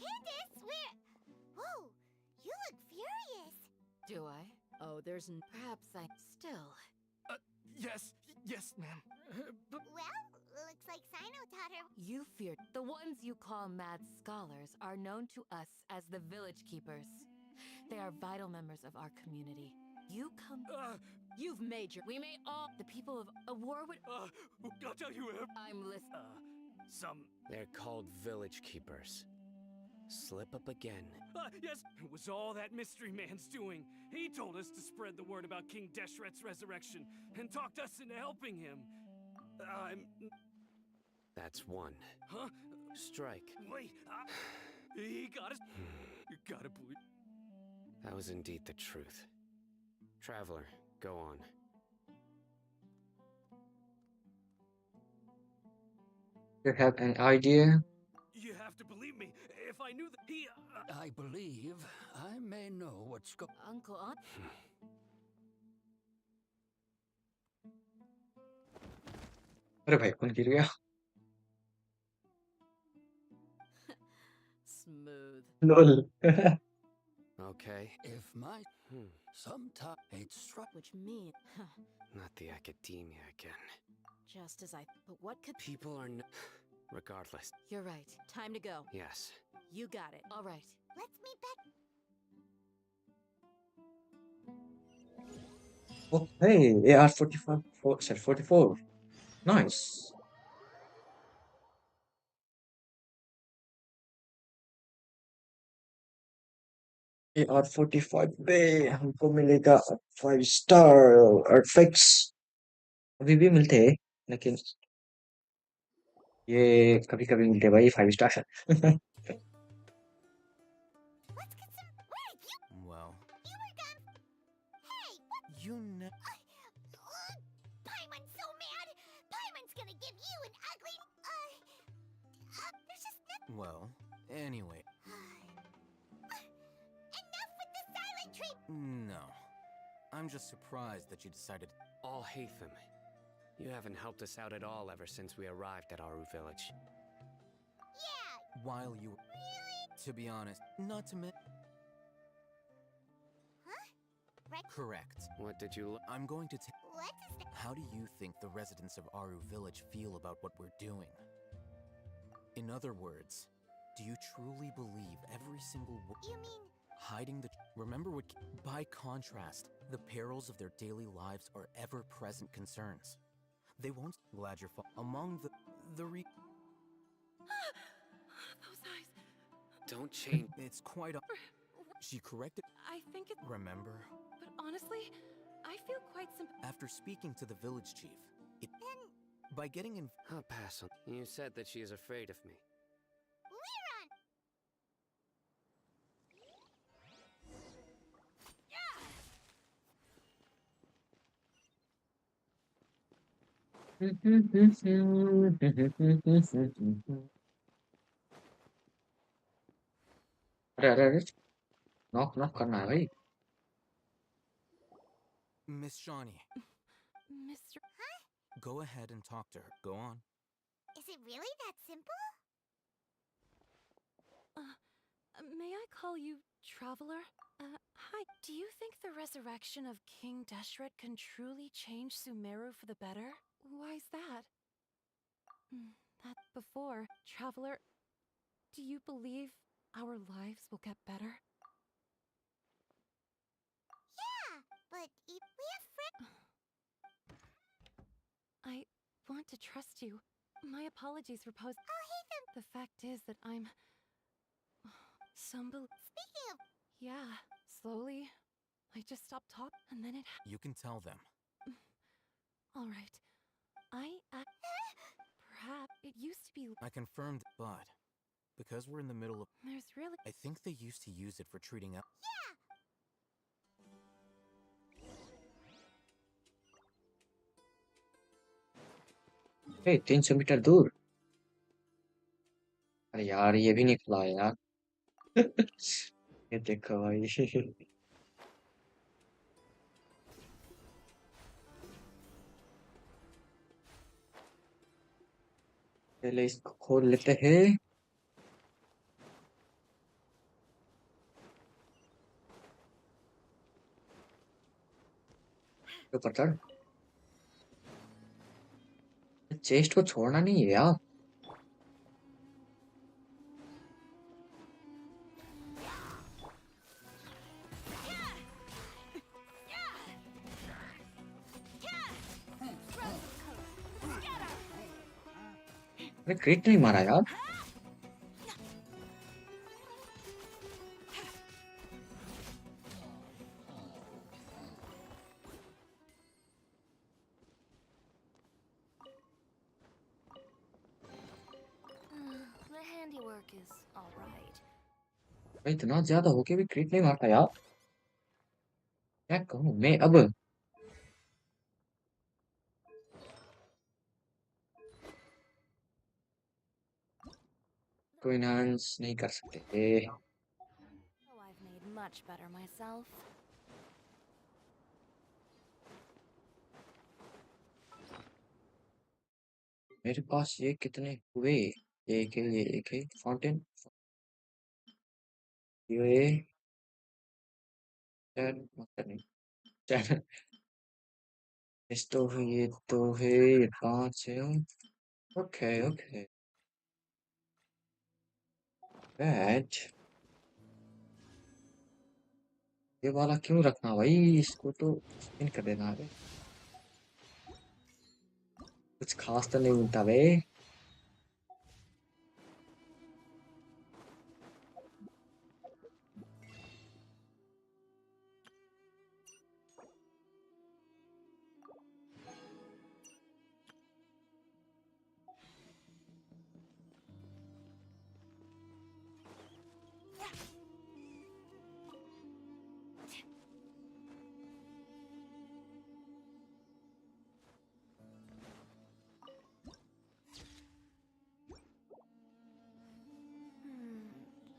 Candace, where? Whoa, you look furious. Do I? Oh, perhaps I still. Yes, ma'am. Well, looks like Sino taught her. You fear. The ones you call mad scholars are known to us as the Village Keepers. They are vital members of our community. You come. You've made your. We may all. The people of a war would. I'll tell you. I'm listening. They're called village keepers. Slip up again. Yes, it was all that mystery man's doing. He told us to spread the word about King Deshret's resurrection and talked us into helping him. That's one. Huh? Strike. Wait, he got us. You gotta believe. That was indeed the truth. Traveler, go on. You have an idea? You have to believe me. If I knew that he. I believe I may know what's going. Uncle Aunt. अरे भाई कौन गिर गया? Smooth. Lol. Okay. If my sometime it's struck, Which means. Not the academia again. Just as I. But what could. People are Regardless. You're right. Time to go. Yes. You got it. All right. Let's meet back. Oh, hey, AR-45, 44. Nice. AR-45 पे हमको मिलेगा 5 star artefacts. अभी भी मिलते हैं, लेकिन ये कभी कभी मिलते हैं भाई 5 star. Let's get some. Where did you? Well, You were gone. Hey, what? you know. Paimon's so mad. Paimon's gonna give you an ugly. There's just nothing. Well, anyway. Enough with the silent treatment. No. I'm just surprised that you decided. All Hatham. You haven't helped us out at all ever since we arrived at Aru village. Yeah. While you. Really? To be honest, not to mention. Huh? Right. Correct. What did you? I'm going to take. What is that? How do you think the residents of Aru village feel about what we're doing? In other words, do you truly believe every single word? You mean? Hiding the. Remember what. By contrast, the perils of their daily lives are ever-present concerns. They won't. Glad you're among the. Those eyes. Don't change. It's quite. She corrected. I think it. Remember. But honestly, I feel quite After speaking to the village chief, by getting in. I'll pass on. You said that she is afraid of me. Liron! अरे अरे अरे, knock knock करना है भाई। Miss Shawnee, Mr. Huh? go ahead and talk to her. Go on. Is it really that simple? May I call you Traveler? Hi. Do you think the resurrection of King Deshret can truly change Sumeru for the better? Why's that? That before, Traveler, do you believe our lives will get better? Yeah, but if we have friends. I want to trust you. My apologies for Oh, Hatham, The fact is that I'm Speaking of, yeah, slowly I just stopped talking and then it You can tell them. all right. Perhaps it used to be I confirmed, but because we're in the middle of. there's really I think they used to use it for treating out. ए 300 metre दूर। अरे यार ये भी नहीं खुला है यार। ये देखो भाई। पहले इसको खोल लेते हैं। ऊपर चढ़। चेस्ट को छोड़ना नहीं है यार। अरे क्रिट नहीं मारा यार। The handiwork is alright. भाई इतना ज्यादा होके भी क्रिट नहीं मारता यार। क्या कहूँ मैं अब। कोई एनहांस नहीं कर सकते। Oh, I've made much better myself. मेरे पास ये कितने हुए। एक है फाउंटेन। ये 10 मतलब नहीं 10। इस तो है ये तो है ये 5 है। Okay okay batch. ये वाला क्यों रखना भाई इसको तो स्पिन कर देना है। कुछ खास तो नहीं मिलता भाई।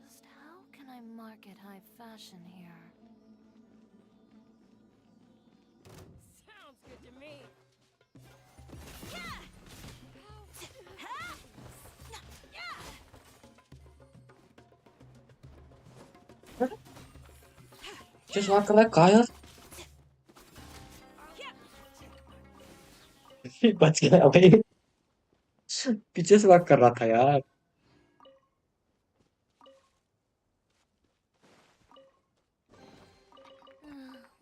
Just how can I market high fashion here? Sounds good to me. Just walk like Kyle. बच गया भाई। पीछे से वॉक कर रहा था यार।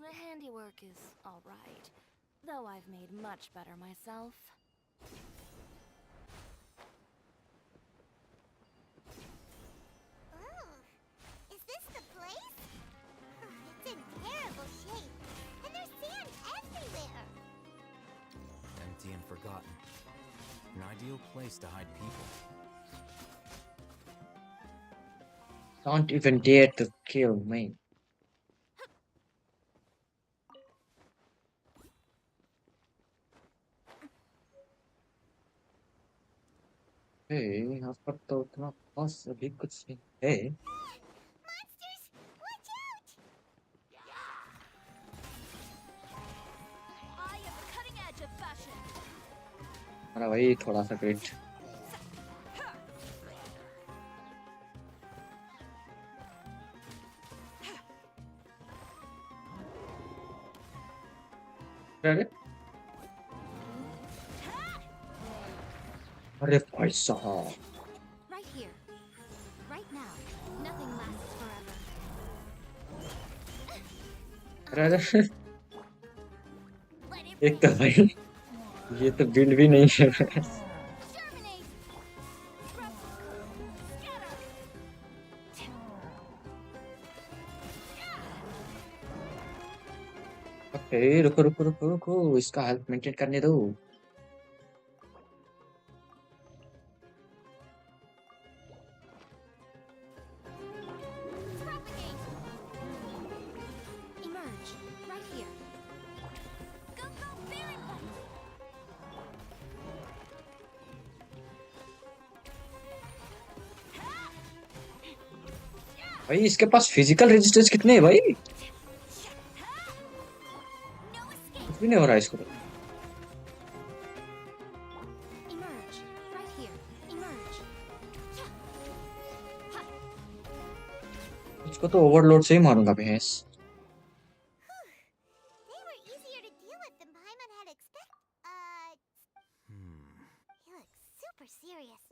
The handiwork is alright, though I've made much better myself. oh, is this the place? It's in terrible shape, and there's sand everywhere. Empty and forgotten. An ideal place to hide people. Don't even dare to kill me. Hey, यहाँ पर तो उतना खास अभी कुछ नहीं है। Monsters, watch out! I am the cutting edge of fashion. हमारा भाई थोड़ा सा ग्रेट। अरे अरे भाई साहब। Right here. Right now. Nothing lasts forever. अरे अरे एक तो भाई ये तो बिल्ड भी नहीं है। ए रुको रुको रुको रुको, इसका हेल्थ मेंटेन करने दो। Emerge, right here. Go, go, Baron Bite! भाई इसके पास फिजिकल रेजिस्टेंस कितने हैं भाई? कुछ भी नहीं हो रहा है इसको तो। Emerge, right here. Emerge. इसको तो ओवरलोड से ही मारूंगा भैंस। They were easier to deal with than Paimon had expected. He looks super serious.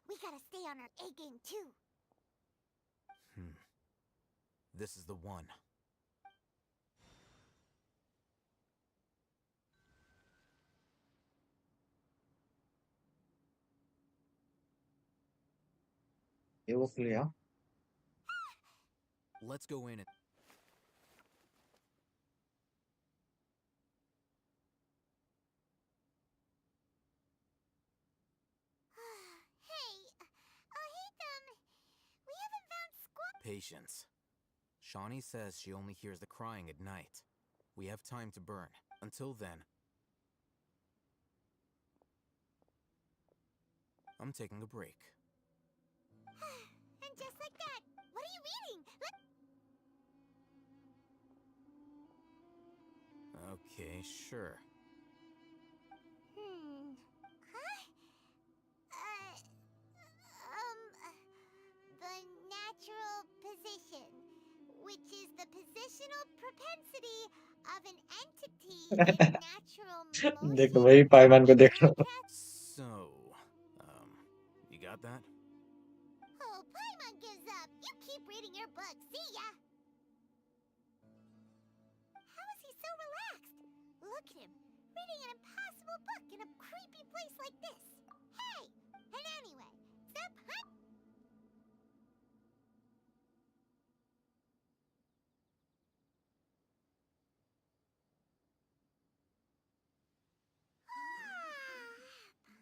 We gotta stay on our A game too. This is the one. ये वो लिया। Let's go in and... Hey, we haven't found Squall. Patience. Shawnee says she only hears the crying at night. We have time to burn. Until then... I'm taking a break. And just like that, what are you reading? Okay, sure. Huh? The natural position, which is the positional propensity of an entity in natural देखो भाई पाइमान को देख लो। So, you got that? Oh, Paimon gives up. You keep reading your book. See ya. How is he so relaxed? Look at him, reading an impossible book in a creepy place like this. Hey! And anyway, stop hunt.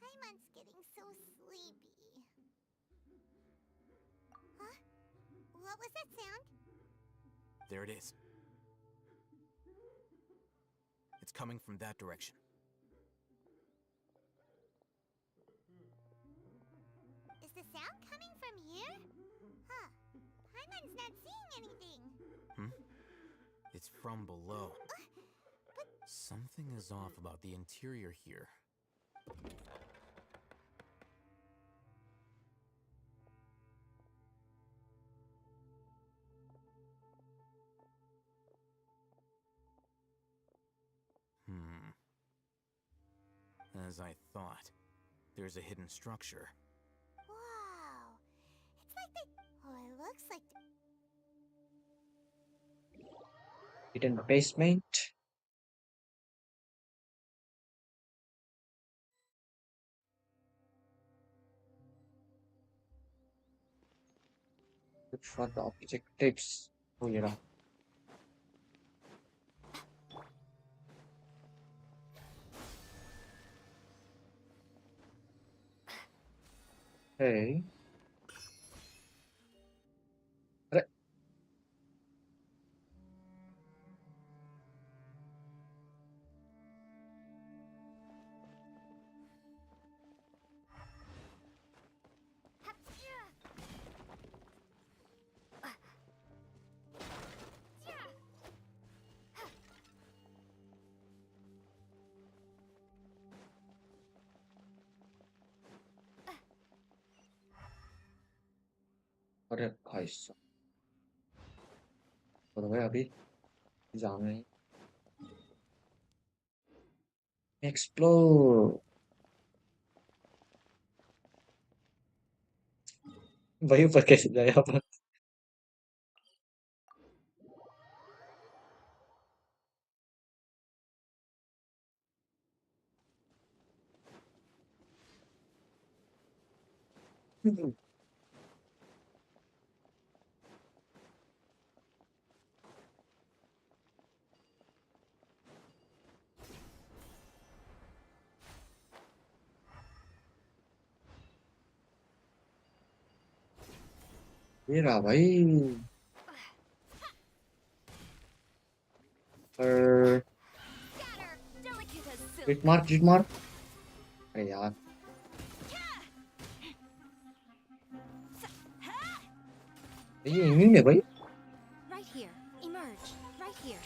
Paimon's getting so sleepy. Huh? What was that sound? There it is. It's coming from that direction. Is the sound coming from here? Huh. Paimon's not seeing anything. It's from below. Something is off about the interior here. As I thought, there's a hidden structure. Wow. It's like they... Oh, it looks like... Hidden basement. Look for the objectives. Oh yeah. Hey. अरे अरे भाई साहब, तो भाई अभी जाम नहीं। Explore. वही ऊपर कैसे जाए अपन? ये रहा भाई। पर हिट मार। अरे यार, ये एमिंग है भाई। Right here. Emerge. Right here.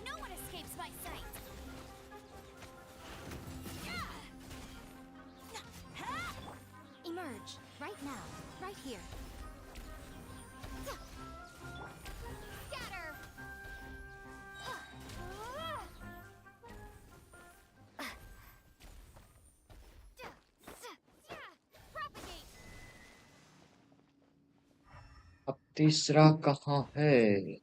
No one escapes my sight. Emerge. Right now. Right here. Scatter. Propagate. अब तीसरा कहाँ है?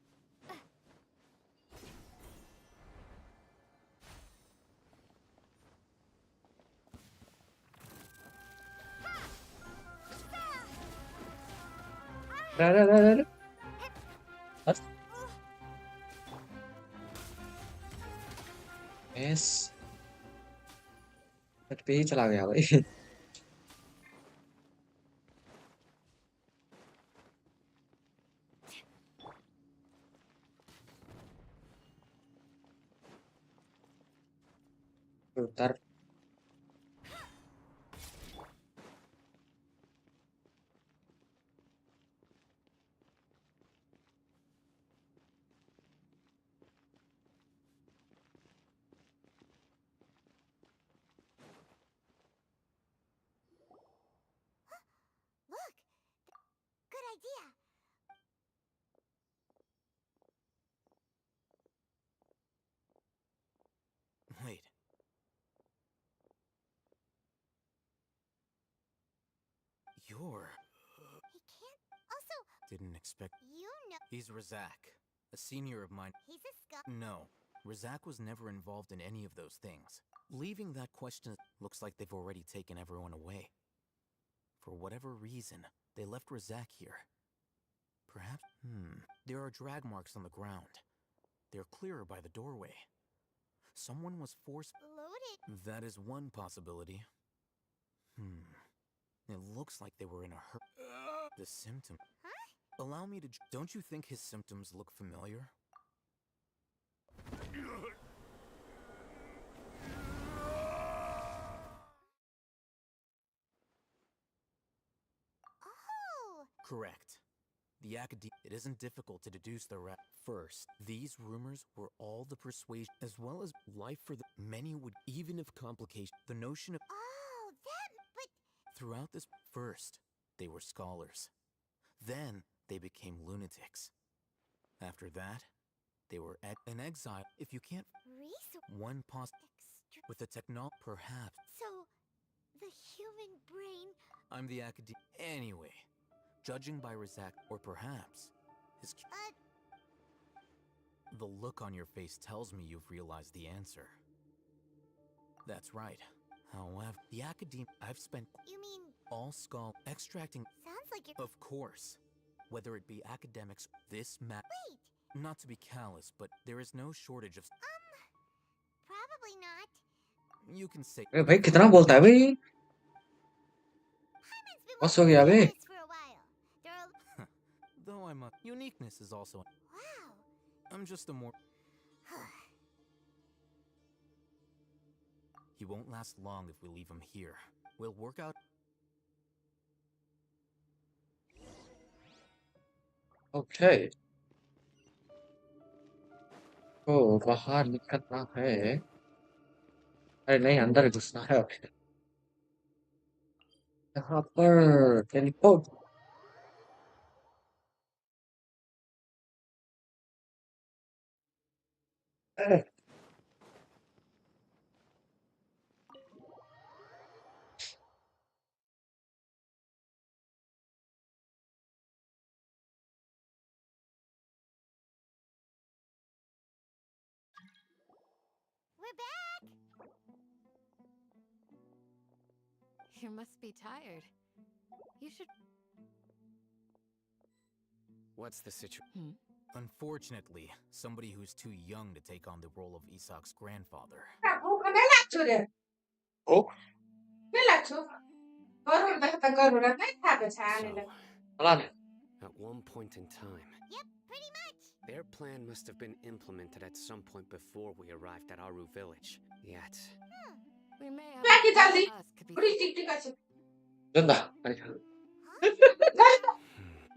रे। बस यस, पे ही चला गया भाई। उतर। Look! Good idea. Wait. You're... He can't. Also, Didn't expect... you know He's Razak, a senior of mine. he's a scum. No, Razak was never involved in any of those things. Leaving that question, looks like they've already taken everyone away. For whatever reason, they left Razak here. Perhaps... There are drag marks on the ground. They're clearer by the doorway. Someone was forced... Loaded. That is one possibility. It looks like they were in a hurry. The symptom... Huh? Allow me to... Don't you think his symptoms look familiar? Oh! Correct. The academy... It isn't difficult to deduce the First, these rumors were all the persuasion, as well as life for the... Many would, even if complication... The notion of... Oh, that. But Throughout this... First, they were scholars. Then, they became lunatics. After that, they were in exile. If you can't... One with the technology, perhaps. So, the human brain. I'm the academic. Anyway, judging by Razak, or perhaps his. The look on your face tells me you've realized the answer. That's right. However, the academy I've spent. You mean? All extracting. Sounds like you're. Of course, whether it be academics, this Wait. Not to be callous, but there is no shortage of. Probably not. You can say. अरे भाई कितना बोलता है भाई? Hyman's been बस हो wanting गया to bay. do this for a while. Though I'm a uniqueness is also. Wow. I'm just a more. He won't last long if we leave him here. We'll work out. Okay. तो बाहर निकलना है। अरे नहीं, अंदर घुसना है। यहाँ पर teleport. We're back. You must be tired. You should. What's the situation? Unfortunately, somebody who's too young to take on the role of Isak's grandfather. Oh, wala na. At one point in time, Yep, pretty much. their plan must have been implemented at some point before we arrived at Aru village. Yet, We may have us could be Doon na.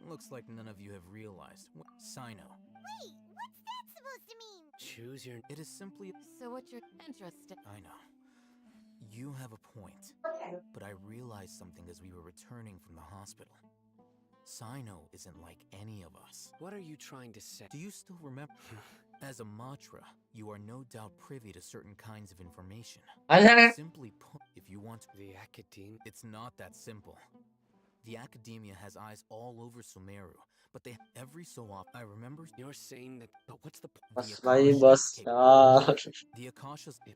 Looks like none of you have realized. Sino. Wait, what's that supposed to mean? Choose your. It is simply. So what's your interest? I know. You have a point. But I realized something as we were returning from the hospital. Sino isn't like any of us. What are you trying to say? Do you still remember? As a Matra, you are no doubt privy to certain kinds of information. Simply put, if you want the academia, it's not that simple. The academia has eyes all over Sumeru, but they every so often. I remember you're saying that. But what's the Bas भाई बस यार the Akashas it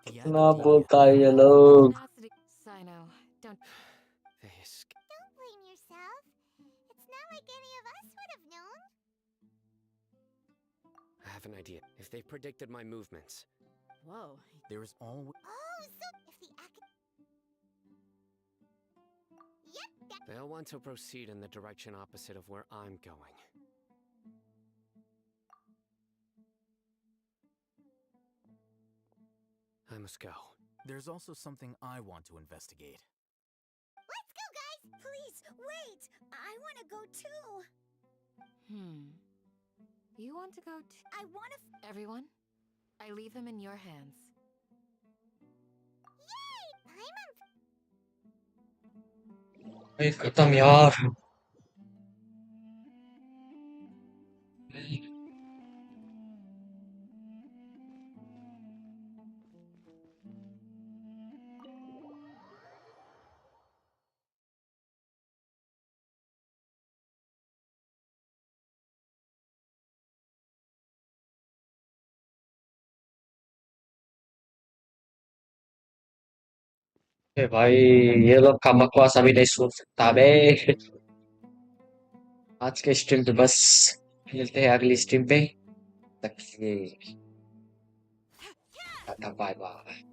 कितना बोलता है ये लोग Sino, don't Don't blame yourself. It's not like any of us would have known. I have an idea. If they predicted my movements, Whoa. there is always. Oh, so if the Yep, they'll want to proceed in the direction opposite of where I'm going. I must go. There's also something I want to investigate. Let's go, guys! Please, wait! I want to go too! You want to go I want to... Everyone, I leave him in your hands. Yay! I'm on... भाई खत्म यार भाई ये लोग का बकवास अभी नहीं सुन सकता बे आज के स्ट्रीम पे बस मिलते हैं अगली स्ट्रीम पे तक के लिए टाटा बाय बाय